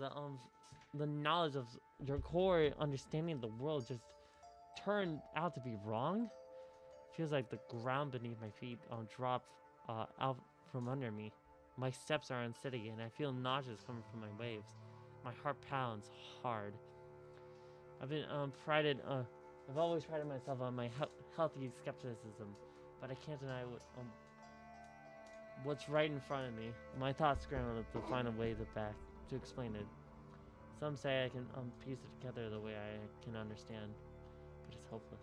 the knowledge of your core understanding of the world just turned out to be wrong? Feels like the ground beneath my feet drop out from under me. My steps are unsteady and I feel nauseous coming from my waves. My heart pounds hard. I've been I've always prided myself on my healthy skepticism, but I can't deny what's right in front of me. My thoughts scramble to find a way to explain it. Some say I can piece it together the way I can understand, but it's hopeless.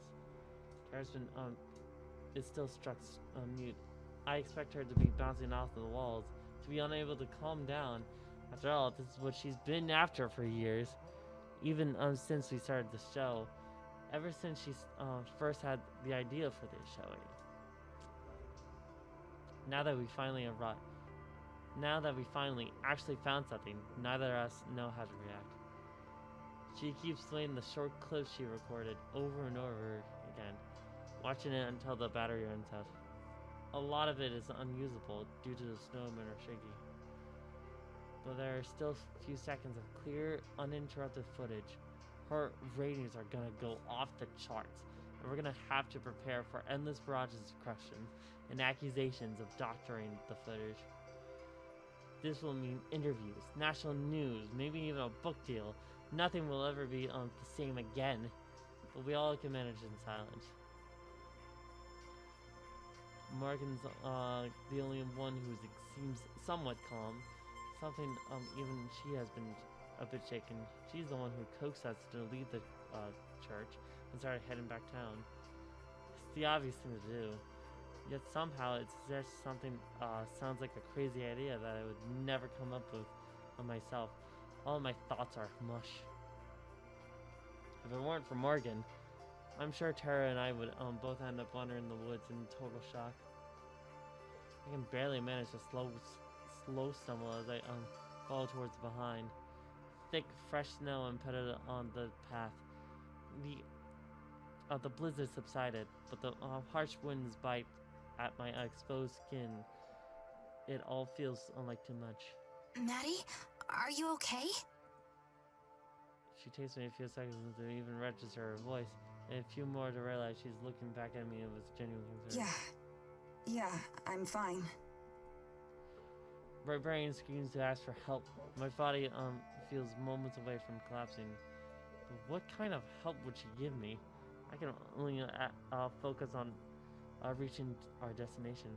Tara's been is still struck mute. I expect her to be bouncing off the walls, to be unable to calm down. After all, this is what she's been after for years, even since we started the show. Ever since she first had the idea for this show. Now that we finally actually found something, neither of us know how to react. She keeps playing the short clips she recorded over and over again, watching it until the battery runs out. A lot of it is unusable due to the snow and are shaky. But there are still a few seconds of clear, uninterrupted footage. Her ratings are gonna go off the charts, and we're gonna have to prepare for endless barrages of questions and accusations of doctoring the footage. This will mean interviews, national news, maybe even a book deal. Nothing will ever be the same again, but we all can manage in silence. Morgan's the only one who seems somewhat calm. Something even she has been a bit shaken. She's the one who coaxed us to leave the church and started heading back town. It's the obvious thing to do. Yet somehow it's just something sounds like a crazy idea that I would never come up with on myself. All my thoughts are mush. If it weren't for Morgan, I'm sure Tara and I would both end up wandering the woods in total shock. I can barely manage to slow stumble as I fall towards behind. Thick, fresh snow impeded on the path. The blizzard subsided, but the harsh winds bite at my exposed skin. It all feels like too much. Maddie, are you okay? She takes me a few seconds to even register her voice, and a few more to realize she's looking back at me with genuine concern. Yeah, I'm fine. My brain screams to ask for help. My body feels moments away from collapsing. But what kind of help would she give me? I can only focus on reaching our destination.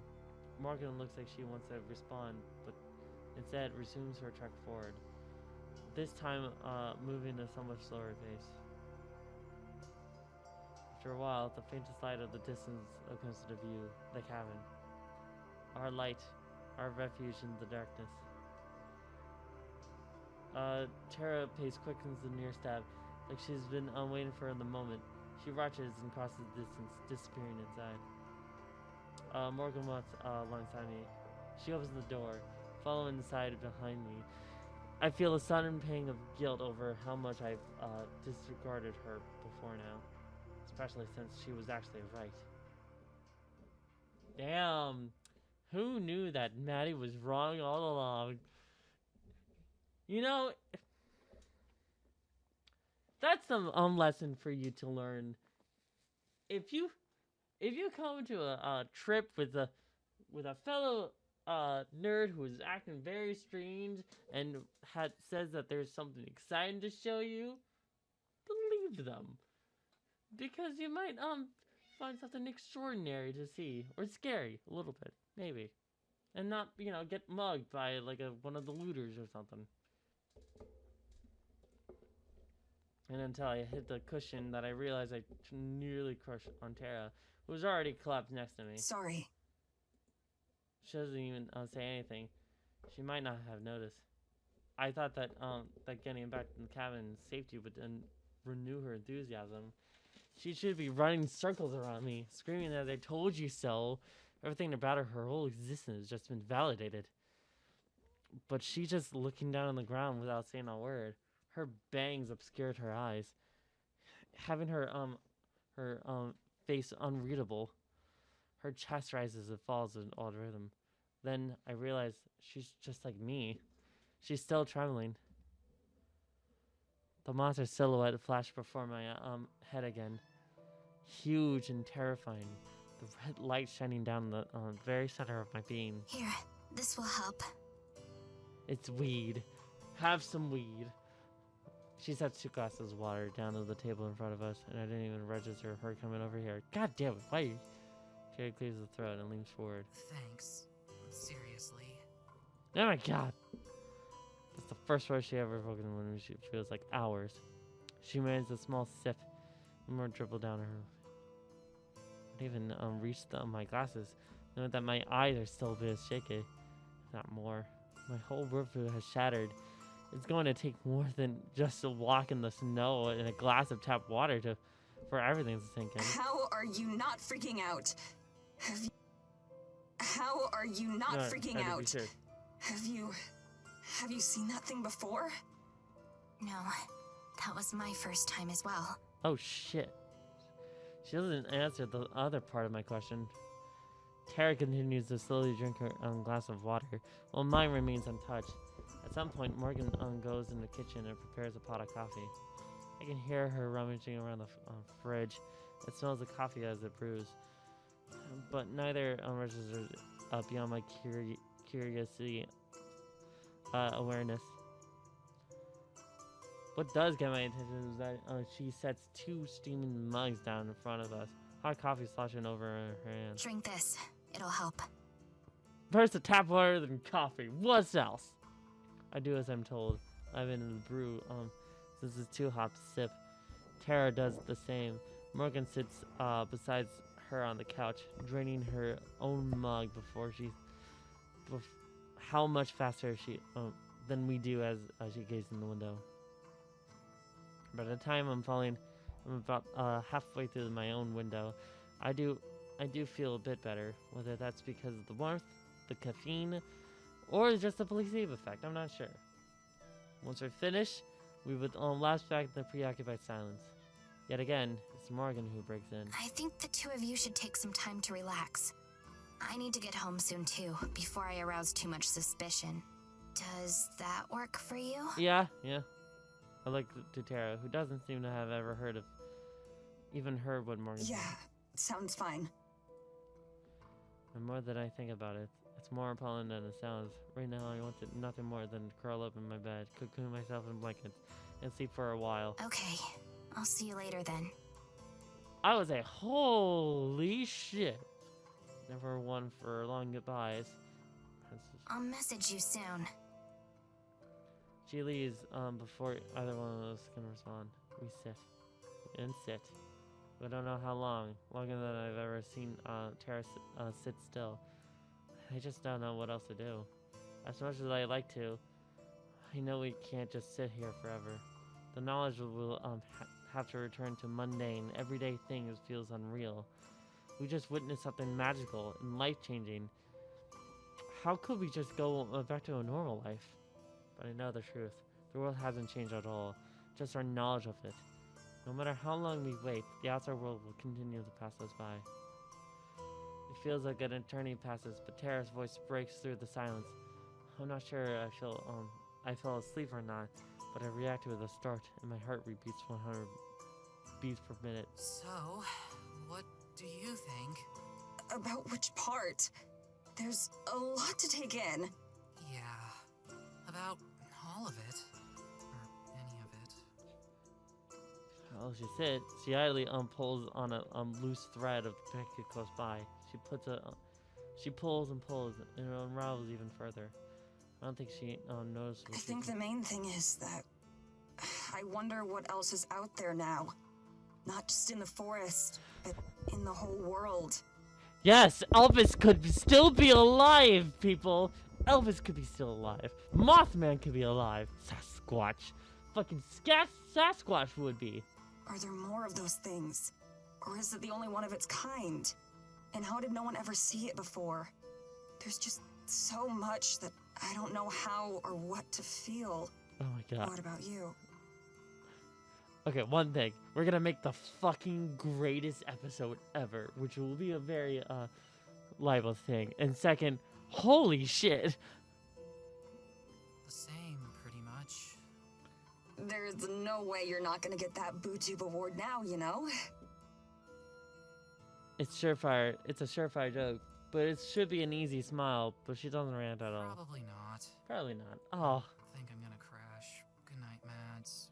Morgan looks like she wants to respond, but instead resumes her trek forward. This time, moving at a somewhat slower pace. After a while, the faintest light of the distance comes to view, the cabin. Our light, our refuge in the darkness. Tara pays quick as the near stab, like she's been waiting for the moment. She rushes and crosses the distance, disappearing inside. Morgan walks alongside me. She opens the door, following inside behind me. I feel a sudden pang of guilt over how much I've disregarded her before now, especially since she was actually right. Damn, who knew that Maddie was wrong all along? You know, that's some lesson for you to learn. If you come to a trip with a fellow nerd who is acting very strange and says that there's something exciting to show you, believe them, because you might find something extraordinary to see, or scary a little bit maybe, and not get mugged by like one of the looters or something. And until I hit the cushion that I realized I nearly crushed on Tara, who was already collapsed next to me. Sorry. She doesn't even say anything. She might not have noticed. I thought that getting back to the cabin safety would renew her enthusiasm. She should be running circles around me, screaming that I told you so. Everything about her whole existence has just been validated. But she's just looking down on the ground without saying a word. Her bangs obscured her eyes, having her face unreadable. Her chest rises and falls in odd rhythm. Then I realize she's just like me. She's still trembling. The monster's silhouette flashed before my head again, huge and terrifying. The red light shining down the very center of my being. Here, this will help. It's weed. Have some weed. She sets 2 glasses of water down on the table in front of us, and I didn't even register her coming over here. God damn it, why? Jerry clears the throat and leans forward. Thanks. Seriously. Oh my god. That's the first word she ever spoken when she feels like hours. She manages a small sip, and more dribble down her. I didn't even reach my glasses, knowing that my eyes are still a bit shaky, if not more. My whole worldview has shattered. It's going to take more than just a walk in the snow and a glass of tap water for everything to sink in. How are you not freaking out? How are you not freaking out? Sure. Have you seen that thing before? No, that was my first time as well. Oh shit. She doesn't answer the other part of my question. Tara continues to slowly drink her glass of water, while mine remains untouched. At some point, Morgan goes in the kitchen and prepares a pot of coffee. I can hear her rummaging around the fridge. It smells of coffee as it brews. But neither registers beyond my curiosity awareness. What does get my attention is that she sets 2 steaming mugs down in front of us. Hot coffee sloshing over her hands. Drink this. It'll help. First the tap water, then coffee. What else? I do as I'm told. I've been in the brew since it's too hot to sip. Tara does the same. Morgan sits beside her on the couch, draining her own mug before she, how much faster she than we do as she gazes in the window. By the time I'm about halfway through my own window, I do feel a bit better. Whether that's because of the warmth, the caffeine, or just the placebo effect, I'm not sure. Once we're finished, we would lapse back in the preoccupied silence. Yet again, it's Morgan who breaks in. I think the two of you should take some time to relax. I need to get home soon too, before I arouse too much suspicion. Does that work for you? Yeah. I look to Tara, who doesn't seem to have ever even heard what Morgan said. Yeah, sounds fine. And more than I think about it, it's more appalling than it sounds. Right now, I want nothing more than to curl up in my bed, cocoon myself in blankets, and sleep for a while. Okay, I'll see you later then. I was a holy shit. Never one for long goodbyes. I'll message you soon. She leaves before either one of us can respond. We sit and sit. We don't know how long. Longer than I've ever seen Tara sit still. I just don't know what else to do. As much as I like to, I know we can't just sit here forever. The knowledge we'll have to return to mundane, everyday things feels unreal. We just witnessed something magical and life-changing. How could we just go back to a normal life? But I know the truth. The world hasn't changed at all. Just our knowledge of it. No matter how long we wait, the outside world will continue to pass us by. It feels like an eternity passes, but Tara's voice breaks through the silence. I'm not sure I fell asleep or not, but I reacted with a start, and my heart repeats 100 beats per minute. So, what do you think? About which part? There's a lot to take in. Yeah, about all of it. Or any of it. Oh, she idly pulls on a loose thread of the packet close by. She pulls and pulls, and it unravels even further. I don't think she knows. I think the main thing is that I wonder what else is out there now. Not just in the forest, but in the whole world. Yes, Elvis could still be alive, people. Elvis could be still alive. Mothman could be alive. Sasquatch. Fucking Sasquatch would be. Are there more of those things? Or is it the only one of its kind? And how did no one ever see it before? There's just so much that I don't know how or what to feel. Oh my god. What about you? Okay, one thing. We're gonna make the fucking greatest episode ever, which will be a very, liable thing. And second, holy shit. The same, pretty much. There's no way you're not gonna get that BooTube award now, you know? It's a surefire joke. But it should be an easy smile, but she doesn't rant at all. Probably not. Probably not. Oh. I think I'm gonna crash. Good night, Mads.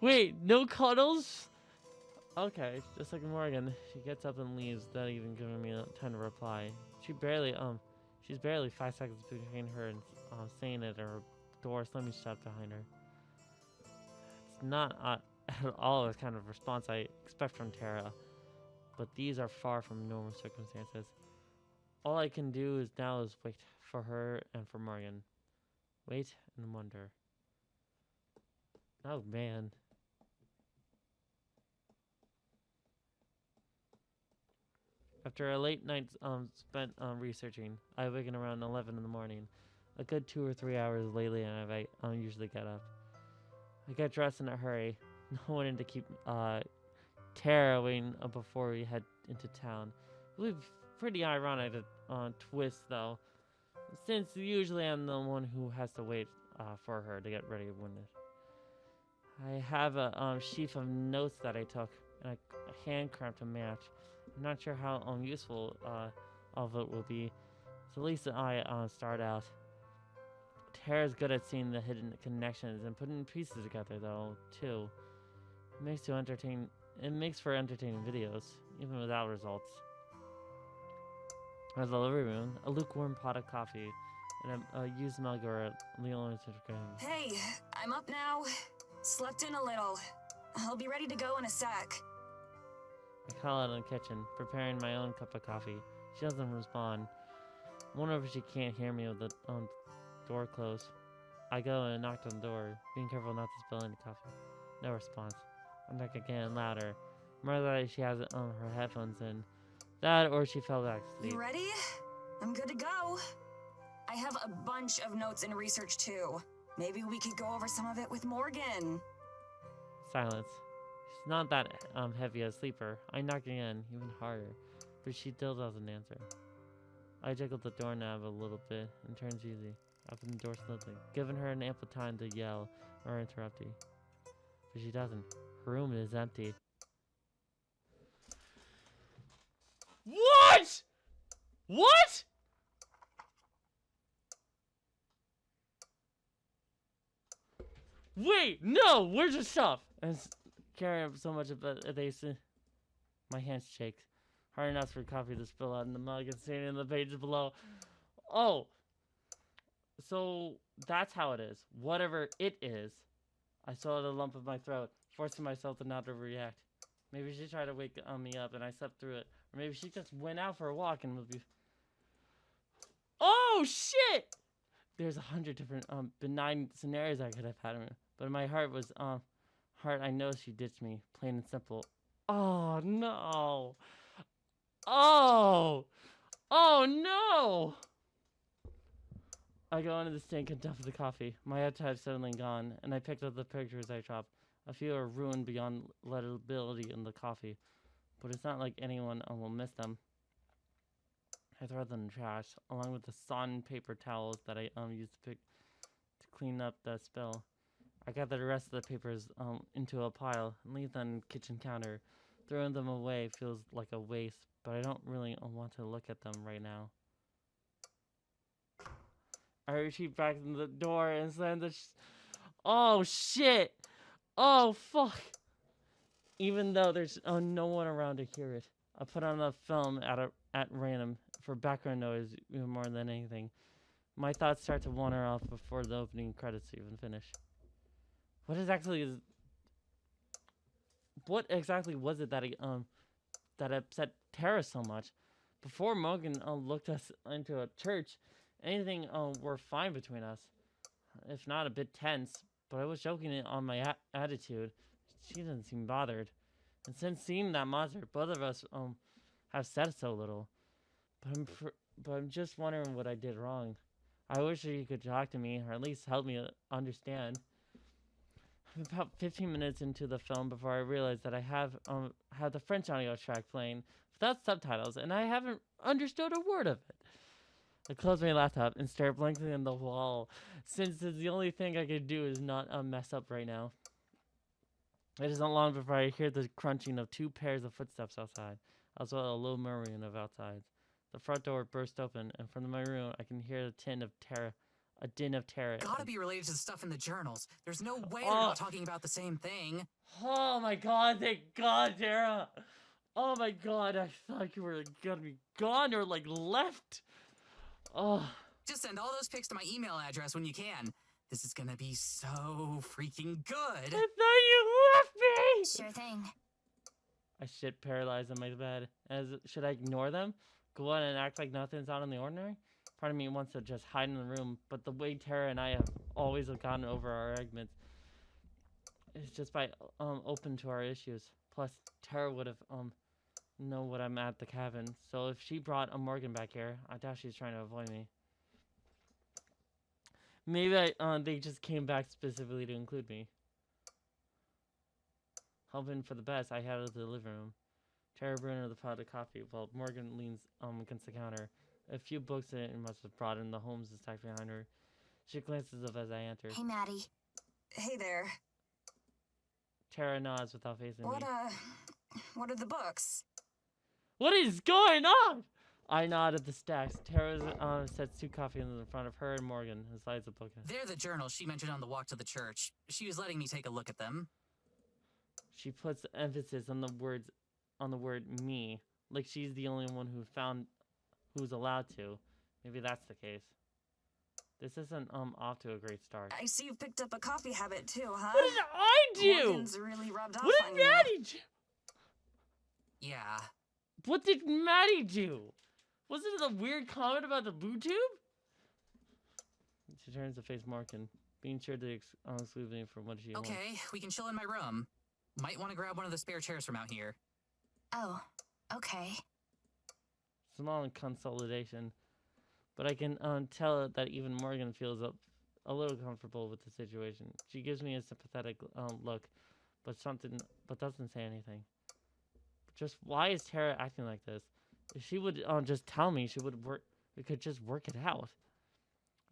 Wait, no cuddles? Okay, just like Morgan, she gets up and leaves without even giving me time to reply. She's barely 5 seconds between her and saying it, or door slamming shut behind her. It's not at all the kind of response I expect from Tara, but these are far from normal circumstances. All I can do now is wait for her and for Morgan. Wait and wonder. Oh man. After a late night spent researching, I awaken around 11 in the morning. A good 2 or 3 hours lately, and I usually get up. I get dressed in a hurry. No one in to keep Tara waiting before we head into town. It would be pretty ironic twist, though, since usually I'm the one who has to wait for her to get ready to win it. I have a sheaf of notes that I took, and a hand cramp to match. I'm not sure how useful all of it will be, so at least I start out. Tara's good at seeing the hidden connections and putting pieces together, though, too. It makes for entertaining videos, even without results. As the living room, a lukewarm pot of coffee, and a used mug or a Leon. Hey, I'm up now. Slept in a little. I'll be ready to go in a sec. I call out in the kitchen, preparing my own cup of coffee. She doesn't respond. I wonder if she can't hear me with the door closed. I go and knock on the door, being careful not to spill any coffee. No response. I knock again, louder. More likely she has her headphones in. That or she fell back asleep. You ready? I'm good to go. I have a bunch of notes and research too. Maybe we could go over some of it with Morgan. Silence. She's not that heavy a sleeper. I knock again, even harder, but she still doesn't answer. I jiggle the doorknob a little bit and turns easy. I open the door slowly, giving her an ample time to yell or interrupt me. But she doesn't. Her room is empty. What? What? Wait, no, where's your stuff? And carrying up so much of it, my hands shake. Hard enough for coffee to spill out in the mug and stain in the pages below. Oh, so that's how it is. Whatever it is. I swallowed a lump in my throat, forcing myself to not overreact. Maybe she tried to wake me up and I slept through it. Or maybe she just went out for a walk and would be... Oh, shit! There's 100 different benign scenarios I could have had. But in my heart was, I know she ditched me. Plain and simple. Oh, no. Oh! Oh, no! I go into the sink and dump the coffee. My appetite's suddenly gone, and I picked up the pictures I dropped. A few are ruined beyond legibility in the coffee, but it's not like anyone will miss them. I throw them in the trash, along with the sawn paper towels that I used to clean up the spill. I gather the rest of the papers into a pile and leave them on the kitchen counter. Throwing them away feels like a waste, but I don't really want to look at them right now. I retreat back in the door and slam the oh shit! Oh fuck! Even though there's no one around to hear it, I put on the film at random for background noise even more than anything. My thoughts start to wander off before the opening credits even finish. What exactly was it that that upset Tara so much? Before Morgan looked us into a church, anything were fine between us, if not a bit tense. But I was joking on my attitude. She didn't seem bothered. And since seeing that monster, both of us have said so little. But I'm just wondering what I did wrong. I wish you could talk to me, or at least help me understand. I'm about 15 minutes into the film before I realize that I have the French audio track playing without subtitles, and I haven't understood a word of it. I close my laptop and stare blankly at the wall, since the only thing I can do is not mess up right now. It isn't long before I hear the crunching of 2 pairs of footsteps outside, as well as a low murmuring of outside. The front door burst open, and from my room I can hear a din of terror. Gotta be related to the stuff in the journals. There's no way they're not talking about the same thing. Oh my god, thank god, Tara! Oh my god, I thought you were gonna be gone or like left. Oh. Just send all those pics to my email address when you can. This is gonna be so freaking good. I thought you left me! Sure thing. I sit paralyzed in my bed. Should I ignore them? Go on and act like nothing's out of the ordinary? Part of me wants to just hide in the room, but the way Tara and I have always gotten over our arguments is just by open to our issues. Plus, Tara would have know what I'm at the cabin. So if she brought a Morgan back here, I doubt she's trying to avoid me. Maybe they just came back specifically to include me. Hoping for the best, I head out of the living room. Tara brewing the pot of coffee while Morgan leans against the counter. A few books and must have brought in the Holmes is stacked behind her. She glances up as I enter. Hey, Maddie. Hey there. Tara nods without facing me. What are the books? What is going on? I nod at the stacks. Tara sets 2 coffees in front of her and Morgan and slides a book in. They're the journals she mentioned on the walk to the church. She was letting me take a look at them. She puts emphasis on the word me, like she's the only one who's allowed to. Maybe that's the case. This isn't off to a great start. I see you've picked up a coffee habit too, huh? What did I do? Morgan's really rubbed off What on did Maddie you. do? Yeah. What did Maddie do? Wasn't it a weird comment about the boo tube? She turns to face Morgan, being sure to exclude me from what she wants. Okay, we can chill in my room. Might want to grab one of the spare chairs from out here. Oh, okay. Small consolidation, but I can tell that even Morgan feels a little comfortable with the situation. She gives me a sympathetic look, but doesn't say anything. Just why is Tara acting like this? If she would just tell me, we could just work it out.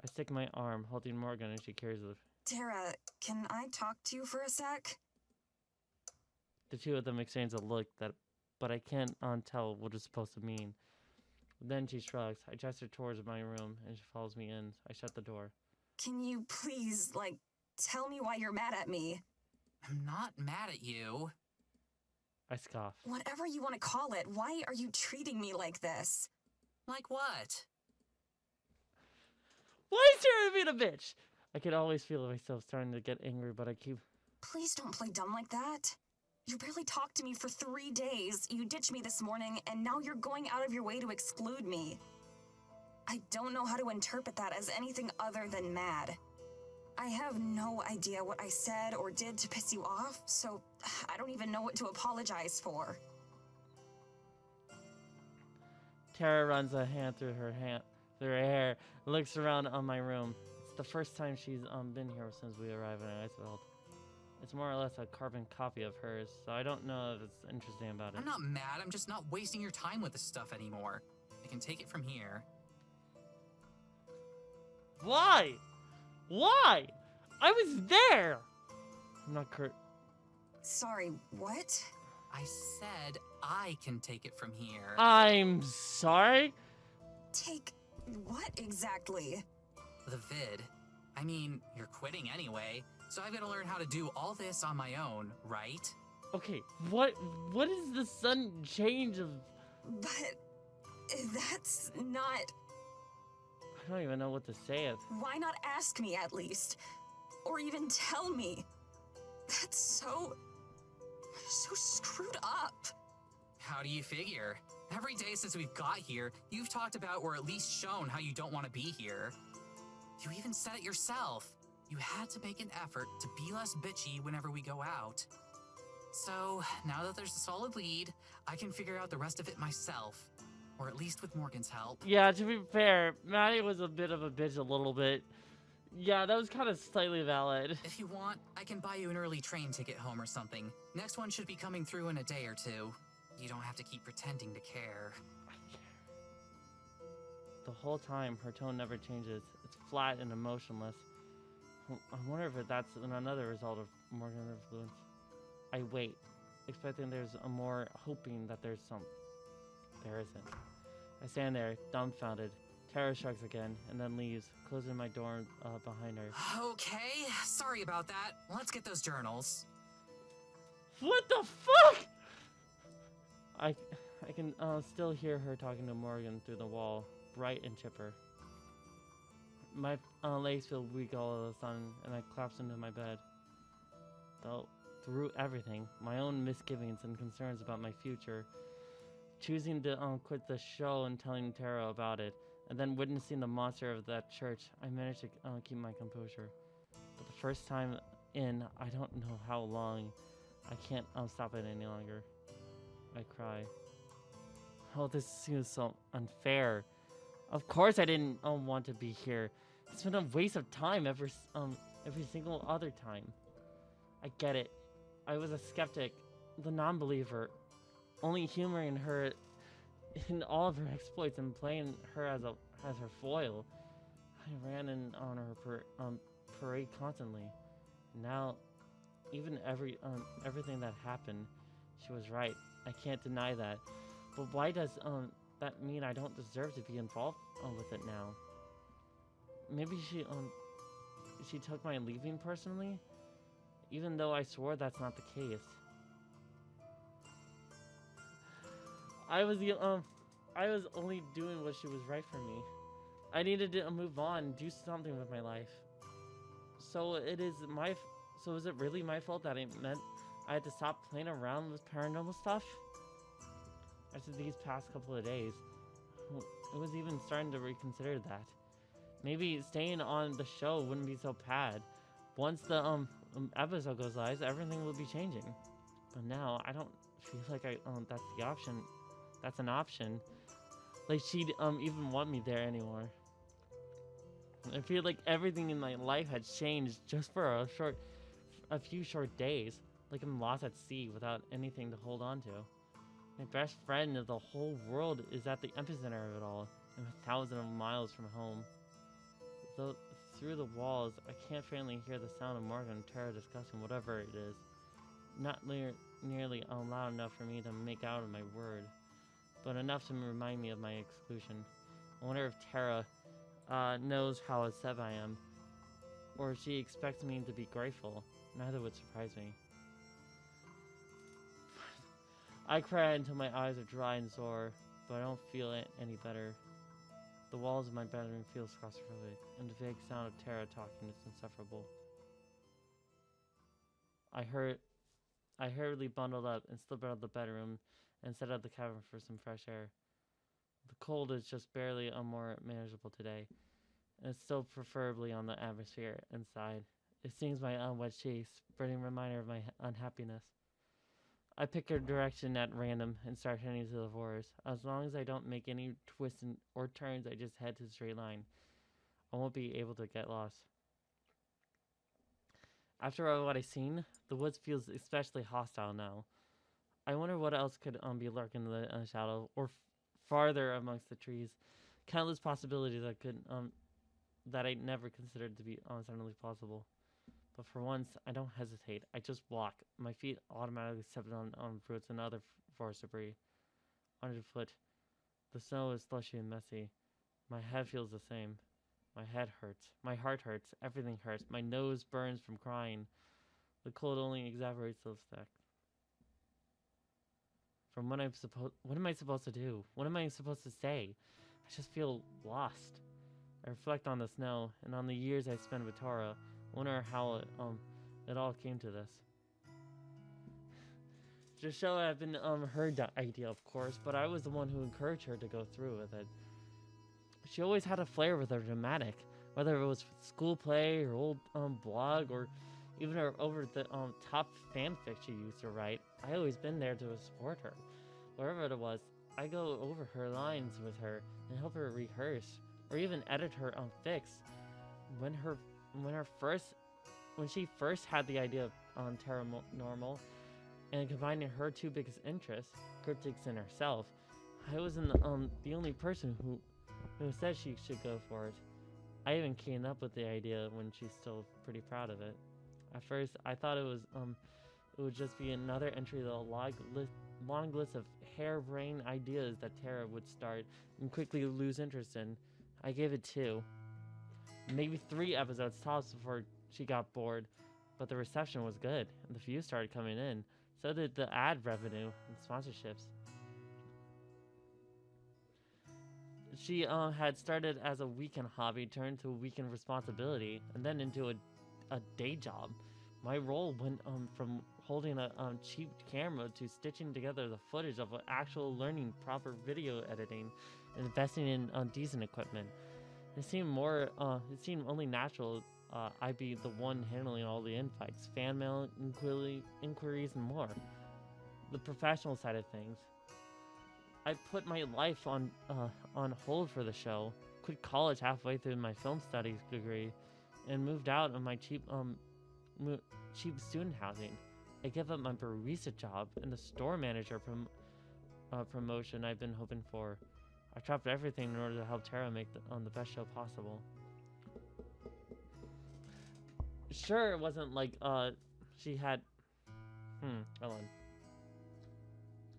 I stick my arm, holding Morgan, and she carries it. Tara, can I talk to you for a sec? The two of them exchange a look but I can't tell what it's supposed to mean. Then she shrugs. I gesture towards my room, and she follows me in. I shut the door. Can you please, tell me why you're mad at me? I'm not mad at you. I scoff. Whatever you want to call it, why are you treating me like this? Like what? Why is Tara being a bitch? I could always feel myself starting to get angry, but I keep... Please don't play dumb like that. You barely talked to me for 3 days. You ditched me this morning, and now you're going out of your way to exclude me. I don't know how to interpret that as anything other than mad. I have no idea what I said or did to piss you off, so I don't even know what to apologize for. Tara runs a hand through her hair, looks around on my room. It's the first time she's been here since we arrived in Icefield. It's more or less a carbon copy of hers, so I don't know if it's interesting about it. I'm not mad, I'm just not wasting your time with this stuff anymore. I can take it from here. Why? Why? I was there! I'm not Sorry, what? I said I can take it from here. I'm sorry? Take what exactly? The vid. I mean, you're quitting anyway, so I've got to learn how to do all this on my own, right? Okay, what is the sudden change of... But that's not... I don't even know what to say. Why not ask me at least? Or even tell me? That's so screwed up. How do you figure? Every day since we've got here, you've talked about or at least shown how you don't want to be here. You even said it yourself. You had to make an effort to be less bitchy whenever we go out. So, now that there's a solid lead, I can figure out the rest of it myself. Or at least with Morgan's help. Yeah, to be fair, Maddie was a bit of a bitch a little bit. Yeah, that was kind of slightly valid. If you want, I can buy you an early train ticket home or something. Next one should be coming through in a day or two. You don't have to keep pretending to care. The whole time, her tone never changes. It's flat and emotionless. I wonder if that's another result of Morgan's influence. I wait, expecting there's a more, hoping that there's some. There isn't. I stand there, dumbfounded. Tara shrugs again, and then leaves, closing my door behind her. Okay, sorry about that. Let's get those journals. What the fuck?! I can still hear her talking to Morgan through the wall, bright and chipper. My legs feel weak all of a sudden, and I collapse into my bed. Though, through everything, my own misgivings and concerns about my future, choosing to quit the show and telling Tara about it, and then witnessing the monster of that church, I managed to keep my composure. But the first time in, I don't know how long, I can't stop it any longer. I cry. Oh, this seems so unfair. Of course I didn't want to be here. It's been a waste of time every single other time. I get it. I was a skeptic, the non-believer, only humoring her in all of her exploits and playing her as her foil. I ran in on her parade constantly. Now, even everything that happened, she was right. I can't deny that. But why does that mean I don't deserve to be involved with it now? Maybe she took my leaving personally, even though I swore that's not the case. I was only doing what she was right for me. I needed to move on and do something with my life. So is it really my fault that it meant I had to stop playing around with paranormal stuff? after these past couple of days. It was even starting to reconsider that. Maybe staying on the show wouldn't be so bad. Once the episode goes live, everything will be changing. But now I don't feel like that's the option. That's an option. Like she'd even want me there anymore. I feel like everything in my life had changed just for a few short days. Like I'm lost at sea without anything to hold on to. My best friend of the whole world is at the epicenter of it all, and 1,000 miles from home. Though through the walls, I can't faintly hear the sound of Morgan and Tara discussing whatever it is. Not nearly loud enough for me to make out my word, but enough to remind me of my exclusion. I wonder if Tara knows how upset I am, or if she expects me to be grateful. Neither would surprise me. I cry until my eyes are dry and sore, but I don't feel it any better. The walls of my bedroom feel claustrophobic, and the vague sound of Tara talking is insufferable. I hurriedly bundled up and slipped out of the bedroom and set out the cabin for some fresh air. The cold is just barely more manageable today, and it's still preferably on the atmosphere inside. It stings my wet cheeks, spreading a reminder of my unhappiness. I pick a direction at random and start heading to the forest. As long as I don't make any twists or turns, I just head to the straight line. I won't be able to get lost. After all what I've seen, the woods feels especially hostile now. I wonder what else could be lurking in the shadow or farther amongst the trees. Countless possibilities that I never considered to be certainly possible. But for once, I don't hesitate. I just walk. My feet automatically step on roots and other forest debris. Underfoot, the snow is slushy and messy. My head feels the same. My head hurts. My heart hurts. Everything hurts. My nose burns from crying. The cold only exacerbates the effect. From what am I supposed to do? What am I supposed to say? I just feel lost. I reflect on the snow and on the years I spent with Tara. Wonder how it all came to this. Just so I've been her idea, of course, but I was the one who encouraged her to go through with it. She always had a flair with her dramatic, whether it was school play, her old blog, or even her over the top fanfic she used to write. I always been there to support her. Wherever it was, I go over her lines with her and help her rehearse, or even edit her fics. When she first had the idea of Terra Normal and combining her two biggest interests, cryptics and herself, I wasn't the only person who said she should go for it. I even came up with the idea when she's still pretty proud of it. At first, I thought it would just be another entry to the long list of harebrained ideas that Tara would start and quickly lose interest in. I gave it 2, maybe 3 episodes tops before she got bored, but the reception was good, and the views started coming in. So did the ad revenue and sponsorships. She had started as a weekend hobby, turned to a weekend responsibility, and then into a day job. My role went from holding a cheap camera to stitching together the footage of actual learning proper video editing and investing in decent equipment. It seemed only natural I'd be the one handling all the invites, fan mail, inquiries, and more. The professional side of things. I put my life on hold for the show, quit college halfway through my film studies degree, and moved out of my cheap student housing. I gave up my barista job and the store manager promotion I've been hoping for. I dropped everything in order to help Tara make the best show possible. Sure, it wasn't like she had. Hold on.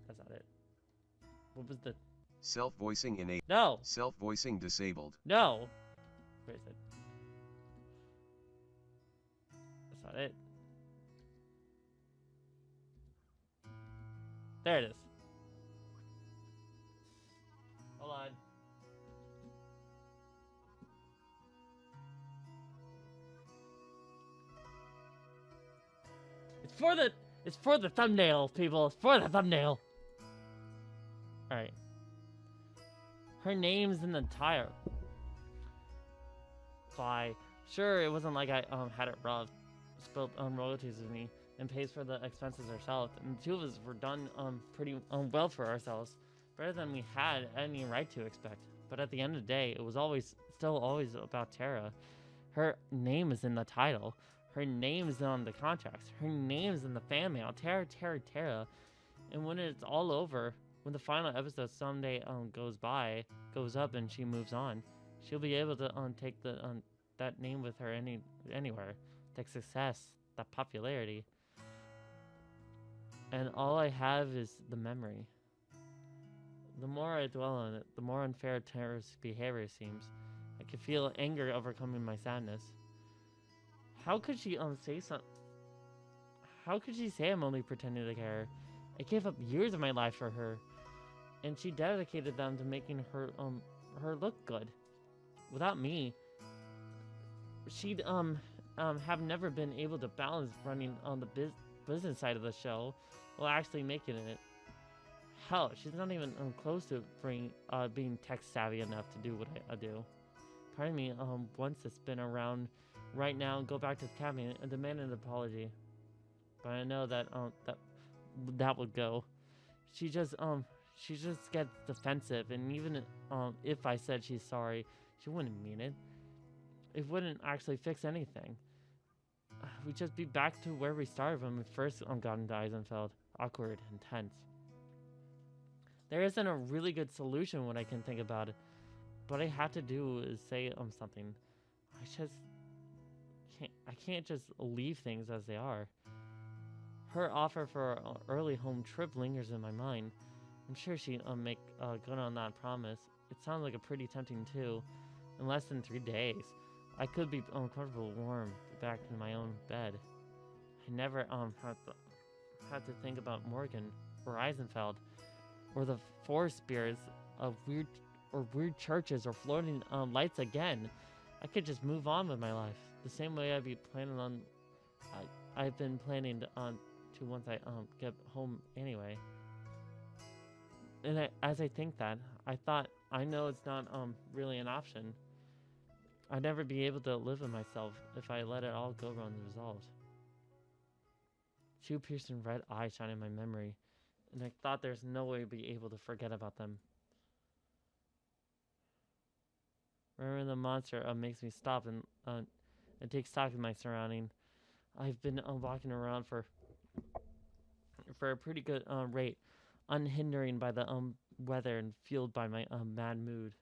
That's not it. What was the Self-voicing enabled. No. Self-voicing disabled. No. Where is it? That's not it. There it is. Hold on. It's for the thumbnail, people. It's for the thumbnail. Her name's in the tire. Fly. Sure, it wasn't like I had it rough. Spilled royalties with me and pays for the expenses herself. And the two of us were done pretty well for ourselves. Better than we had any right to expect. But at the end of the day, it was still always about Tara. Her name is in the title. Her name is on the contracts. Her name is in the fan mail. Tara, Tara, Tara. And when it's all over, when the final episode someday goes up and she moves on, she'll be able to take that name with her anywhere. That success, that popularity. And all I have is the memory. The more I dwell on it, the more unfair Tara's behavior seems. I can feel anger overcoming my sadness. How could she say something? How could she say I'm only pretending to care? I gave up years of my life for her, and she dedicated them to making her look good. Without me, she'd have never been able to balance running on the business side of the show while actually making it. Hell, she's not even close to being tech savvy enough to do what I do. Part of me wants to spin around right now and go back to the cabin and demand an apology, but I know that that would go. She just gets defensive, and even if I said she's sorry, she wouldn't mean it. It wouldn't actually fix anything. We'd just be back to where we started when we first got into Eisenfeld. Awkward and tense. There isn't a really good solution when I can think about it. What I have to do is say something. I can't just leave things as they are. Her offer for an early home trip lingers in my mind. I'm sure she'd make good on that promise. It sounds like a pretty tempting too. In less than 3 days, I could be comfortable, warm, back in my own bed. I never had to think about Morgan or Eisenfeld or the forest spirits of weird churches or floating lights again. I could just move on with my life the same way I've been planning to once I get home anyway. And as I think that, I know it's not really an option. I'd never be able to live with myself if I let it all go unresolved. Two piercing red eyes shine in my memory, and I thought there's no way I'd be able to forget about them. Remembering the monster makes me stop and take stock of my surrounding. I've been walking around for a pretty good rate, unhindering by the weather and fueled by my mad mood.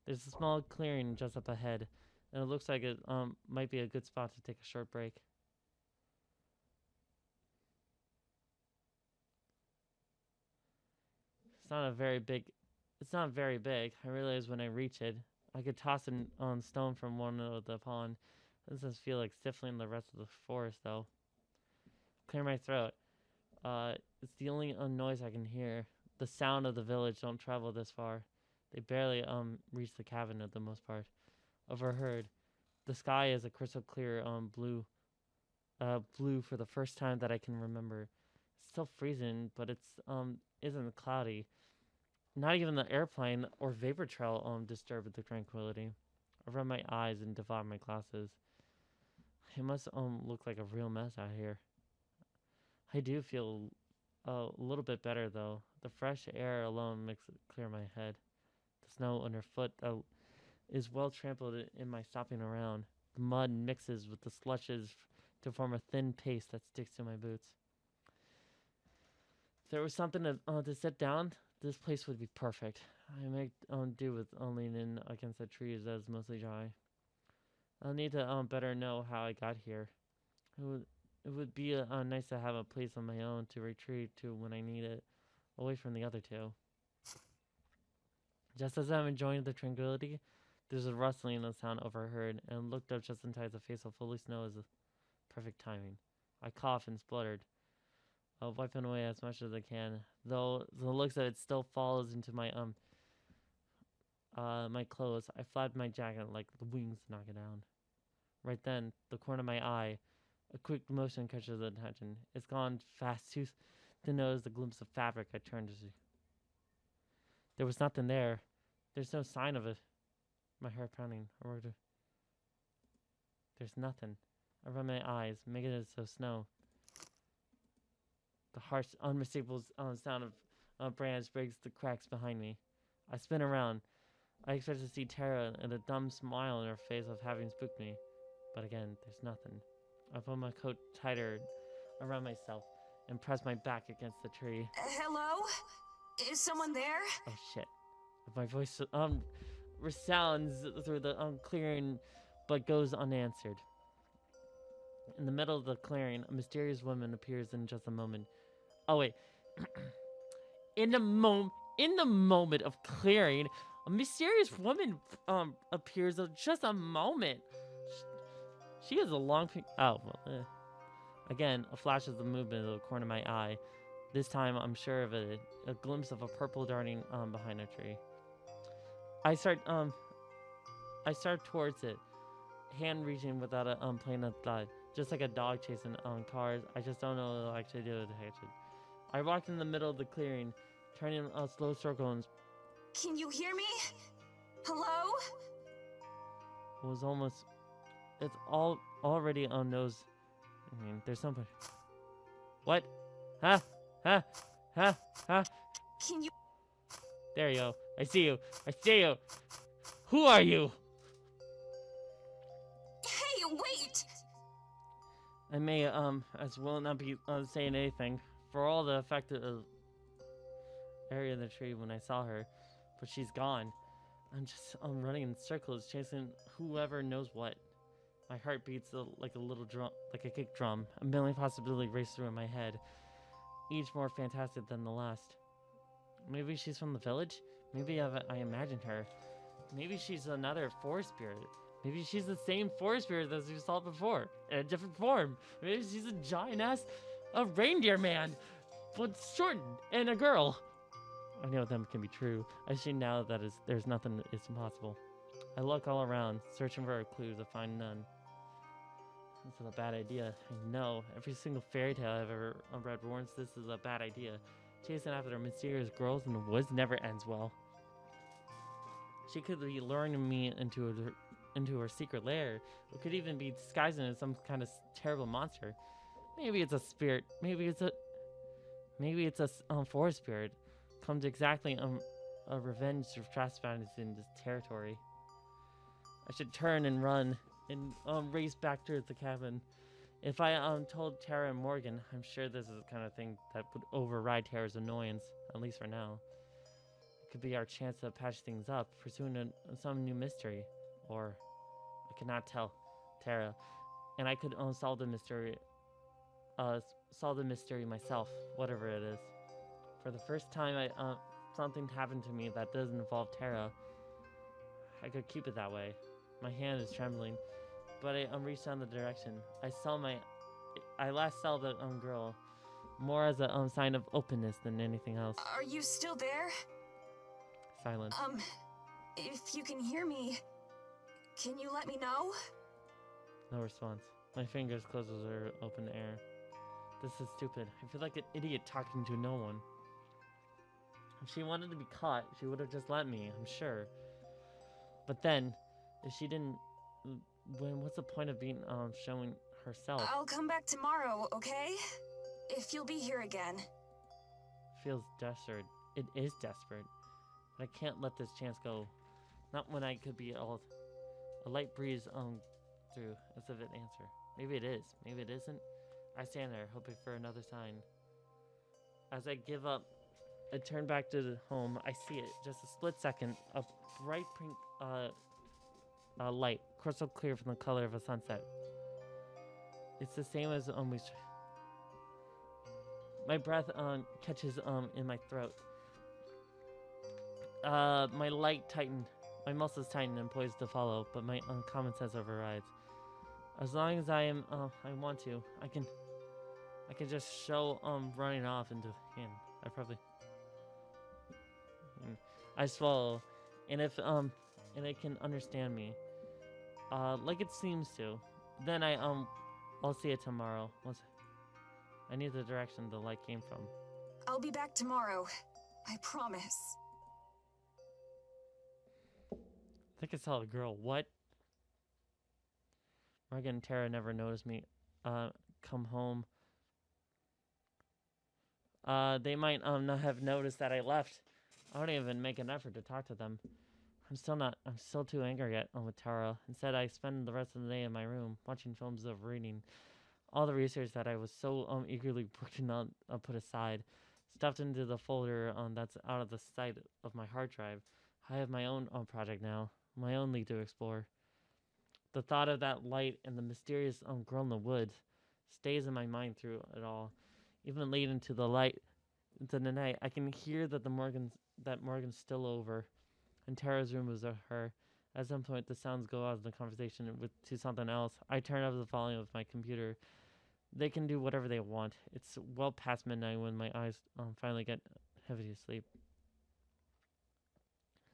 There's a small clearing just up ahead, and it looks like it might be a good spot to take a short break. It's not very big. I realize when I reach it, I could toss a stone from one end of the pond. It doesn't feel like stifling the rest of the forest, though. Clear my throat. It's the only noise I can hear. The sound of the village don't travel this far. They barely reach the cabin at the most part. Overheard, the sky is a crystal clear blue for the first time that I can remember. It's still freezing, but it's isn't cloudy. Not even the airplane or vapor trail disturb the tranquility. I rub my eyes and divide my glasses. It must look like a real mess out here. I do feel a little bit better though. The fresh air alone makes it clear my head. The snow underfoot is well trampled in my stopping around. The mud mixes with the slushes to form a thin paste that sticks to my boots. If there was something to sit down, this place would be perfect. I make do with leaning against the trees that is mostly dry. I'll need to better know how I got here. It would be nice to have a place on my own to retreat to when I need it, away from the other two. Just as I'm enjoying the tranquility, there's a rustling sound overheard, and looked up just in time as a face of fully snow is perfect timing. I coughed and spluttered, wiping away as much as I can, though the looks of it still falls into my my clothes. I flapped my jacket like the wings to knock it down. Right then, the corner of my eye, a quick motion catches the attention. It's gone fast to notice the glimpse of fabric I turned to see. There was nothing there. There's no sign of it. My heart pounding. There's nothing. I rub my eyes, making it so snow. The harsh, unmistakable sound of a branch breaks the cracks behind me. I spin around. I expect to see Tara and a dumb smile on her face of having spooked me. But again, there's nothing. I put my coat tighter around myself and press my back against the tree. Hello? Is someone there? Oh shit. My voice resounds through the clearing but goes unanswered. In the middle of the clearing, a mysterious woman appears in just a moment. Oh wait. In the moment of clearing, a mysterious woman appears in just a moment. She has a long Again, a flash of the movement of the corner of my eye. This time, I'm sure of it, a glimpse of a purple darting behind a tree. I start towards it, hand reaching without a plane of thought, just like a dog chasing cars. I just don't know what I'll actually do with it. I walked in the middle of the clearing, turning a slow circle and... Can you hear me? Hello? It was almost... It's all already on nose. I mean, there's somebody... What? Huh? Huh? Huh? Huh? Can you... There you go. I see you. I see you. Who are you? Hey, wait! I may, as well not be saying anything for all the affected area of the tree when I saw her, but she's gone. I'm running in circles, chasing whoever knows what. My heart beats like a little drum, like a kick drum. A million possibilities race through in my head, each more fantastic than the last. Maybe she's from the village. Maybe I imagined her. Maybe she's another forest spirit. Maybe she's the same forest spirit as we saw before, in a different form. Maybe she's a giant-ass reindeer man, but shortened, and a girl. I know them can be true. I see now that there's nothing that is impossible. I look all around, searching for a clue to find none. This is a bad idea. I know. Every single fairy tale I've ever read warns this is a bad idea. Chasing after mysterious girls in the woods never ends well. She could be luring me into her secret lair. It could even be disguising as some kind of terrible monster. Maybe it's a spirit. Maybe it's a forest spirit. Comes exactly a revenge for trespassing in this territory. I should turn and run and race back to the cabin. If I told Tara and Morgan, I'm sure this is the kind of thing that would override Tara's annoyance, at least for now. It could be our chance to patch things up, pursuing some new mystery. Or I could not tell Tara, and I could solve the mystery myself, whatever it is. For the first time, something happened to me that doesn't involve Tara. I could keep it that way. My hand is trembling, but I reached down the direction. I last saw the girl, more as a sign of openness than anything else. Are you still there? Silence. If you can hear me, can you let me know? No response. My fingers close as her open air. This is stupid. I feel like an idiot talking to no one. If she wanted to be caught, she would have just let me, I'm sure. But then, if she didn't, what's the point of being showing herself? I'll come back tomorrow, okay? If you'll be here again. Feels desperate. It is desperate. But I can't let this chance go. Not when I could be a light breeze through as if it answer. Maybe it is. Maybe it isn't. I stand there, hoping for another sign. As I give up, I turn back to the home. I see it. Just a split second. A bright pink light, crystal clear from the color of a sunset. It's the same as my breath catches in my throat. My light tightened. My muscles tighten and poised to follow, but my common sense overrides. As long as I want to, I can just show running off into him. I swallow, and if and it can understand me, like it seems to, then I'll see it tomorrow. I need the direction the light came from. I'll be back tomorrow. I promise. think I saw a girl. What? Morgan and Tara never noticed me come home. They might not have noticed that I left. I don't even make an effort to talk to them. I'm still too angry yet with Tara. Instead, I spend the rest of the day in my room, watching films of reading. All the research that I was so eagerly working on put aside, stuffed into the folder that's out of the sight of my hard drive. I have my own project now, my own league to explore. The thought of that light and the mysterious girl in the woods stays in my mind through it all. Even late into the night, I can hear that Morgan's still over, and Tara's room was her. At some point, the sounds go out of the conversation to something else. I turn up the volume of my computer. They can do whatever they want. It's well past midnight when my eyes finally get heavy to sleep.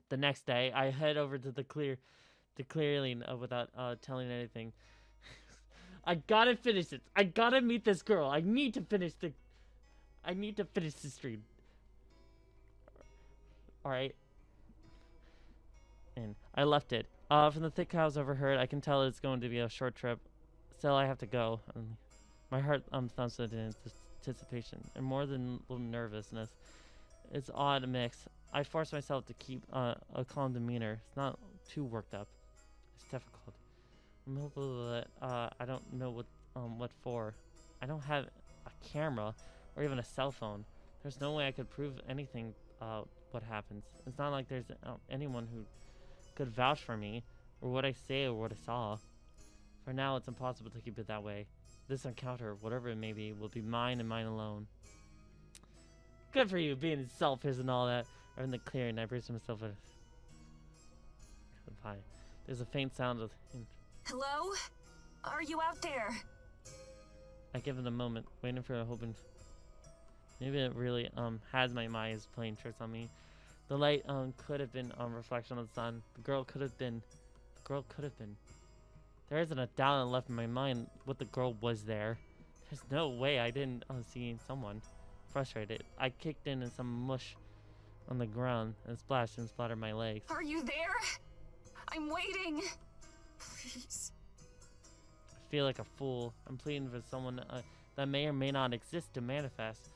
The next day, I head over to the clearing without telling anything. I gotta finish it. I gotta meet this girl. I need to finish the stream. Alright. And I left it. From the thick clouds overhead, I can tell it's going to be a short trip. Still, I have to go. My heart thumps with anticipation and more than a little nervousness. It's odd mix. I force myself to keep a calm demeanor. It's not too worked up. It's difficult. I'm hopeful that I don't know what for. I don't have a camera or even a cell phone. There's no way I could prove anything what happens. It's not like there's anyone who could vouch for me or what I say or what I saw. For now, it's impossible to keep it that way. This encounter, whatever it may be, will be mine and mine alone. Good for you, being selfish and all that. I'm in the clearing. I brace myself a pie. There's a faint sound of. Hello? Are you out there? I give it a moment, waiting for a hoping. Maybe it really has my eyes playing tricks on me. The light could have been reflection of the sun. The girl could have been. There isn't a doubt left in my mind what the girl was there. There's no way I didn't see someone. Frustrated, I kicked in some mush on the ground and splashed and splattered my legs. Are you there? I'm waiting. Please. I feel like a fool. I'm pleading for someone that may or may not exist to manifest.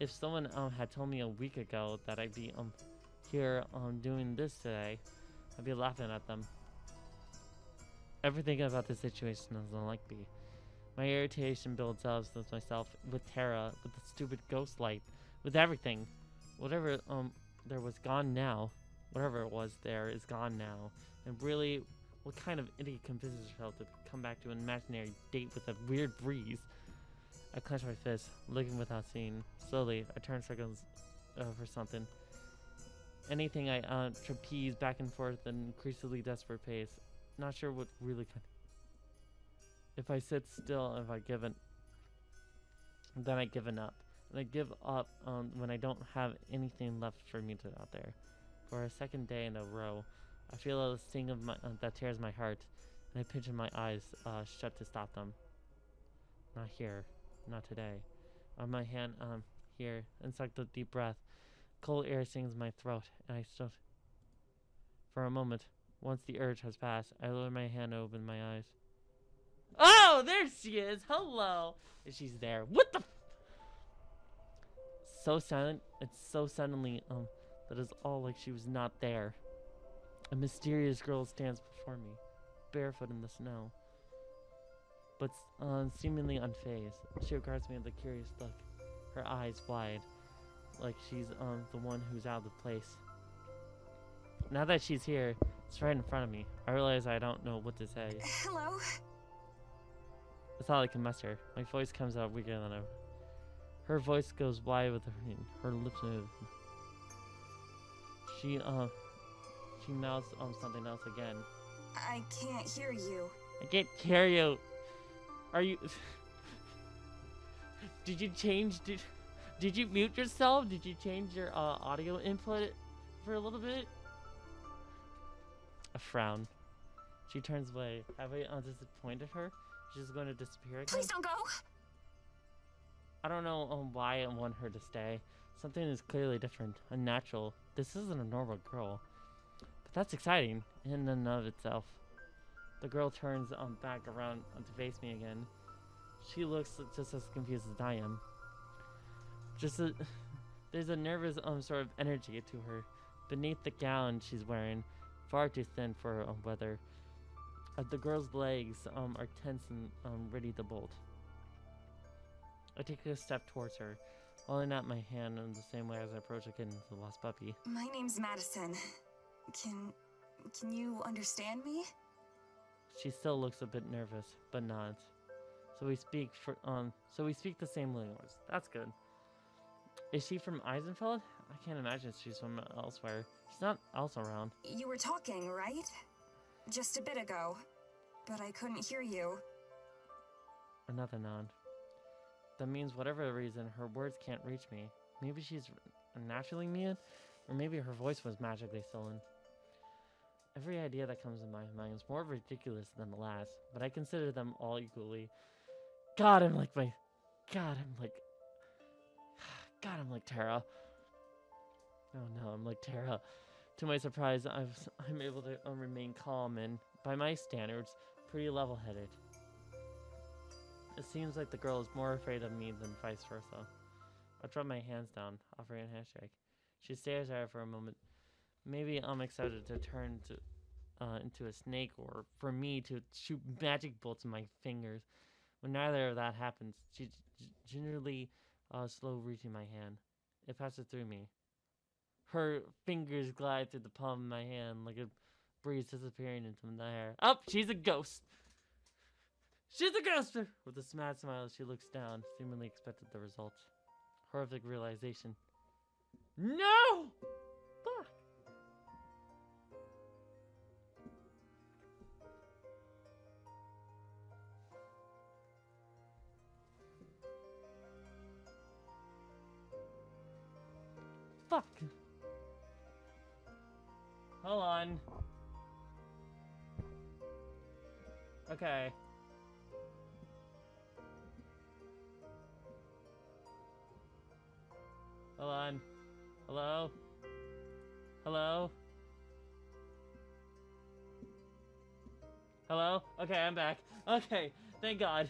If someone had told me a week ago that I'd be here doing this today, I'd be laughing at them. Everything about this situation doesn't like me. My irritation builds up with myself, with Tara, with the stupid ghost light, with everything. Whatever there was gone now. Whatever it was there is gone now. And really, what kind of idiot convinces herself to come back to an imaginary date with a weird breeze? I clench my fist, looking without seeing. Slowly, I turn circles for something. Anything I trapeze back and forth at an increasingly desperate pace. Not sure what really could. If I sit still, if I give it, then I given up. And I give up when I don't have anything left for me to out there. For a second day in a row, I feel a sting of that tears my heart, and I pinch my eyes shut to stop them. Not here, not today. On my hand, here, and suck the deep breath. Cold air stings my throat, and I stood. For a moment, once the urge has passed, I lower my hand and open my eyes. Oh, there she is. Hello. And she's there. What the? So silent. It's so suddenly that it's all like she was not there. A mysterious girl stands before me, barefoot in the snow, but seemingly unfazed. She regards me with a curious look, her eyes wide, like she's the one who's out of the place. Now that she's here, it's right in front of me. I realize I don't know what to say. Hello? That's all I can muster. My voice comes out weaker than ever. Her voice goes wide with her lips move. She mouths something else again. I can't hear you. I can't hear you. Are you? Did you change? Did you mute yourself? Did you change your audio input for a little bit? A frown. She turns away. Have I disappointed her? She's going to disappear again? Please don't go! I don't know why I want her to stay. Something is clearly different, unnatural. This isn't a normal girl. But that's exciting in and of itself. The girl turns back around to face me again. She looks just as confused as I am. There's a nervous sort of energy to her. Beneath the gown she's wearing, far too thin for weather. The girl's legs are tense and ready to bolt. I take a step towards her, holding out my hand in the same way as I approach a kitten to the lost puppy. My name's Madison. Can you understand me? She still looks a bit nervous, but nods. So we speak the same language. That's good. Is she from Eisenfeld? I can't imagine she's from elsewhere. She's not else around. You were talking, right? Just a bit ago. But I couldn't hear you. Another nod. That means whatever reason, her words can't reach me. Maybe she's naturally mute, or maybe her voice was magically stolen. Every idea that comes in my mind is more ridiculous than the last, but I consider them all equally. God, I'm like Tara. Oh no, I'm like Tara. To my surprise, I'm able to remain calm and, by my standards, pretty level-headed. It seems like the girl is more afraid of me than vice versa. I drop my hands down, offering a handshake. She stares at it for a moment. Maybe I'm excited to turn into a snake, or for me to shoot magic bolts in my fingers. When neither of that happens, she gingerly slow reaching my hand. It passes through me. Her fingers glide through the palm of my hand like a breeze disappearing into the air. Oh, she's a ghost! She's a ghost! With a mad smile, she looks down, seemingly expected the result. Horrific realization. No! Fuck! Fuck! Hold on. Okay. Hold on. Hello? Hello? Hello? Okay, I'm back. Okay, thank God.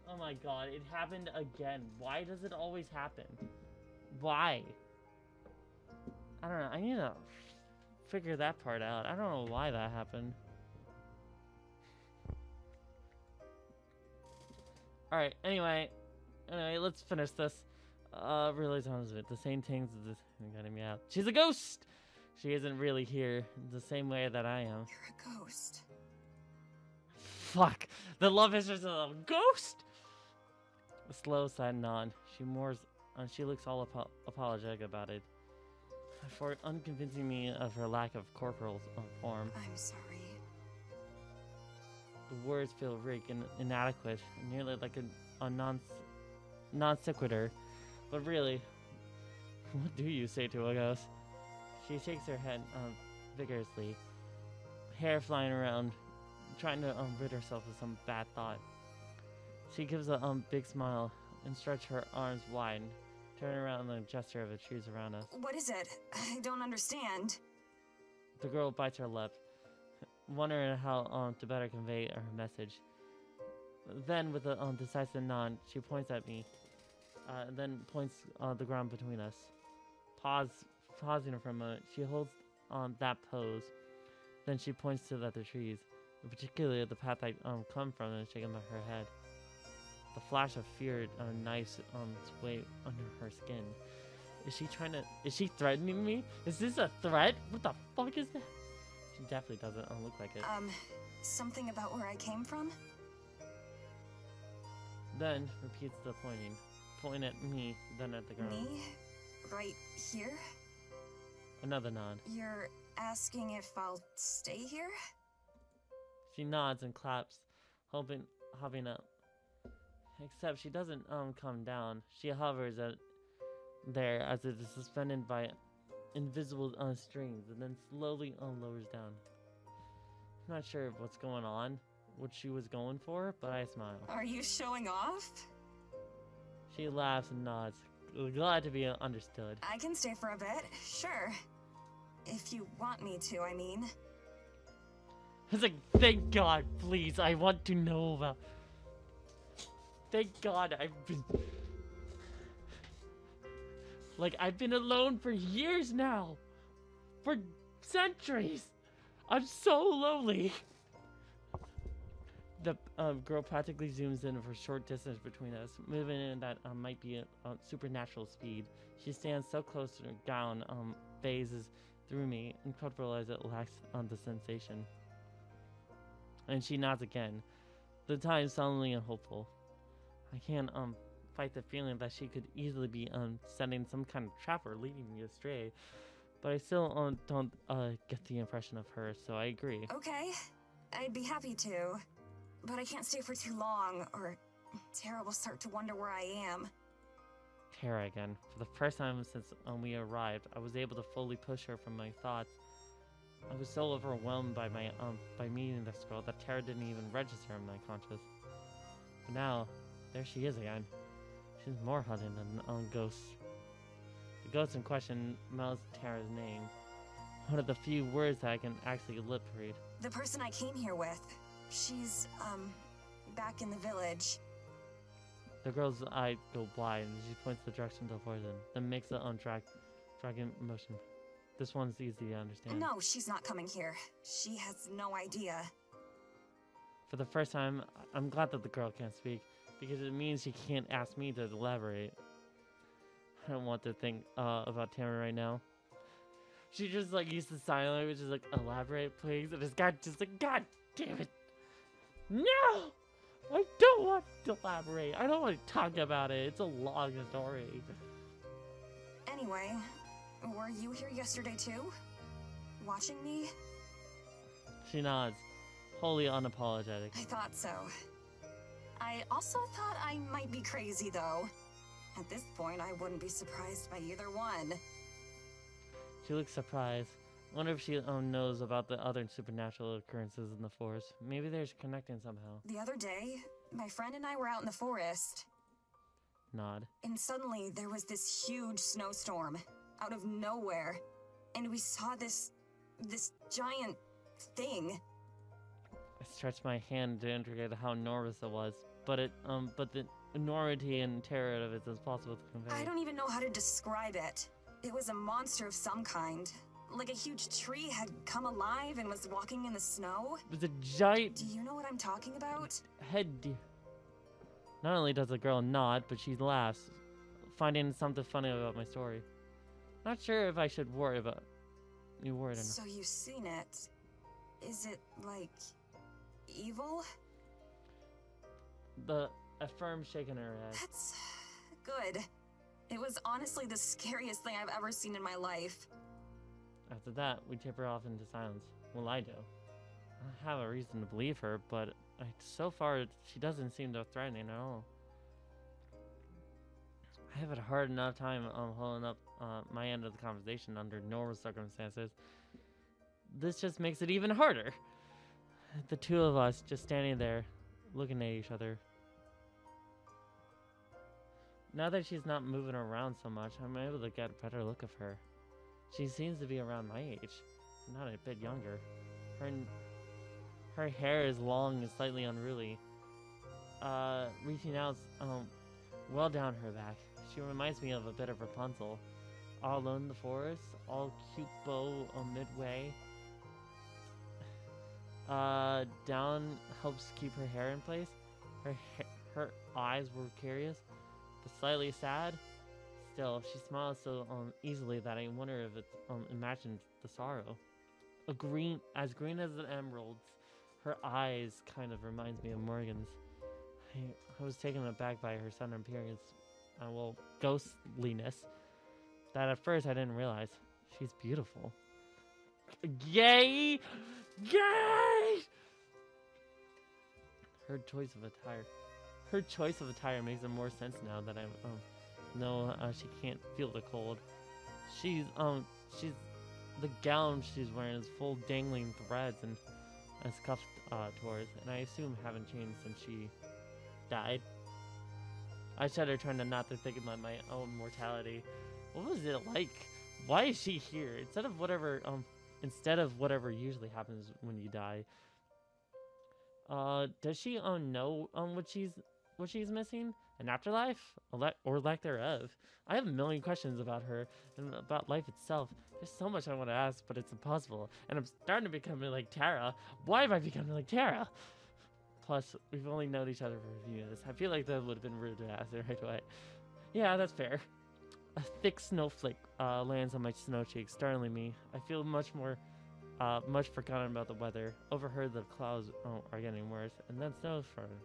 Oh my God, it happened again. Why does it always happen? Why? I don't know. I need to figure that part out. I don't know why that happened. Alright, anyway, let's finish this. Really sounds of it. The same things as this getting me out. She's a ghost! She isn't really here the same way that I am. You're a ghost. Fuck! The love interest is a ghost! A slow side nod. She looks all apologetic about it. For unconvincing me of her lack of corporal form. I'm sorry. The words feel weak and inadequate, nearly like a non sequitur. But really, what do you say to a ghost? She shakes her head vigorously, hair flying around, trying to rid herself of some bad thought. She gives a big smile and stretches her arms wide, turning around in a gesture of the trees around us. What is it? I don't understand. The girl bites her lip, wondering how to better convey her message. Then, with a decisive nod, she points at me, and then points the ground between us. Pausing for a moment, she holds on that pose. Then she points to the other trees, particularly the path I come from, and shaking her head. The flash of fear knives its way under her skin. Is she threatening me? Is this a threat? What the fuck is that? She definitely doesn't look like it. Something about where I came from? Then repeats the pointing at me, then at the ground. Me? Right here? Another nod. You're asking if I'll stay here? She nods and claps, hopping up. Except she doesn't come down. She hovers there as it is suspended by invisible strings, and then slowly lowers down. I'm not sure what's going on, what she was going for, but I smile. Are you showing off? She laughs and nods, glad to be understood. I can stay for a bit, sure. If you want me to, I mean. It's like, thank God, please, I want to know about... Thank God, I've been alone for years now! For centuries! I'm so lonely! The girl practically zooms in for a short distance between us, moving in that might be a supernatural speed. She stands so close to her gown, phases through me, incredible as it lacks the sensation. And she nods again, the time solemnly and hopeful. I can't fight the feeling that she could easily be setting some kind of trap or leading me astray, but I still don't get the impression of her, so I agree. Okay, I'd be happy to, but I can't stay for too long, or Tara will start to wonder where I am. Tara again. For the first time since we arrived, I was able to fully push her from my thoughts. I was so overwhelmed by my by meeting this girl that Tara didn't even register in my conscious. But now, there she is again. She's more hunting than ghosts. The ghost in question mouths Tara's name. One of the few words that I can actually lip read. The person I came here with, she's, back in the village. The girl's eye go wide and she points the direction towards him, then makes a dragon motion. This one's easy to understand. No, she's not coming here. She has no idea. For the first time, I'm glad that the girl can't speak, because it means she can't ask me to elaborate. I don't want to think about Tara right now. She just used to sign language, just elaborate please, and this guy just god damn it. No! I don't want to elaborate. I don't want to talk about it. It's a long story. Anyway, were you here yesterday too? Watching me? She nods, wholly unapologetic. I thought so. I also thought I might be crazy though. At this point, I wouldn't be surprised by either one. She looks surprised. Wonder if she knows about the other supernatural occurrences in the forest. Maybe they're connecting somehow. The other day, my friend and I were out in the forest. Nod. And suddenly, there was this huge snowstorm. Out of nowhere. And we saw this giant thing. I stretched my hand to indicate how enormous it was. But the enormity and terror of it is possible to convey. I don't even know how to describe it. It was a monster of some kind. Like a huge tree had come alive and was walking in the snow. It was a giant... Do you know what I'm talking about? Head... Not only does the girl nod, but she laughs, finding something funny about my story. Not sure if I should worry about... You worried enough. So you've seen it. Is it, evil? A firm shake in her head. That's... good. It was honestly the scariest thing I've ever seen in my life. After that, we taper off into silence. Well, I do. I don't have a reason to believe her, but so far, she doesn't seem to threatening at all. I have a hard enough time holding up my end of the conversation under normal circumstances. This just makes it even harder. The two of us just standing there, looking at each other. Now that she's not moving around so much, I'm able to get a better look of her. She seems to be around my age, not a bit younger. Her hair is long and slightly unruly, reaching out well down her back. She reminds me of a bit of Rapunzel. All alone in the forest, all cute bow midway. Down helps keep her hair in place. Her eyes were curious, but slightly sad. Still, she smiles so easily that I wonder if it imagined the sorrow. As green as an emerald, her eyes kind of reminds me of Morgan's. I was taken aback by her sudden appearance, ghostliness, that at first I didn't realize. She's beautiful. Yay! Yay! Her choice of attire makes more sense now that I know she can't feel the cold. The gown she's wearing is full dangling threads and cuffed towards, and I assume haven't changed since she died. I shudder, trying to not to think about my own mortality. What was it like? Why is she here? Instead of whatever usually happens when you die. Does she know what she's missing? An afterlife? Or lack thereof? I have a million questions about her and about life itself. There's so much I want to ask, but it's impossible. And I'm starting to become like Tara. Why am I becoming like Tara? Plus, we've only known each other for a few minutes. I feel like that would have been rude to ask her right away. Yeah, that's fair. A thick snowflake lands on my snow cheek, startling me. I feel much forgotten about the weather. Overheard the clouds are getting worse, and then snow's started.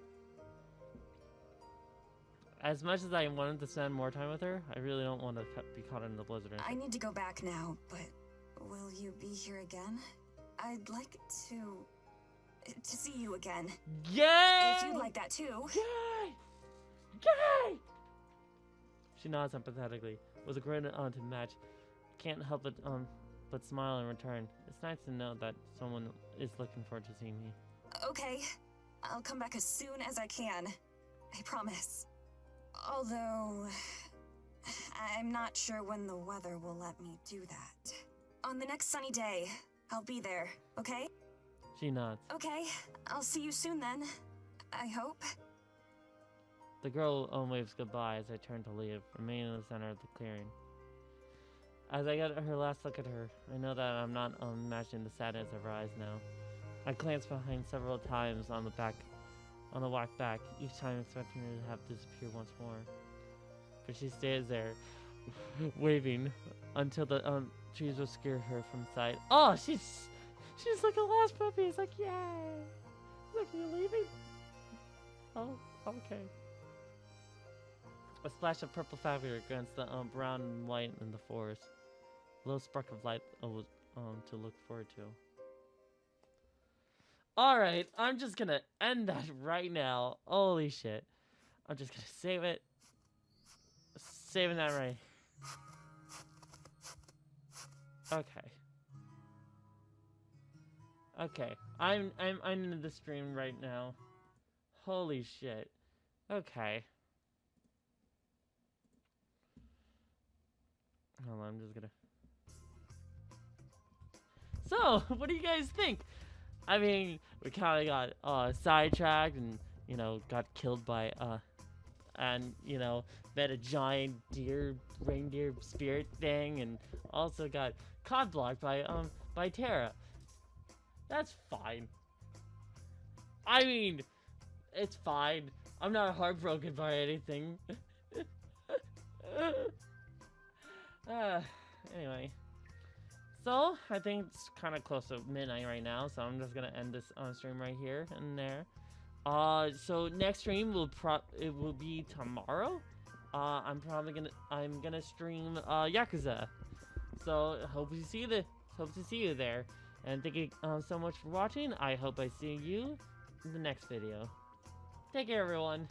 As much as I wanted to spend more time with her, I really don't want to be caught in the blizzard. I need to go back now, but will you be here again? I'd like to see you again. Yay! If you'd like that too. Yay! Yay! She nods empathetically, with a grin on to match. Can't help but smile in return. It's nice to know that someone is looking forward to seeing me. Okay, I'll come back as soon as I can. I promise. Although, I'm not sure when the weather will let me do that. On the next sunny day, I'll be there, okay? She nods. Okay, I'll see you soon then. I hope. The girl waves goodbye as I turn to leave, remaining in the center of the clearing. As I get her last look at her, I know that I'm not imagining the sadness of her eyes now. I glance behind several times on the walk back, each time expecting her to have disappear once more. But she stays there, waving, until the trees will scare her from sight. Oh, she's like a last puppy. It's like, yay! It's like, you're leaving? Oh, okay. A splash of purple fabric against the brown and white in the forest. A little spark of light to look forward to. Alright, I'm just gonna end that right now. Holy shit. I'm just gonna save it. Saving that right. Okay. Okay. I'm into the stream right now. Holy shit. Okay. Hold on, I'm just gonna... So, what do you guys think? I mean, we kind of got sidetracked and, you know, got killed by, and, you know, met a giant reindeer spirit thing, and also got cod blocked by Tara. That's fine. I mean, it's fine. I'm not heartbroken by anything. Anyway. So, I think it's kind of close to midnight right now, so I'm just gonna end this stream right here and there. So next stream will be tomorrow. I'm gonna stream Yakuza. So hope to see you there. And thank you so much for watching. I hope I see you in the next video. Take care, everyone.